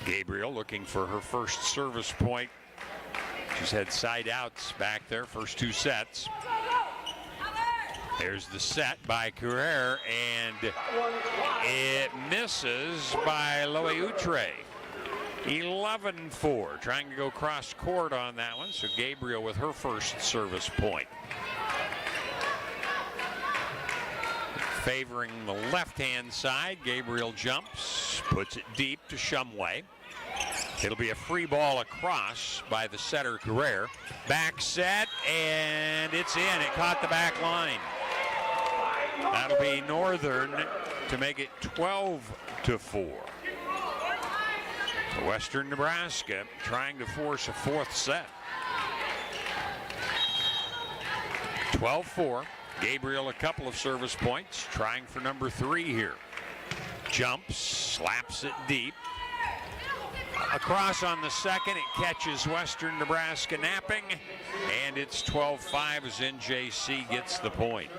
Gabriel looking for her first service point. She's had side outs back there, first 2 sets. There's the set by Carrere, and it misses by Loeutre. 11-4, trying to go cross court on that one, so Gabriel with her first service point. Favoring the left-hand side, Gabriel jumps, puts it deep to Shumway. It'll be a free ball across by the setter, Carrere. Back set, and it's in. It caught the back line. That'll be Northern to make it 12 4. Western Nebraska trying to force a fourth set. 12-4. Gabriel a couple of service points, trying for number 3 here. Jumps, slaps it deep. Across on the second, it catches Western Nebraska napping, and it's 12-5 as NJC gets the point.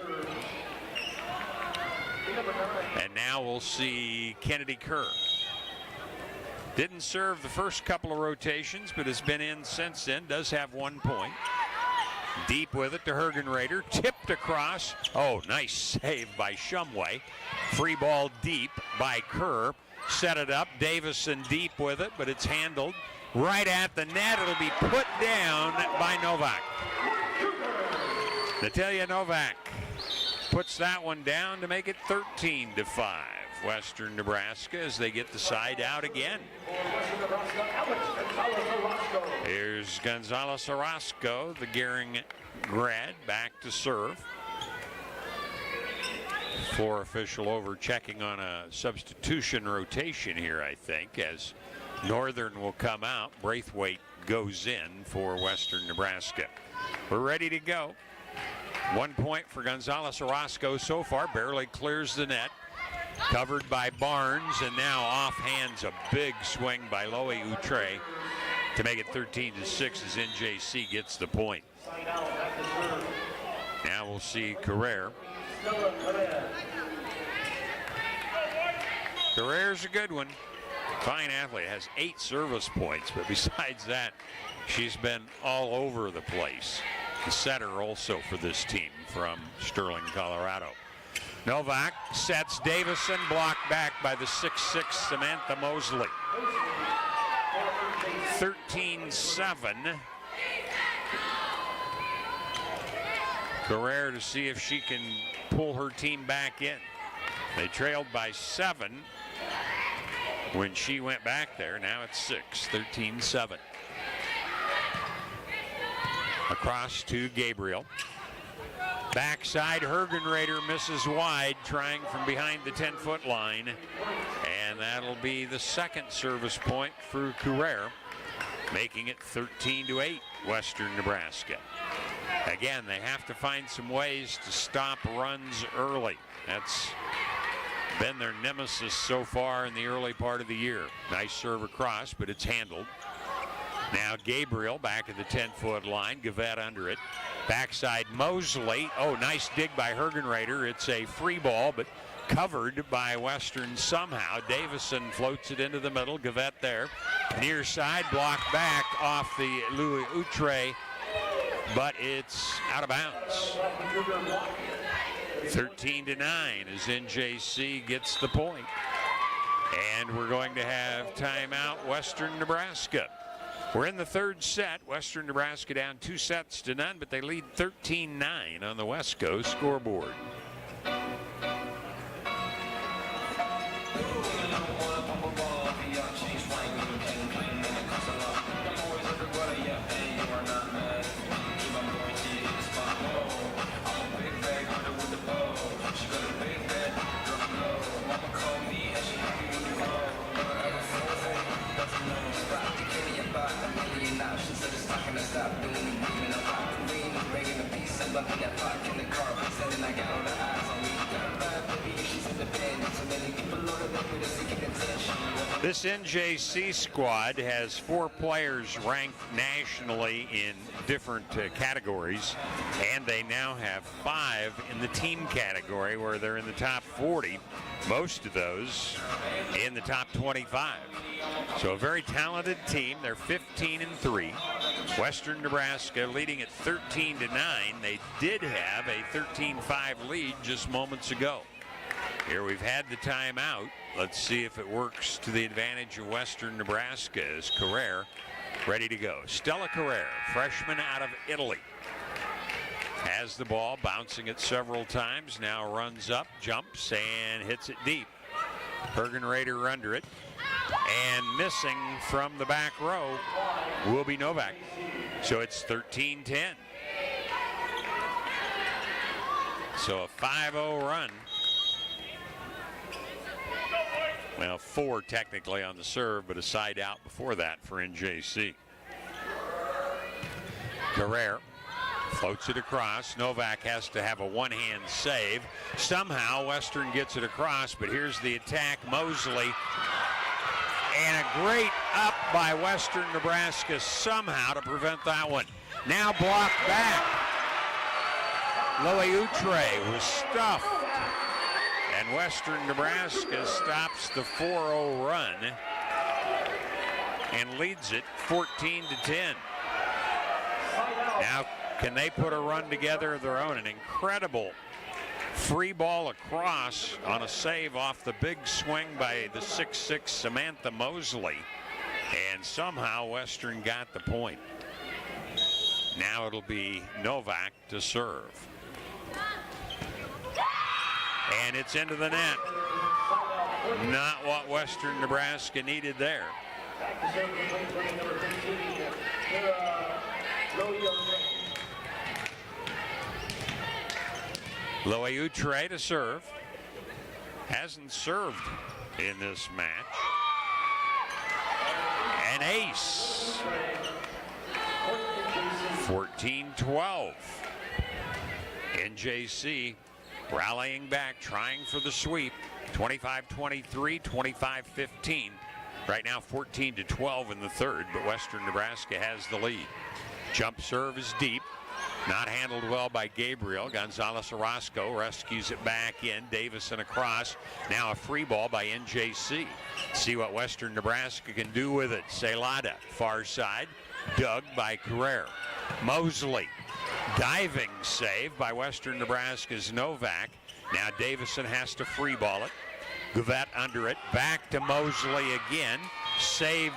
And now we'll see Kennedy Kerr. Didn't serve the first couple of rotations, but has been in since then. Does have 1 point. Deep with it to Hergenrader. Tipped across. Oh, nice save by Shumway. Free ball deep by Kerr. Set it up. Davison deep with it, but it's handled right at the net. It'll be put down by Novak. Natalia Novak puts that one down to make it 13-5. Western Nebraska as they get the side out again. Here's Gonzalez Orozco, the Gehring grad, back to serve. Floor official over checking on a substitution rotation here, I think, as Northern will come out. Braithwaite goes in for Western Nebraska. We're ready to go. 1 point for Gonzalez Orozco so far. Barely clears the net. Covered by Barnes, and now off hands a big swing by Loie Outre to make it 13-6 as NJC gets the point. Now we'll see Carrere. Carrere's a good one. Fine athlete, has 8 service points, but besides that, she's been all over the place. The setter also for this team from Sterling, Colorado. Novak sets Davison, blocked back by the 6'6" Samantha Mosley. 13-7. Carrere to see if she can pull her team back in. They trailed by 7 when she went back there. Now it's 6, 13-7. Across to Gabriel. Backside, Hergenrader misses wide, trying from behind the 10-foot line. And that'll be the second service point for Carrere, making it 13-8, Western Nebraska. Again, they have to find some ways to stop runs early. That's been their nemesis so far in the early part of the year. Nice serve across, but it's handled. Now Gabriel back at the 10-foot line. Gavette under it. Backside Mosley. Oh, nice dig by Hergenrader. It's a free ball, but covered by Western somehow. Davison floats it into the middle. Gavette there. Near side, blocked back off the Louis Outre, but it's out of bounds. 13-9 as NJC gets the point. And we're going to have timeout, Western Nebraska. We're in the third set. Western Nebraska down 2-0, but they lead 13-9 on the West Coast scoreboard. This NJC squad has 4 players ranked nationally in different categories, and they now have 5 in the team category where they're in the top 40, most of those in the top 25. So a very talented team. They're 15-3. Western Nebraska leading at 13-9. They did have a 13-5 lead just moments ago. Here we've had the timeout. Let's see if it works to the advantage of Western Nebraska as Carrere ready to go. Stella Carrere, freshman out of Italy. Has the ball, bouncing it several times. Now runs up, jumps, and hits it deep. Hergenrader under it. And missing from the back row will be Novak. So it's 13-10. So a 5-0 run. Well, 4 technically on the serve, but a side out before that for NJC. Carrere floats it across. Novak has to have a one-hand save. Somehow Western gets it across, but here's the attack. Mosley. And a great up by Western Nebraska somehow to prevent that one. Now blocked back. Loey Outre was stuffed. And Western Nebraska stops the 4-0 run and leads it 14-10. Now, can they put a run together of their own? An incredible free ball across on a save off the big swing by the 6'6" Samantha Mosley. And somehow Western got the point. Now it'll be Novak to serve. And it's into the net. Not what Western Nebraska needed there. Loey Outre to serve. Hasn't served in this match. An ace. 14-12. NJC rallying back, trying for the sweep. 25-23, 25-15. Right now 14-12 in the third, but Western Nebraska has the lead. Jump serve is deep. Not handled well by Gabriel. Gonzalez Orozco rescues it back in. Davison across. Now a free ball by NJC. See what Western Nebraska can do with it. Celada, far side. Dug by Carrere. Mosley. Diving save by Western Nebraska's Novak. Now Davison has to free ball it. Gouvet under it. Back to Mosley again. Saved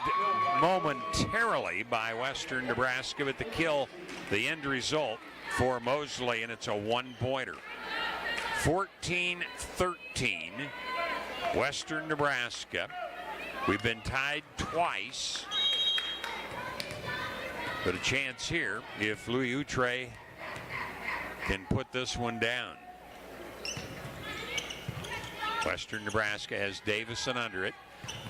momentarily by Western Nebraska, but the kill, the end result for Mosley, and it's a one-pointer. 14-13, Western Nebraska. We've been tied twice, but a chance here if Loey Outre can put this one down. Western Nebraska has Davison under it.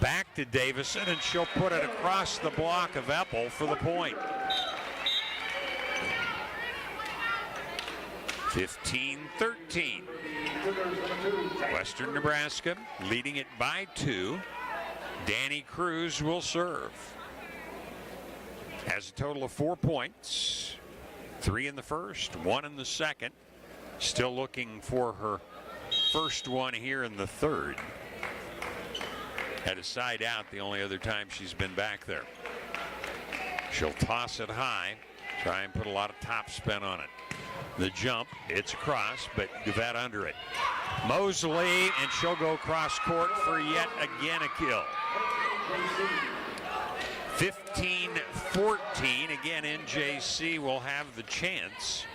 Back to Davison, and she'll put it across the block of Eppel for the point. 15-13. Western Nebraska leading it by 2. Danny Cruz will serve. Has a total of 4 points. 3 in the first, 1 in the second. Still looking for her first one here in the third. Had a side out the only other time she's been back there. She'll toss it high, try and put a lot of top spin on it. The jump, it's across, but Gouvet under it. Mosley, and she'll go cross court for yet again a kill. 15-14, again NJC will have the chance.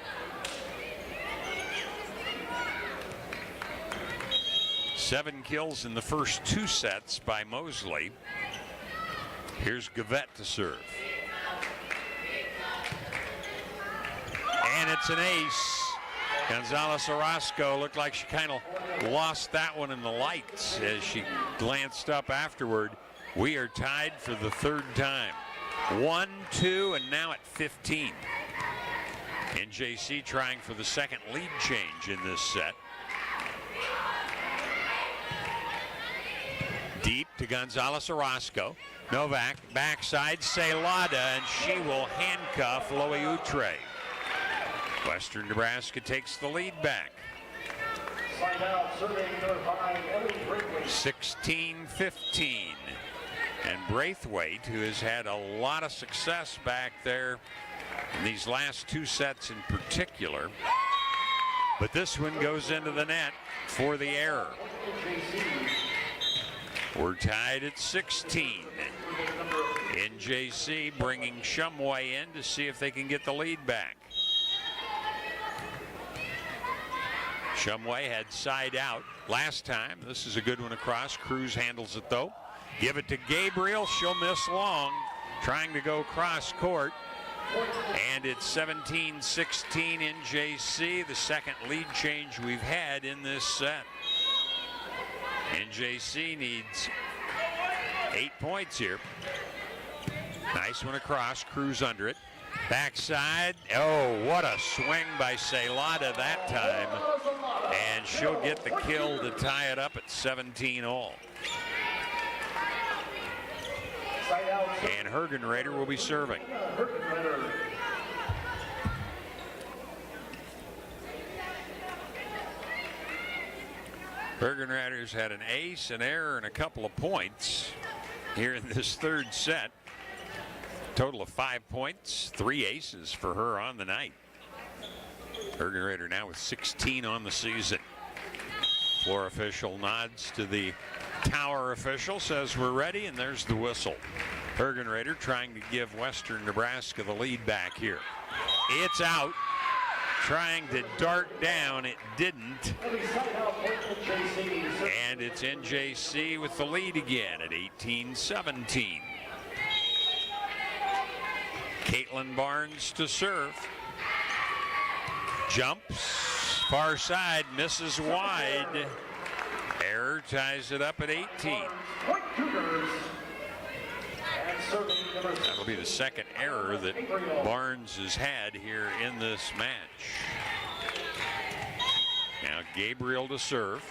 Seven kills in the first 2 sets by Mosley. Here's Gouvet to serve. And it's an ace. Gonzalez Orozco looked like she kind of lost that one in the lights as she glanced up afterward. We are tied for the third time. 1-2, and now at 15. NJC trying for the second lead change in this set. Deep to Gonzalez Orozco. Novak, backside, Celada, and she will handcuff Loey Outre. Western Nebraska takes the lead back. 16-15. And Braithwaite, who has had a lot of success back there in these last 2 sets in particular. But this one goes into the net for the error. We're tied at 16. NJC bringing Shumway in to see if they can get the lead back. Shumway had side out last time. This is a good one across. Cruz handles it though. Give it to Gabriel. She'll miss long. Trying to go cross court. And it's 17-16 NJC, the second lead change we've had in this set. NJC needs 8 points here. Nice one across, Cruz under it. Backside, oh, what a swing by Ceylada that time. And she'll get the kill to tie it up at 17 all. And Hergenrader will be serving. Hergenrader's had an ace, an error, and a couple of points here in this third set. Total of 5 points, 3 aces for her on the night. Hergenrader now with 16 on the season. Floor official nods to the tower official, says we're ready, and there's the whistle. Hergenrader trying to give Western Nebraska the lead back here. It's out. Trying to dart down, it didn't. And it's NJC with the lead again at 18-17. Caitlin Barnes to serve. Jumps, far side, misses wide. Error ties it up at 18. That'll be the second error that Barnes has had here in this match. Now Gabriel to serve.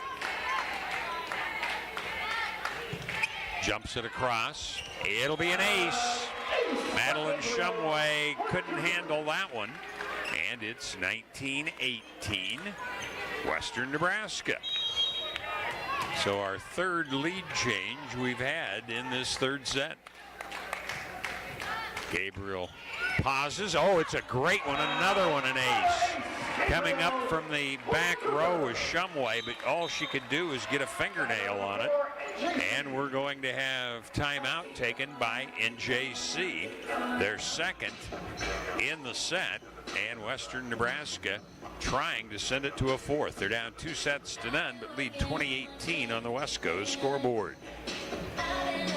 Jumps it across. It'll be an ace. Madeline Shumway couldn't handle that one. And it's 19-18, Western Nebraska. So our third lead change we've had in this third set. Gabriel pauses. Oh, it's a great one. Another one, an ace. Coming up from the back row is Shumway, but all she could do is get a fingernail on it. And we're going to have timeout taken by NJC, their second in the set, and Western Nebraska trying to send it to a fourth. They're down 2-0, but lead 20-18 on the Wesco scoreboard.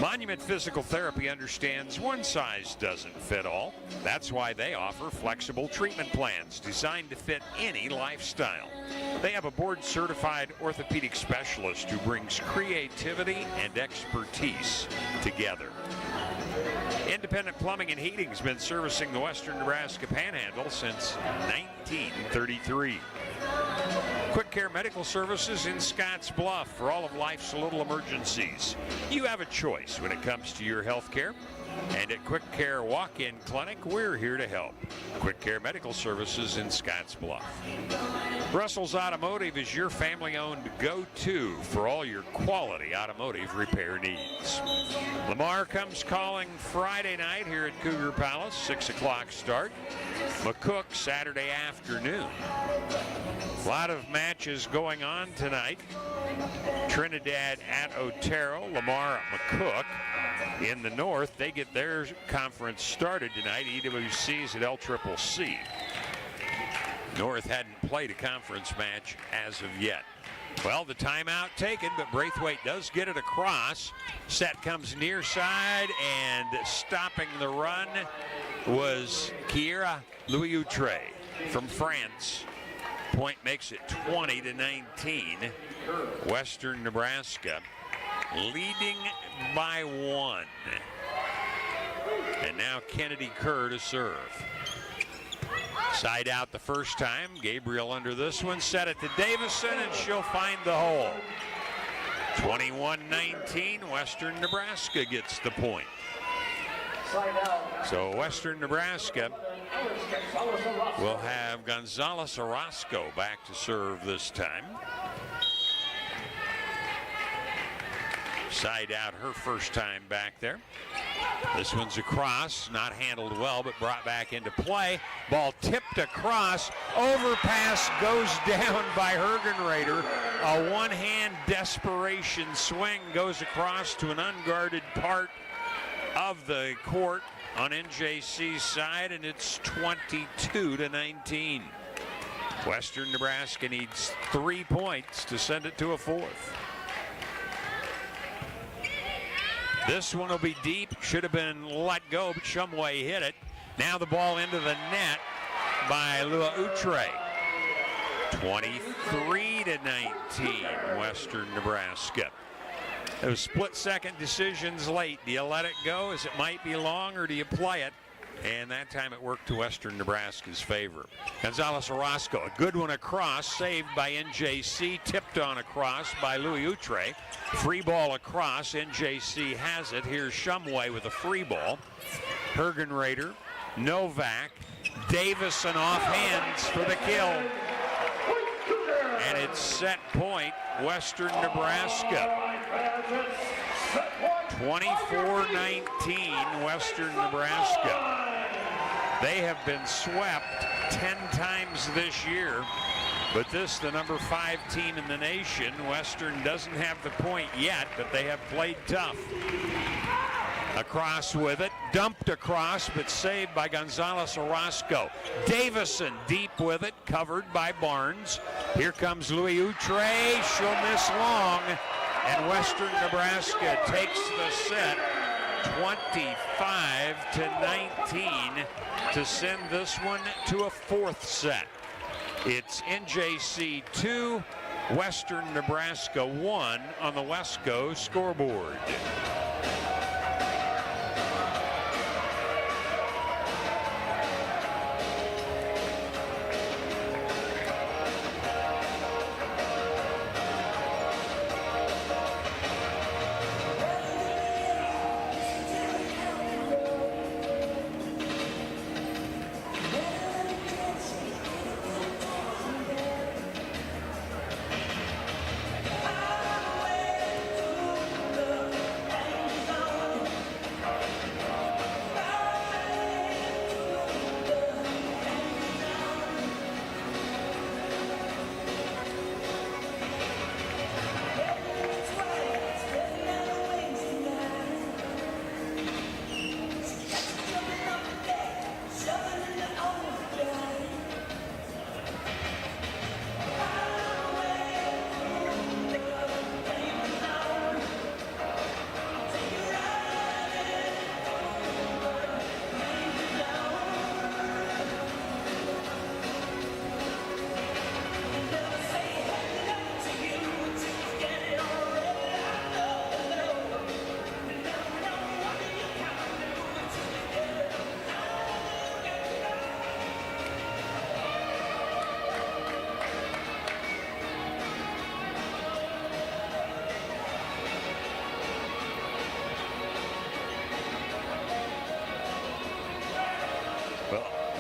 Monument Physical Therapy understands one size doesn't fit all. That's why they offer flexible treatment plans designed to fit any lifestyle. They have a board-certified orthopedic specialist who brings creativity and expertise together. Independent Plumbing and Heating has been servicing the Western Nebraska Panhandle since 1933. Quick Care Medical Services in Scotts Bluff for all of life's little emergencies. You have a choice when it comes to your health care. And at Quick Care Walk-In Clinic, we're here to help. Quick Care Medical Services in Scotts Bluff. Russell's Automotive is your family-owned go-to for all your quality automotive repair needs. Lamar comes calling Friday night here at Cougar Palace, 6 o'clock start. McCook Saturday afternoon. A lot of matches going on tonight. Trinidad at Otero, Lamar at McCook. In the north, they get their conference started tonight. EWC's at LCCC. North hadn't played a conference match as of yet. Well, the timeout taken, but Braithwaite does get it across. Set comes near side, and stopping the run was Kiera Louis-Outre from France. Point makes it 20-19. Western Nebraska leading by 1. And now Kennedy Kerr to serve. Side out the first time. Gabriel under this one. Set it to Davison, and she'll find the hole. 21-19. Western Nebraska gets the point. So Western Nebraska will have Gonzalez Orozco back to serve this time. Side out her first time back there. This one's across, not handled well, but brought back into play. Ball tipped across, overpass goes down by Hergenrader. A one-hand desperation swing goes across to an unguarded part of the court on NJC's side, and it's 22-19. Western Nebraska needs 3 points to send it to a fourth. This one will be deep. Should have been let go, but Shumway hit it. Now the ball into the net by Louis-Outre. 23-19, Western Nebraska. Those split-second decisions late. Do you let it go as it might be long, or do you play it? And that time it worked to Western Nebraska's favor. Gonzalez Orozco, a good one across, saved by NJC, tipped on across by Louis Outre. Free ball across, NJC has it. Here's Shumway with a free ball. Hergenrader, Novak, Davison off hands for the kill. And it's set point, Western Nebraska. 24-19, Western Nebraska. They have been swept 10 times this year, but this, the number 5 team in the nation. Western doesn't have the point yet, but they have played tough. Across with it, dumped across, but saved by Gonzalez Orozco. Davison deep with it, covered by Barnes. Here comes Louis Outre, she'll miss long, and Western Nebraska takes the set 25-19 to send this one to a 4th set. It's NJC 2, Western Nebraska 1 on the Wesco scoreboard.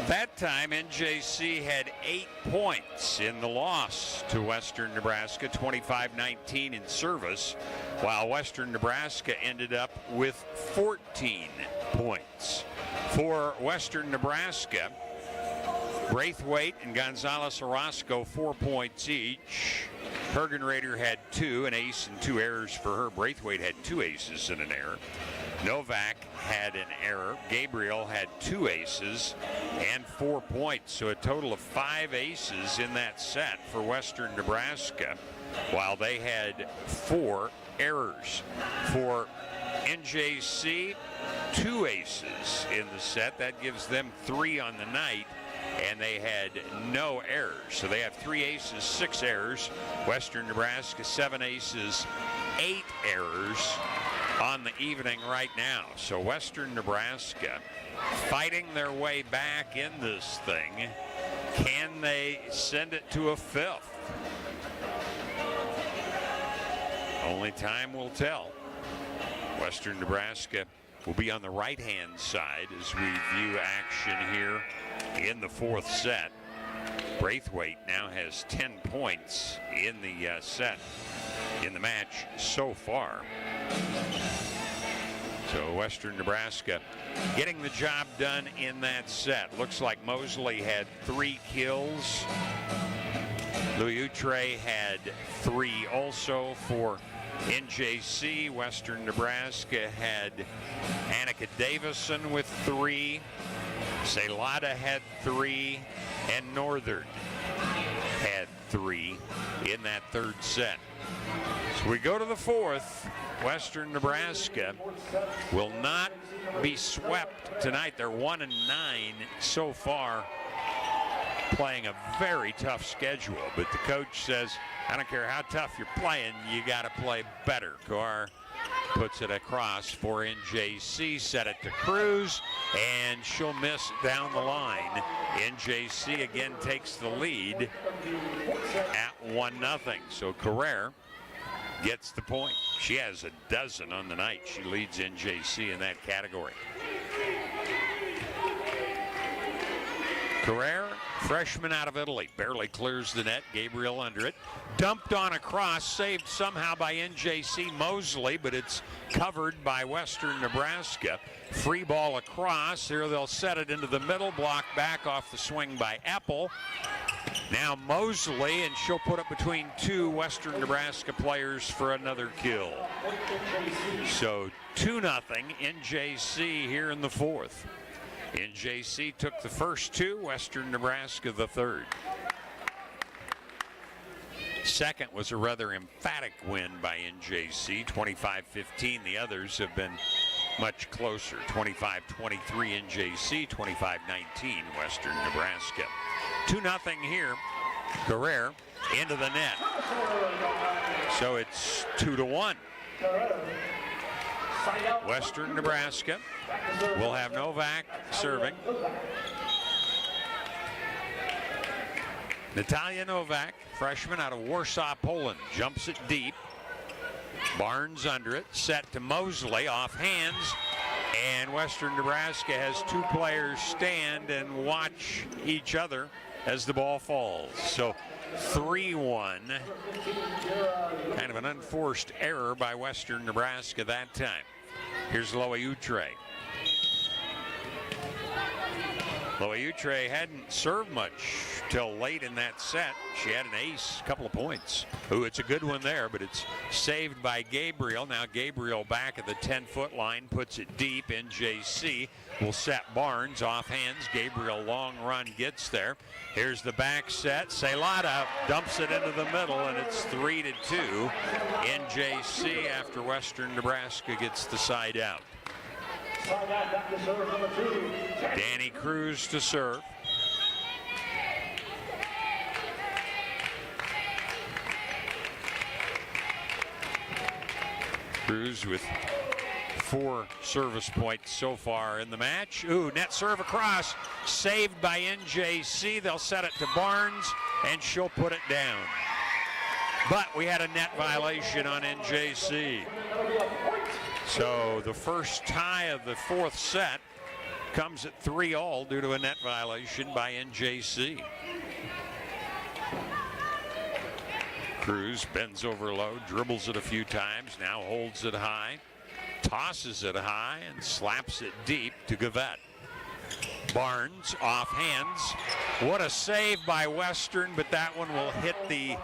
That time, NJC had 8 points in the loss to Western Nebraska, 25-19 in service, while Western Nebraska ended up with 14 points. For Western Nebraska, Braithwaite and Gonzalez Orozco 4 points each. Hergenrader had 2, an ace and 2 errors for her. Braithwaite had 2 aces and an error. Novak had an error. Gabriel had 2 aces and 4 points, so a total of 5 aces in that set for Western Nebraska, while they had 4 errors. For NJC, 2 aces in the set. That gives them 3 on the night, and they had no errors. So they have 3 aces, 6 errors. Western Nebraska, 7 aces, 8 errors on the evening right now. So Western Nebraska fighting their way back in this thing. Can they send it to a 5th? Only time will tell. Western Nebraska will be on the right-hand side as we view action here in the 4th set. Braithwaite now has 10 points in the set in the match so far. So Western Nebraska getting the job done in that set. Looks like Mosley had 3 kills. Louis Outre had 3 also for NJC. Western Nebraska had Annika Davison with 3. Celada had 3. And Northern had 3 in that 3rd set. So we go to the 4th. Western Nebraska will not be swept tonight. They're 1-9 so far, playing a very tough schedule. But the coach says, I don't care how tough you're playing, you got to play better. Carr puts it across for NJC, set it to Cruz, and she'll miss down the line. NJC again takes the lead at 1-0. So Carrere gets the point. She has a dozen on the night. She leads NJC in that category. Carrere, freshman out of Italy, barely clears the net. Gabriel under it. Dumped on a cross, saved somehow by NJC Mosley, but it's covered by Western Nebraska. Free ball across. Here they'll set it into the middle, block back off the swing by Apple. Now Mosley, and she'll put it between two Western Nebraska players for another kill. So 2-0 NJC here in the fourth. NJC took the first two, Western Nebraska the third. Second was a rather emphatic win by NJC, 25-15. The others have been much closer, 25-23 NJC, 25-19 Western Nebraska. 2-0 here. Carrere into the net. So it's 2-1. Western Nebraska will have Novak serving. Natalia Novak, freshman out of Warsaw, Poland, jumps it deep. Barnes under it, set to Mosley, off hands, and Western Nebraska has two players stand and watch each other as the ball falls. So 3-1. Kind of an unforced error by Western Nebraska that time. Here's Loayutre. Loayutre hadn't served much till late in that set. She had an ace, a couple of points. Ooh, it's a good one there, but it's saved by Gabriel. Now Gabriel back at the 10-foot line, puts it deep. NJC will set Barnes off hands. Gabriel long run gets there. Here's the back set. Celada dumps it into the middle, and it's 3-2. NJC after Western Nebraska gets the side out. Danny Cruz to serve. Cruz with 4 service points so far in the match. Ooh, net serve across, saved by NJC. They'll set it to Barnes, and she'll put it down. But we had a net violation on NJC. So the first tie of the fourth set comes at 3-all due to a net violation by NJC. Cruz bends over low, dribbles it a few times, now holds it high, tosses it high, and slaps it deep to Gavette. Barnes off hands. What a save by Western, but that one will hit the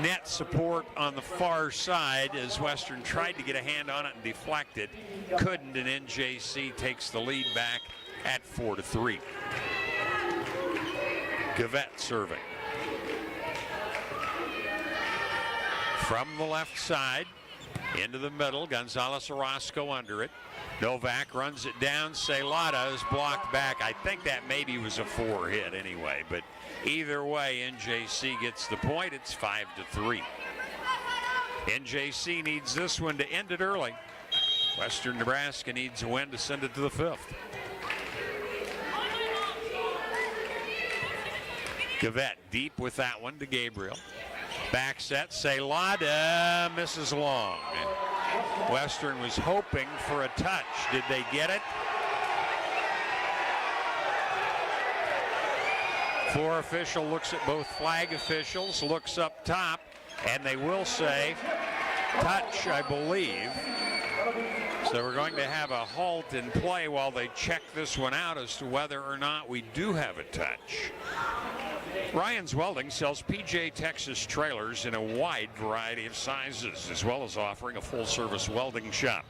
net support on the far side as Western tried to get a hand on it and deflected. Couldn't, and NJC takes the lead back at 4-3. Gavette serving. From the left side, into the middle, Gonzalez Orozco under it. Novak runs it down. Celada is blocked back. I think that maybe was a 4 hit anyway, but either way, NJC gets the point. It's 5-3. NJC needs this one to end it early. Western Nebraska needs a win to send it to the 5th. Gavette deep with that one to Gabriel. Back set, Celada misses long. Western was hoping for a touch. Did they get it? Floor official looks at both flag officials, looks up top, and they will say touch, I believe. So we're going to have a halt in play while they check this one out as to whether or not we do have a touch. Ryan's Welding sells PJ Texas trailers in a wide variety of sizes, as well as offering a full-service welding shop.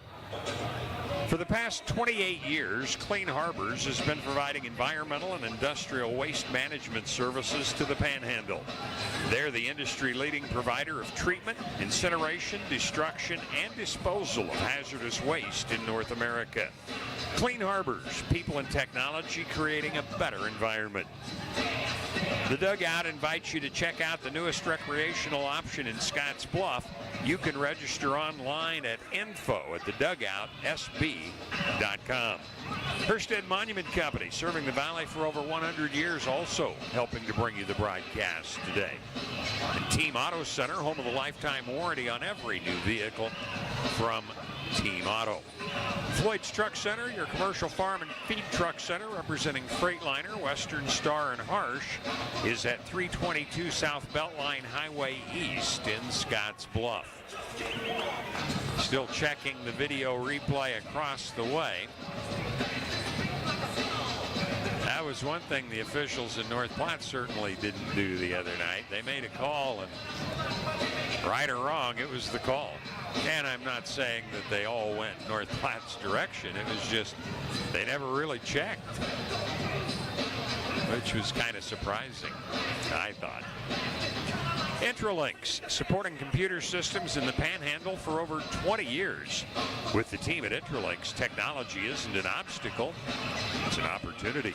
For the past 28 years, Clean Harbors has been providing environmental and industrial waste management services to the Panhandle. They're the industry-leading provider of treatment, incineration, destruction, and disposal of hazardous waste in North America. Clean Harbors, people and technology creating a better environment. The Dugout invites you to check out the newest recreational option in Scotts Bluff. You can register online at info@thedugoutsb.com. Herstead Monument Company, serving the Valley for over 100 years, also helping to bring you the broadcast today. And Team Auto Center, home of the lifetime warranty on every new vehicle from Team Auto. Floyd's Truck Center, your commercial farm and feed truck center, representing Freightliner, Western Star, and Harsh, is at 322 South Beltline Highway East in Scotts Bluff. Still checking the video replay across the way. That was one thing the officials in North Platte certainly didn't do the other night. They made a call, and right or wrong, it was the call. And I'm not saying that they all went North Platte's direction. It was just they never really checked, which was kind of surprising, I thought. Intralinks, supporting computer systems in the Panhandle for over 20 years. With the team at Intralinks, technology isn't an obstacle, it's an opportunity.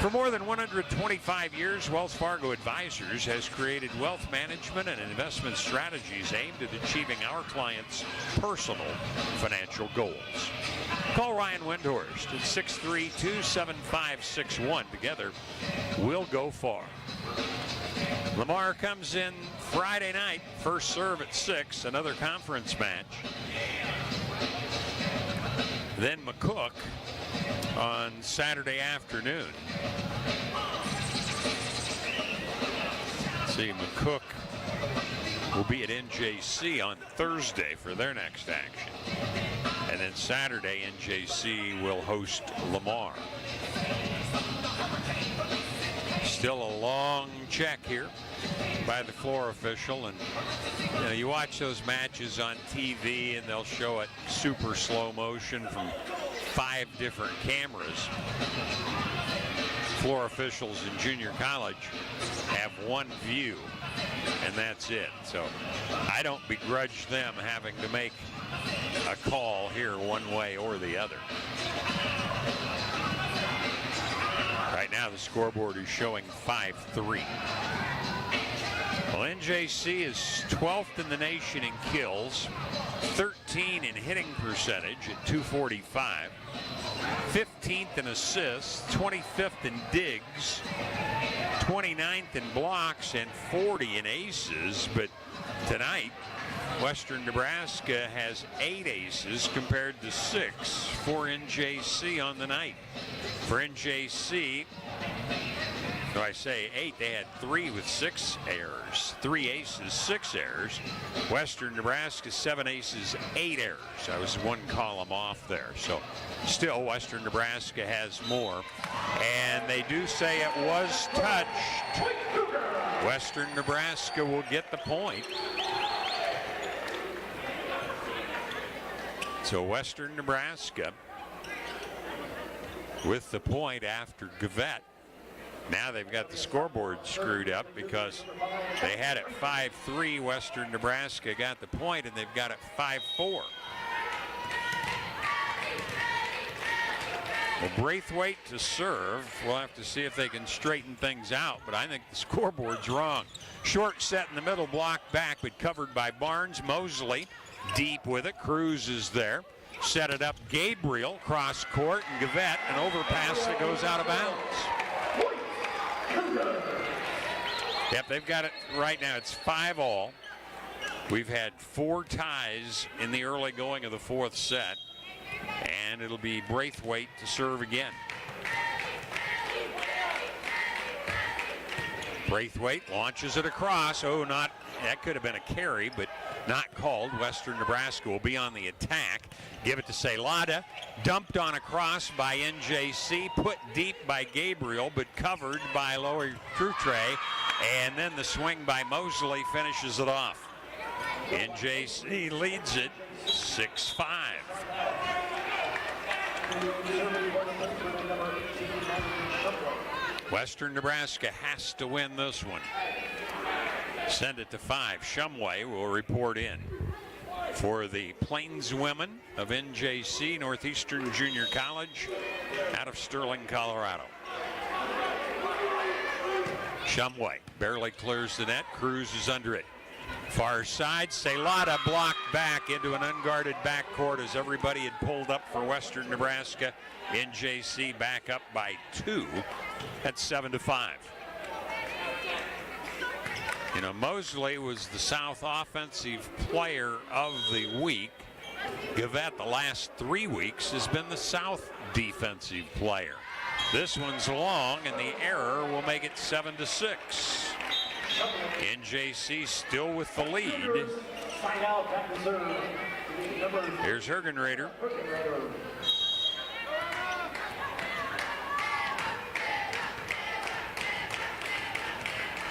For more than 125 years, Wells Fargo Advisors has created wealth management and investment strategies aimed at achieving our clients' personal financial goals. Call Ryan Windhorst at 632-7561. Together, we'll go far. Lamar comes in Friday night, first serve at 6, another conference match. Then McCook on Saturday afternoon. See, McCook will be at NJC on Thursday for their next action. And then Saturday, NJC will host Lamar. Still a long check here by the floor official, and you watch those matches on TV and they'll show it super slow motion from 5 different cameras. Floor officials in junior college have one view, and that's it. So I don't begrudge them having to make a call here one way or the other. Right now the scoreboard is showing 5-3. Well, NJC is 12th in the nation in kills, 13 in hitting percentage at .245, 15th in assists, 25th in digs, 29th in blocks, and 40 in aces. But tonight, Western Nebraska has 8 aces compared to 6 for NJC on the night. For NJC, so I say 8, they had 3 with 6 errors. 3 aces, 6 errors. Western Nebraska, 7 aces, 8 errors. I was one column off there. So still, Western Nebraska has more. And they do say it was touched. Western Nebraska will get the point. So Western Nebraska with the point after Gavette. Now they've got the scoreboard screwed up because they had it 5-3. Western Nebraska got the point, and they've got it 5-4. Well, Braithwaite to serve. We'll have to see if they can straighten things out, but I think the scoreboard's wrong. Short set in the middle, block back, but covered by Barnes. Mosley deep with it. Cruz is there. Set it up. Gabriel cross court, and Gavette, an overpass that goes out of bounds. Yep, they've got it right now. It's 5-all. We've had 4 ties in the early going of the 4th set, and it'll be Braithwaite to serve again. Braithwaite launches it across. Oh, not, that could have been a carry, but not called. Western Nebraska will be on the attack. Give it to Celada. Dumped on across by NJC. Put deep by Gabriel, but covered by Lower Trutre. And then the swing by Mosley finishes it off. NJC leads it 6-5. Western Nebraska has to win this one. Send it to 5. Shumway will report in for the Plains women of NJC Northeastern Junior College out of Sterling, Colorado. Shumway barely clears the net. Cruz is under it. Far side, Celada blocked back into an unguarded backcourt as everybody had pulled up for Western Nebraska. NJC back up by 2 at 7-5. You know, Mosley was the South Offensive Player of the Week. Gavette, the last 3 weeks, has been the South Defensive Player. This one's long, and the error will make it 7-6. NJC still with the lead. Here's Hergenrader.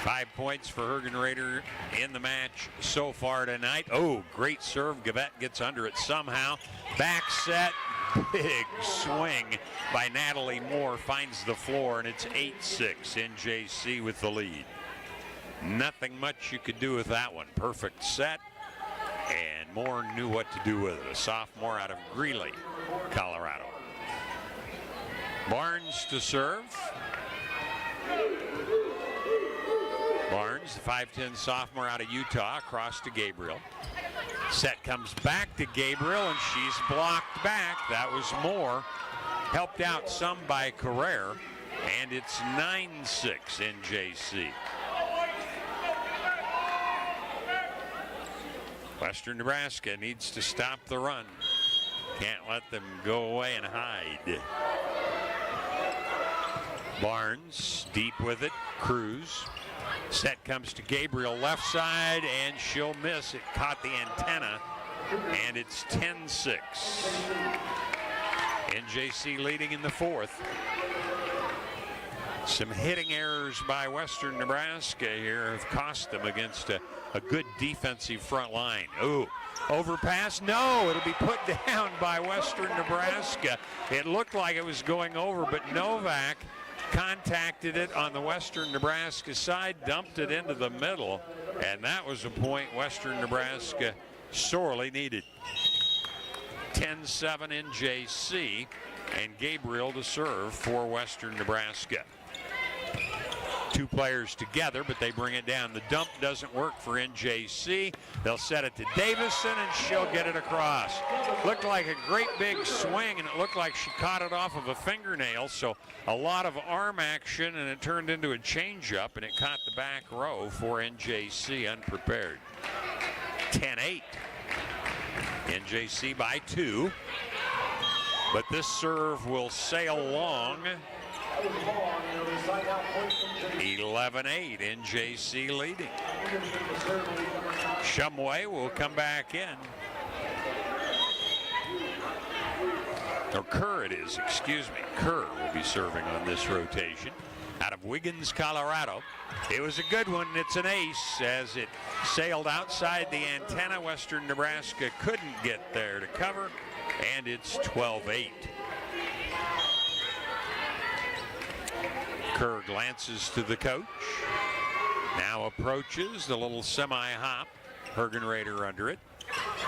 5 points for Hergenrader in the match so far tonight. Oh, great serve. Gavette gets under it somehow. Back set. Big swing by Natalie Moore. Finds the floor, and it's 8-6. NJC with the lead. Nothing much you could do with that one. Perfect set. And Moore knew what to do with it. A sophomore out of Greeley, Colorado. Barnes to serve. Barnes, the 5'10 sophomore out of Utah, across to Gabriel. Set comes back to Gabriel, and she's blocked back. That was Moore. Helped out some by Carrere, and it's 9-6 NJC. Western Nebraska needs to stop the run. Can't let them go away and hide. Barnes deep with it. Cruz. Set comes to Gabriel left side, and she'll miss. It caught the antenna, and it's 10-6. NJC leading in the fourth. Some hitting errors by Western Nebraska here have cost them against a good defensive front line. Ooh, overpass. No, it'll be put down by Western Nebraska. It looked like it was going over, but Novak contacted it on the Western Nebraska side, dumped it into the middle, and that was a point Western Nebraska sorely needed. 10-7 NJC, and Gabriel to serve for Western Nebraska. 2 players together, but they bring it down. The dump doesn't work for NJC. They'll set it to Davison, and she'll get it across. Looked like a great big swing, and it looked like she caught it off of a fingernail, so a lot of arm action, and it turned into a changeup, and it caught the back row for NJC unprepared. 10-8. NJC by 2, but this serve will sail long. 11-8, NJC leading. Shumway will come back in. Or Kerr it is, excuse me. Kerr will be serving on this rotation out of Wiggins, Colorado. It was a good one. It's an ace as it sailed outside the antenna. Western Nebraska couldn't get there to cover, and it's 12-8. Kerr glances to the coach. Now approaches the little semi-hop. Hergenrader under it.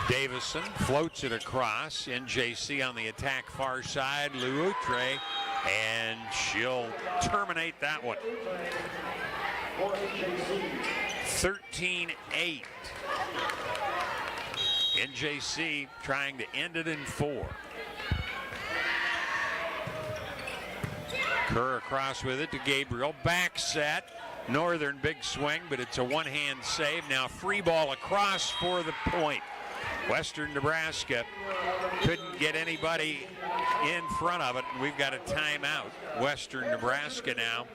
Davison floats it across. NJC on the attack far side. Luutre, and she'll terminate that one. 13-8. NJC trying to end it in 4. Kerr across with it to Gabriel. Back set. Northern big swing, but it's a one-hand save. Now free ball across for the point. Western Nebraska couldn't get anybody in front of it, and we've got a timeout. Western Nebraska now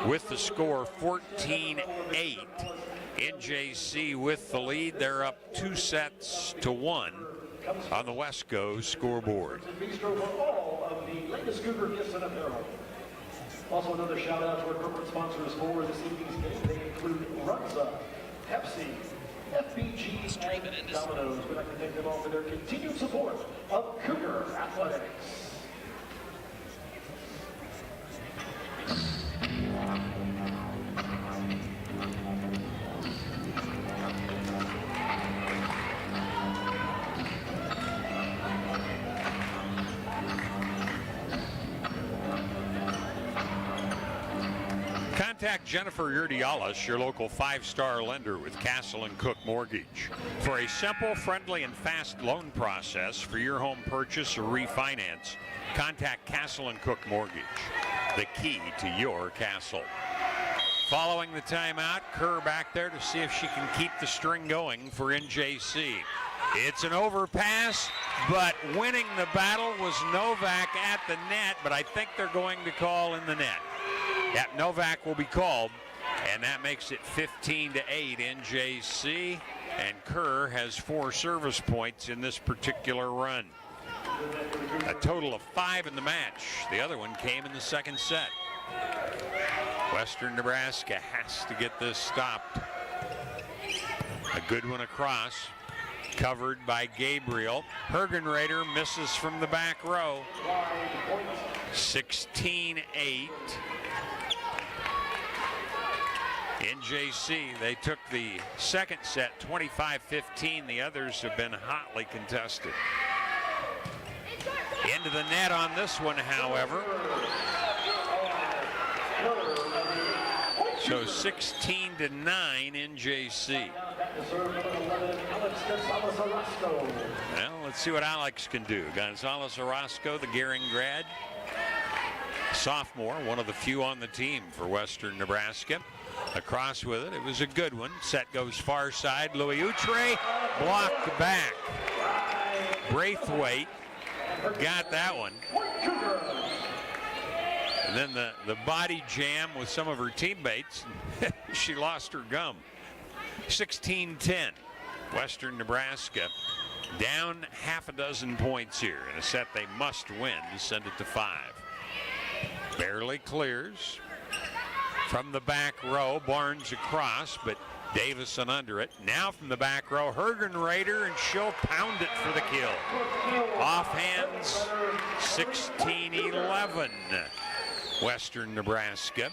with the score 14-8. NJC with the lead. They're up 2-1 on the Wesco scoreboard. Also, another shout out to our corporate sponsors for this evening's game. They include Runza, Pepsi, FBG, and Domino's. We'd like to thank them all for their continued support of Cougar Athletics. Contact Jennifer Urdialis, your local 5-star lender with Castle & Cook Mortgage, for a simple, friendly, and fast loan process for your home purchase or refinance. Contact Castle & Cook Mortgage, the key to your castle. Following the timeout, Kerr back there to see if she can keep the string going for NJC. It's an overpass, but winning the battle was Novak at the net, but I think they're going to call in the net. Yeah, Novak will be called, and that makes it 15-8 NJC, and Kerr has 4 service points in this particular run. A total of 5 in the match. The other one came in the second set. Western Nebraska has to get this stopped. A good one across, covered by Gabriel. Hergenrader misses from the back row. 16-8. NJC, they took the second set 25-15. The others have been hotly contested. Into the net on this one, however. So 16-9 NJC. Well, let's see what Alex can do. Gonzalez Orozco, the Gehring grad, sophomore, one of the few on the team for Western Nebraska. Across with it. It was a good one. Set goes far side. Louis Outre blocked back. Braithwaite got that one. And then the body jam with some of her teammates. She lost her gum. 16-10. Western Nebraska down half a dozen points here in a set they must win to send it to 5. Barely clears. From the back row, Barnes across, but Davison under it. Now from the back row, Hergenrader, and she'll pound it for the kill. Off hands, 16-11. Western Nebraska.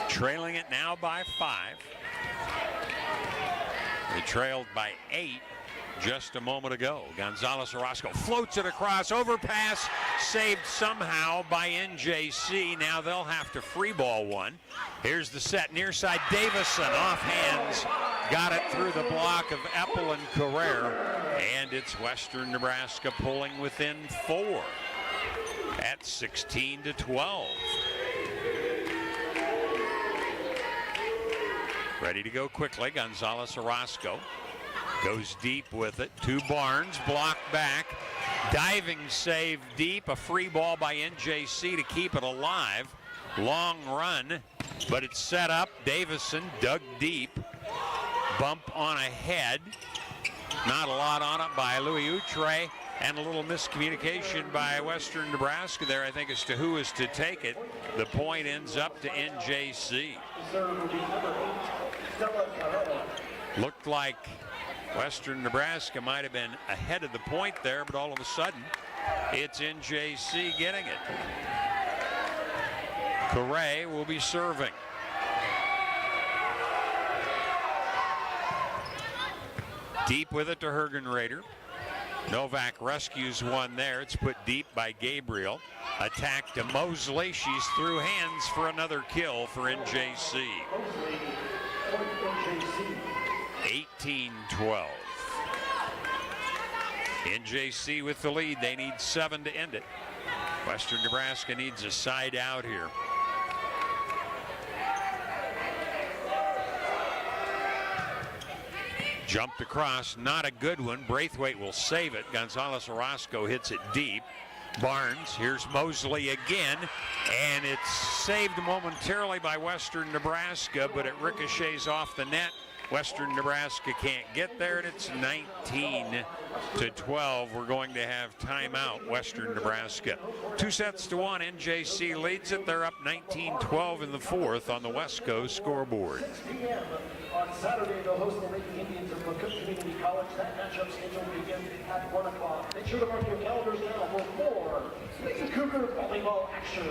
Trailing it now by 5. They trailed by 8 just a moment ago. Gonzalez Orozco floats it across, overpass, saved somehow by NJC. Now they'll have to free ball one. Here's the set, near side, Davison off hands, got it through the block of Eppel and Carrere, and it's Western Nebraska pulling within 4 at 16-12. Ready to go quickly, Gonzalez Orozco. Goes deep with it to Barnes, blocked back. Diving save deep, a free ball by NJC to keep it alive. Long run, but it's set up. Davison dug deep. Bump on a head. Not a lot on it by Louis Outre. And a little miscommunication by Western Nebraska there, I think, as to who is to take it. The point ends up to NJC. Looked like Western Nebraska might have been ahead of the point there, but all of a sudden, it's NJC getting it. Carrere will be serving. Deep with it to Hergenrader. Novak rescues one there. It's put deep by Gabriel. Attack to Mosley. She's through hands for another kill for NJC. 18-12. NJC with the lead. They need 7 to end it. Western Nebraska needs a side out here. Jumped across, not a good one. Braithwaite will save it. Gonzalez Orozco hits it deep. Barnes, here's Mosley again, and it's saved momentarily by Western Nebraska, but it ricochets off the net. Western Nebraska can't get there, and it's 19-12. We're going to have timeout, Western Nebraska. 2-1, NJC leads it. They're up 19-12 in the 4th on the West Coast scoreboard. 6 p.m. on Saturday, they'll host the Lady Indians of McCook Community College. That matchup scheduled begins at 1 o'clock. Make sure to mark your calendars now for more Lady Cougar volleyball action.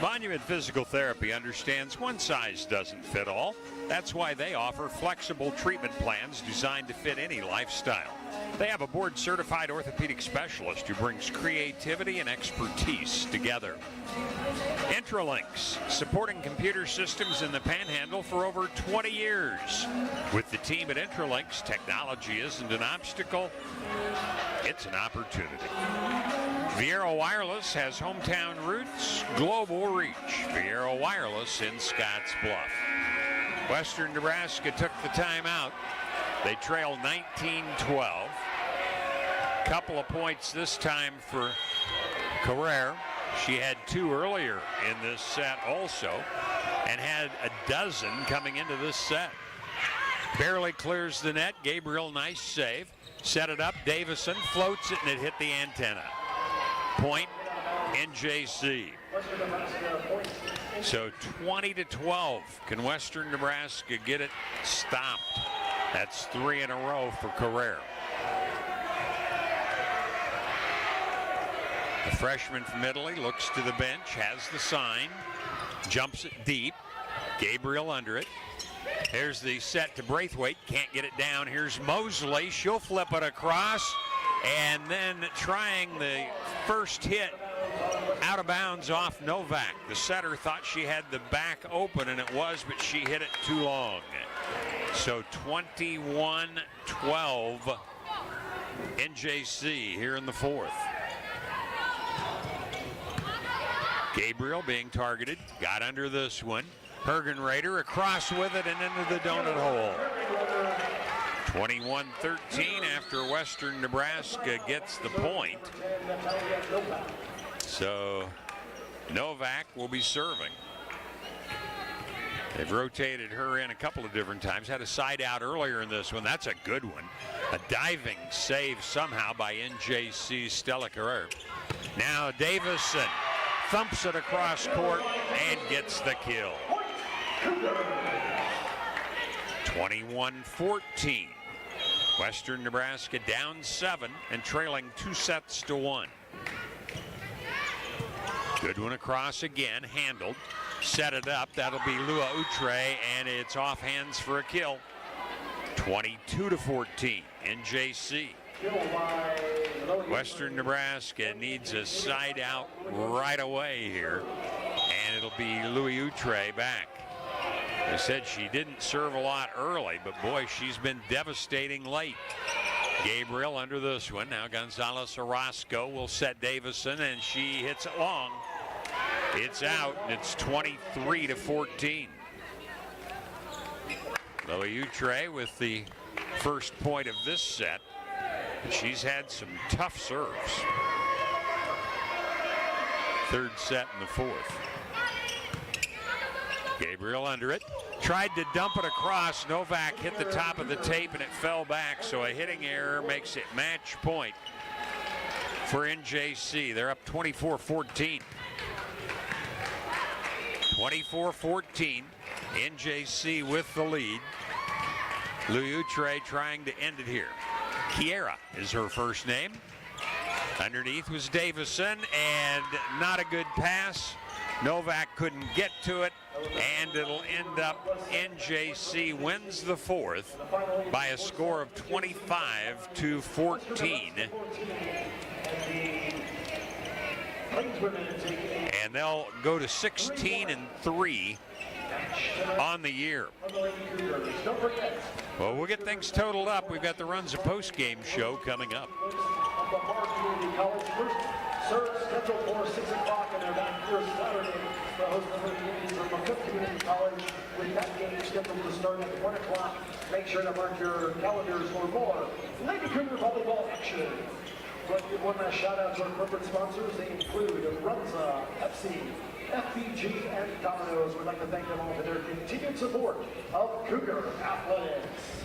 Monument Physical Therapy understands one size doesn't fit all. That's why they offer flexible treatment plans designed to fit any lifestyle. They have a board-certified orthopedic specialist who brings creativity and expertise together. Intralinks, supporting computer systems in the Panhandle for over 20 years. With the team at Intralinks, technology isn't an obstacle, it's an opportunity. Viero Wireless has hometown roots, global reach. Viero Wireless in Scotts Bluff. Western Nebraska took the timeout. They trail 19-12. Couple of points this time for Carrere. She had 2 earlier in this set also, and had a dozen coming into this set. Barely clears the net. Gabriel, nice save. Set it up. Davison floats it, and it hit the antenna. Point, NJC. So 20-12. Can Western Nebraska get it stopped? That's 3 in a row for Carrere. The freshman from Italy looks to the bench, has the sign, jumps it deep. Gabriel under it. Here's the set to Braithwaite, can't get it down. Here's Mosley, she'll flip it across, and then trying the first hit out of bounds off Novak. The setter thought she had the back open, and it was, but she hit it too long. So 21-12 NJC here in the fourth. Gabriel being targeted, got under this one. Hergenrader across with it and into the donut hole. 21-13 after Western Nebraska gets the point. So Novak will be serving. They've rotated her in a couple of different times. Had a side out earlier in this one. That's a good one. A diving save somehow by NJC's Stella Carrere. Now Davison thumps it across court and gets the kill. 21-14. Western Nebraska down 7 and trailing 2-1. Good one across again, handled. Set it up, that'll be Lua Utre, and it's off hands for a kill. 22-14, NJC. Western Nebraska needs a side out right away here, and it'll be Louis Utre back. I said she didn't serve a lot early, but boy, she's been devastating late. Gabriel under this one. Now Gonzalez Orozco will set Davison, and she hits it long. It's out, and it's 23-14. Louis Utre with the first point of this set. She's had some tough serves. Third set in the fourth. Gabriel under it. Tried to dump it across. Novak hit the top of the tape and it fell back, so a hitting error makes it match point for NJC. They're up 24-14. 24-14. NJC with the lead. Louis Utre trying to end it here. Kiera is her first name. Underneath was Davison, and not a good pass. Novak couldn't get to it, and it'll end up NJC wins the fourth by a score of 25-14. And they'll go to 16-3 on the year. Well, we'll get things totaled up. We've got the Runs of Postgame show coming up. Serve scheduled for 6 o'clock, and they're back here Saturday to host the games from McCook Community College with that game scheduled to start at 1 o'clock. Make sure to mark your calendars for more Lady Cougar volleyball action. Let's give one last shout out to our corporate sponsors. They include Runza, Pepsi, FBG, and Domino's. We'd like to thank them all for their continued support of Cougar Athletics.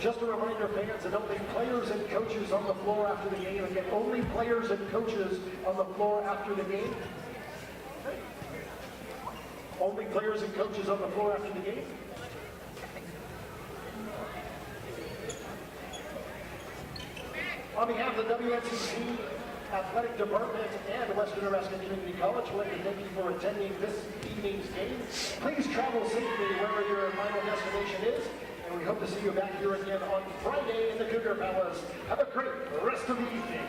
Just a reminder, fans, that only players and coaches on the floor after the game. Again, only players and coaches on the floor after the game. Only players and coaches on the floor after the game. On behalf of the WNCC athletic department and Western Nebraska Community College would like to thank you for attending this evening's game. Please travel safely wherever your final destination is, and we hope to see you back here again on Friday in the Cougar Palace. Have a great rest of the evening.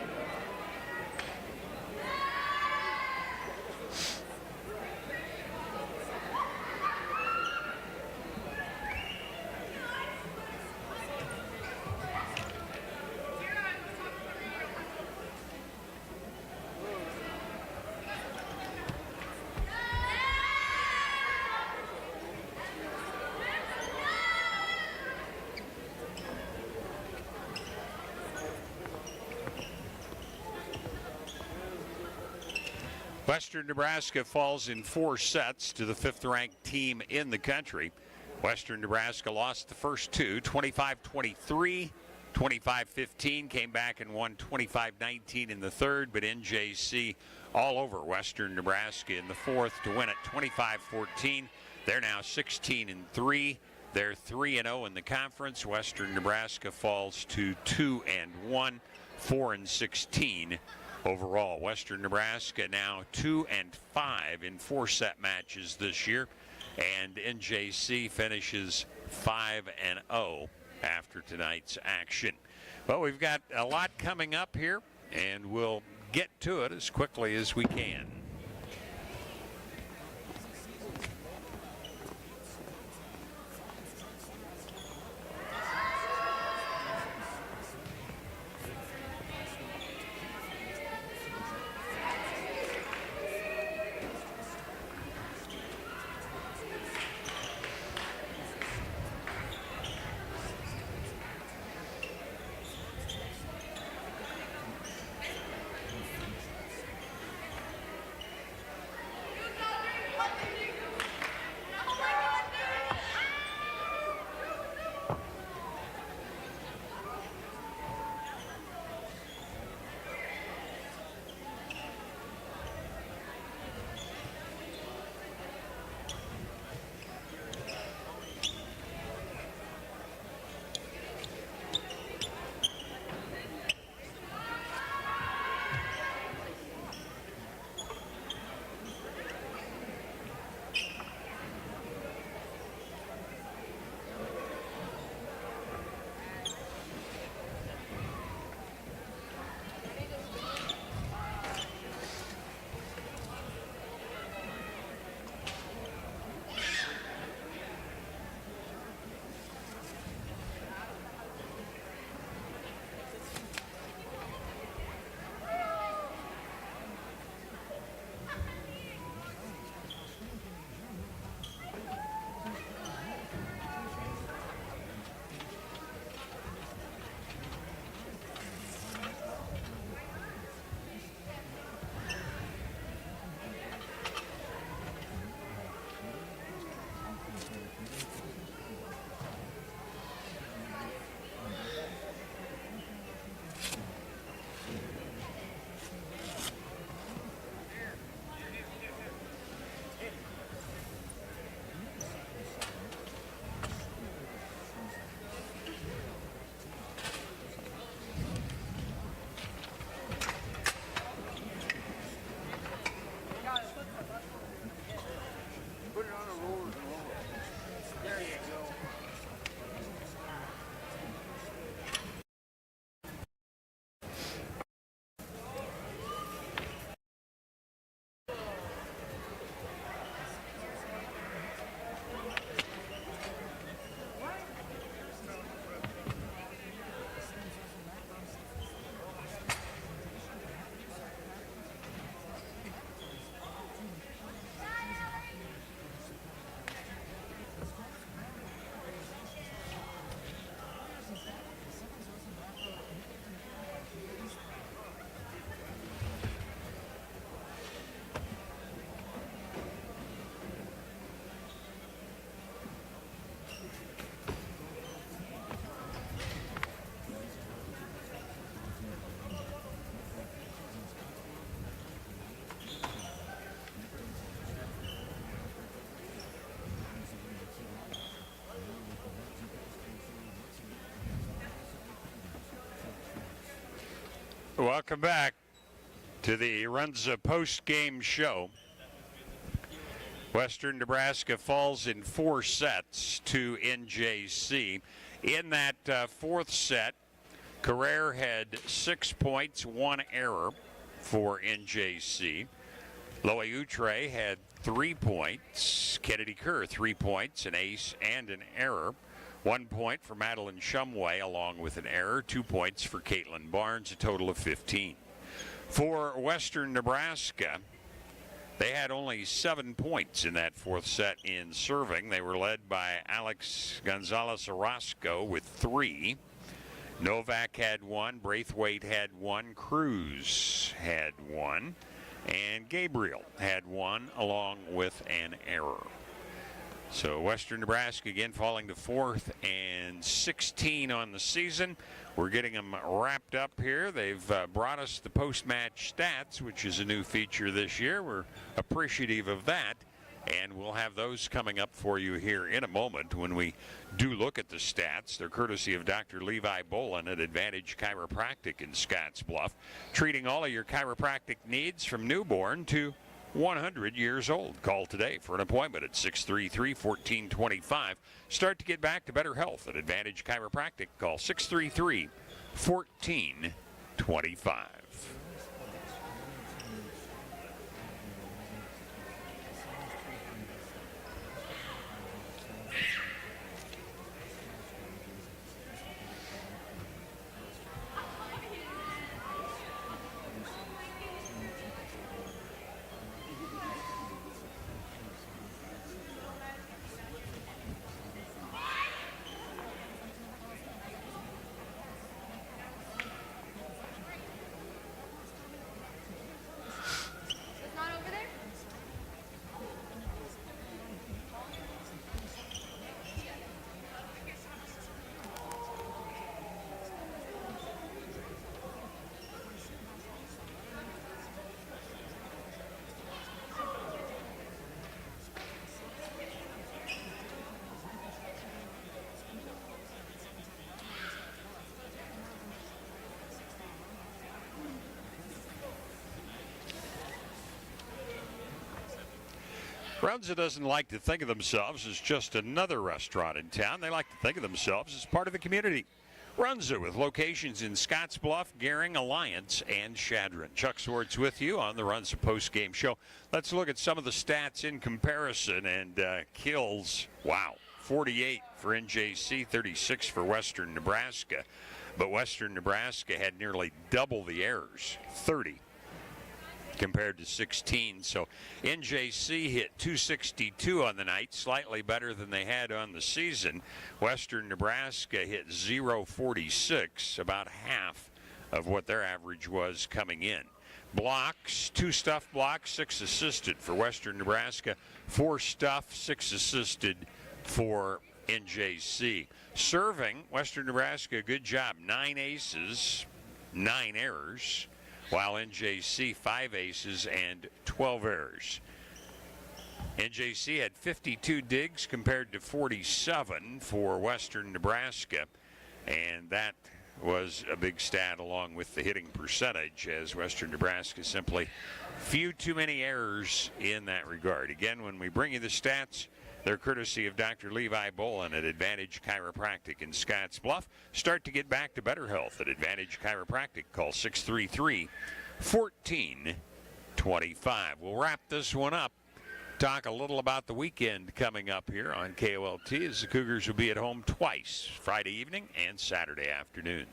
Western Nebraska falls in 4 sets to the 5th-ranked team in the country. Western Nebraska lost the first 2, 25-23, 25-15, came back and won 25-19 in the 3rd, but NJC all over Western Nebraska in the 4th to win it 25-14. They're now 16-3. They're 3-0 in the conference. Western Nebraska falls to 2-1, 4-16. Overall, Western Nebraska now 2-5 in 4-set matches this year, and NJC finishes 5-0 after tonight's action. Well, we've got a lot coming up here, and we'll get to it as quickly as we can. Welcome back. to the Runza post-game show. Western Nebraska falls in 4 sets to NJC. In that fourth set, Carrere had 6 points, 1 error for NJC. Loe Utre had 3 points. Kennedy Kerr, 3 points, an ace and an error. 1 point for Madeline Shumway along with an error. 2 points for Caitlin Barnes, a total of 15. For Western Nebraska, they had only 7 points in that fourth set in serving. They were led by Alex Gonzalez Orozco with 3. Novak had 1, Braithwaite had 1, Cruz had 1, and Gabriel had 1 along with an error. So Western Nebraska again falling to 4th and 16 on the season. We're getting them wrapped up here. They've brought us the post-match stats, which is a new feature this year. We're appreciative of that. And we'll have those coming up for you here in a moment when we do look at the stats. They're courtesy of Dr. Levi Bolin at Advantage Chiropractic in Scottsbluff, treating all of your chiropractic needs from newborn to 100 years old. Call today for an appointment at 633-1425. Start to get back to better health at Advantage Chiropractic. Call 633-1425. Runza doesn't like to think of themselves as just another restaurant in town. They like to think of themselves as part of the community. Runza with locations in Scottsbluff, Gering, Alliance, and Chadron. Chuck Swartz with you on the Runza post-game show. Let's look at some of the stats in comparison. And kills, wow, 48 for NJC, 36 for Western Nebraska. But Western Nebraska had nearly double the errors, 30. Compared to 16. So NJC hit 262 on the night, slightly better than they had on the season. Western Nebraska hit 0.46, about half of what their average was coming in. Blocks, 2 stuff blocks, 6 assisted for Western Nebraska, 4 stuff, 6 assisted for NJC. Serving, Western Nebraska, good job, 9 aces, 9 errors. While NJC 5 aces and 12 errors. NJC had 52 digs compared to 47 for Western Nebraska, and that was a big stat along with the hitting percentage, as Western Nebraska simply few too many errors in that regard. Again, when we bring you the stats, they're courtesy of Dr. Levi Bolin at Advantage Chiropractic in Scottsbluff. Start to get back to better health at Advantage Chiropractic. Call 633-1425. We'll wrap this one up. Talk a little about the weekend coming up here on KOLT, as the Cougars will be at home twice, Friday evening and Saturday afternoon.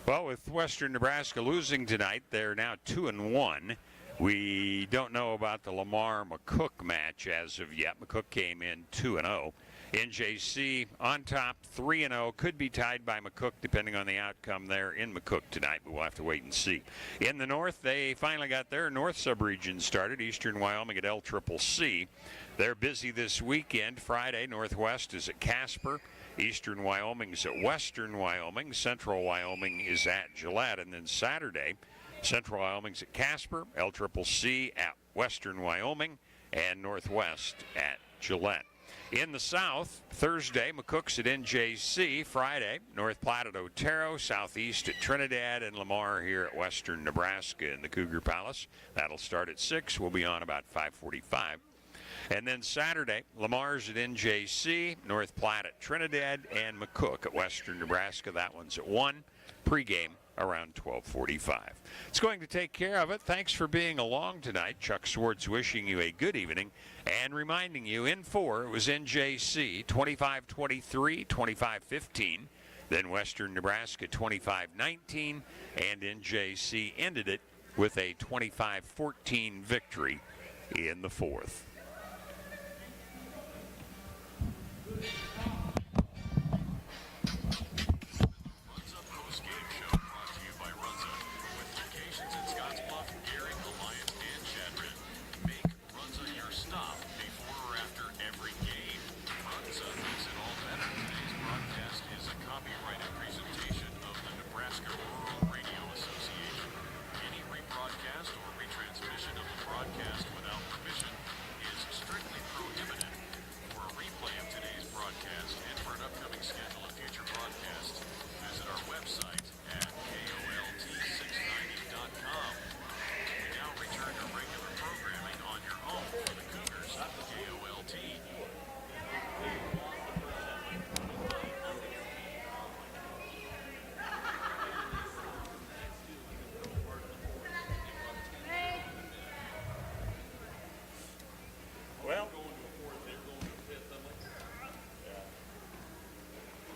Well, with Western Nebraska losing tonight, they're now 2-1. We don't know about the Lamar-McCook match as of yet. McCook came in 2-0. NJC on top, 3-0. Could be tied by McCook depending on the outcome there in McCook tonight, but we'll have to wait and see. In the north, they finally got their north subregion started, Eastern Wyoming at LCCC. They're busy this weekend. Friday, Northwest is at Casper. Eastern Wyoming is at Western Wyoming. Central Wyoming is at Gillette. And then Saturday, Central Wyoming's at Casper, LCCC at Western Wyoming, and Northwest at Gillette. In the south, Thursday, McCook's at NJC. Friday, North Platte at Otero, Southeast at Trinidad, and Lamar here at Western Nebraska in the Cougar Palace. That'll start at 6. We'll be on about 5:45. And then Saturday, Lamar's at NJC, North Platte at Trinidad, and McCook at Western Nebraska. That one's at 1. Pregame around 12:45. It's going to take care of it. Thanks for being along tonight. Chuck Swartz wishing you a good evening and reminding you in 4, it was NJC 25-23, 25-15. Then Western Nebraska 25-19, and NJC ended it with a 25-14 victory in the 4th.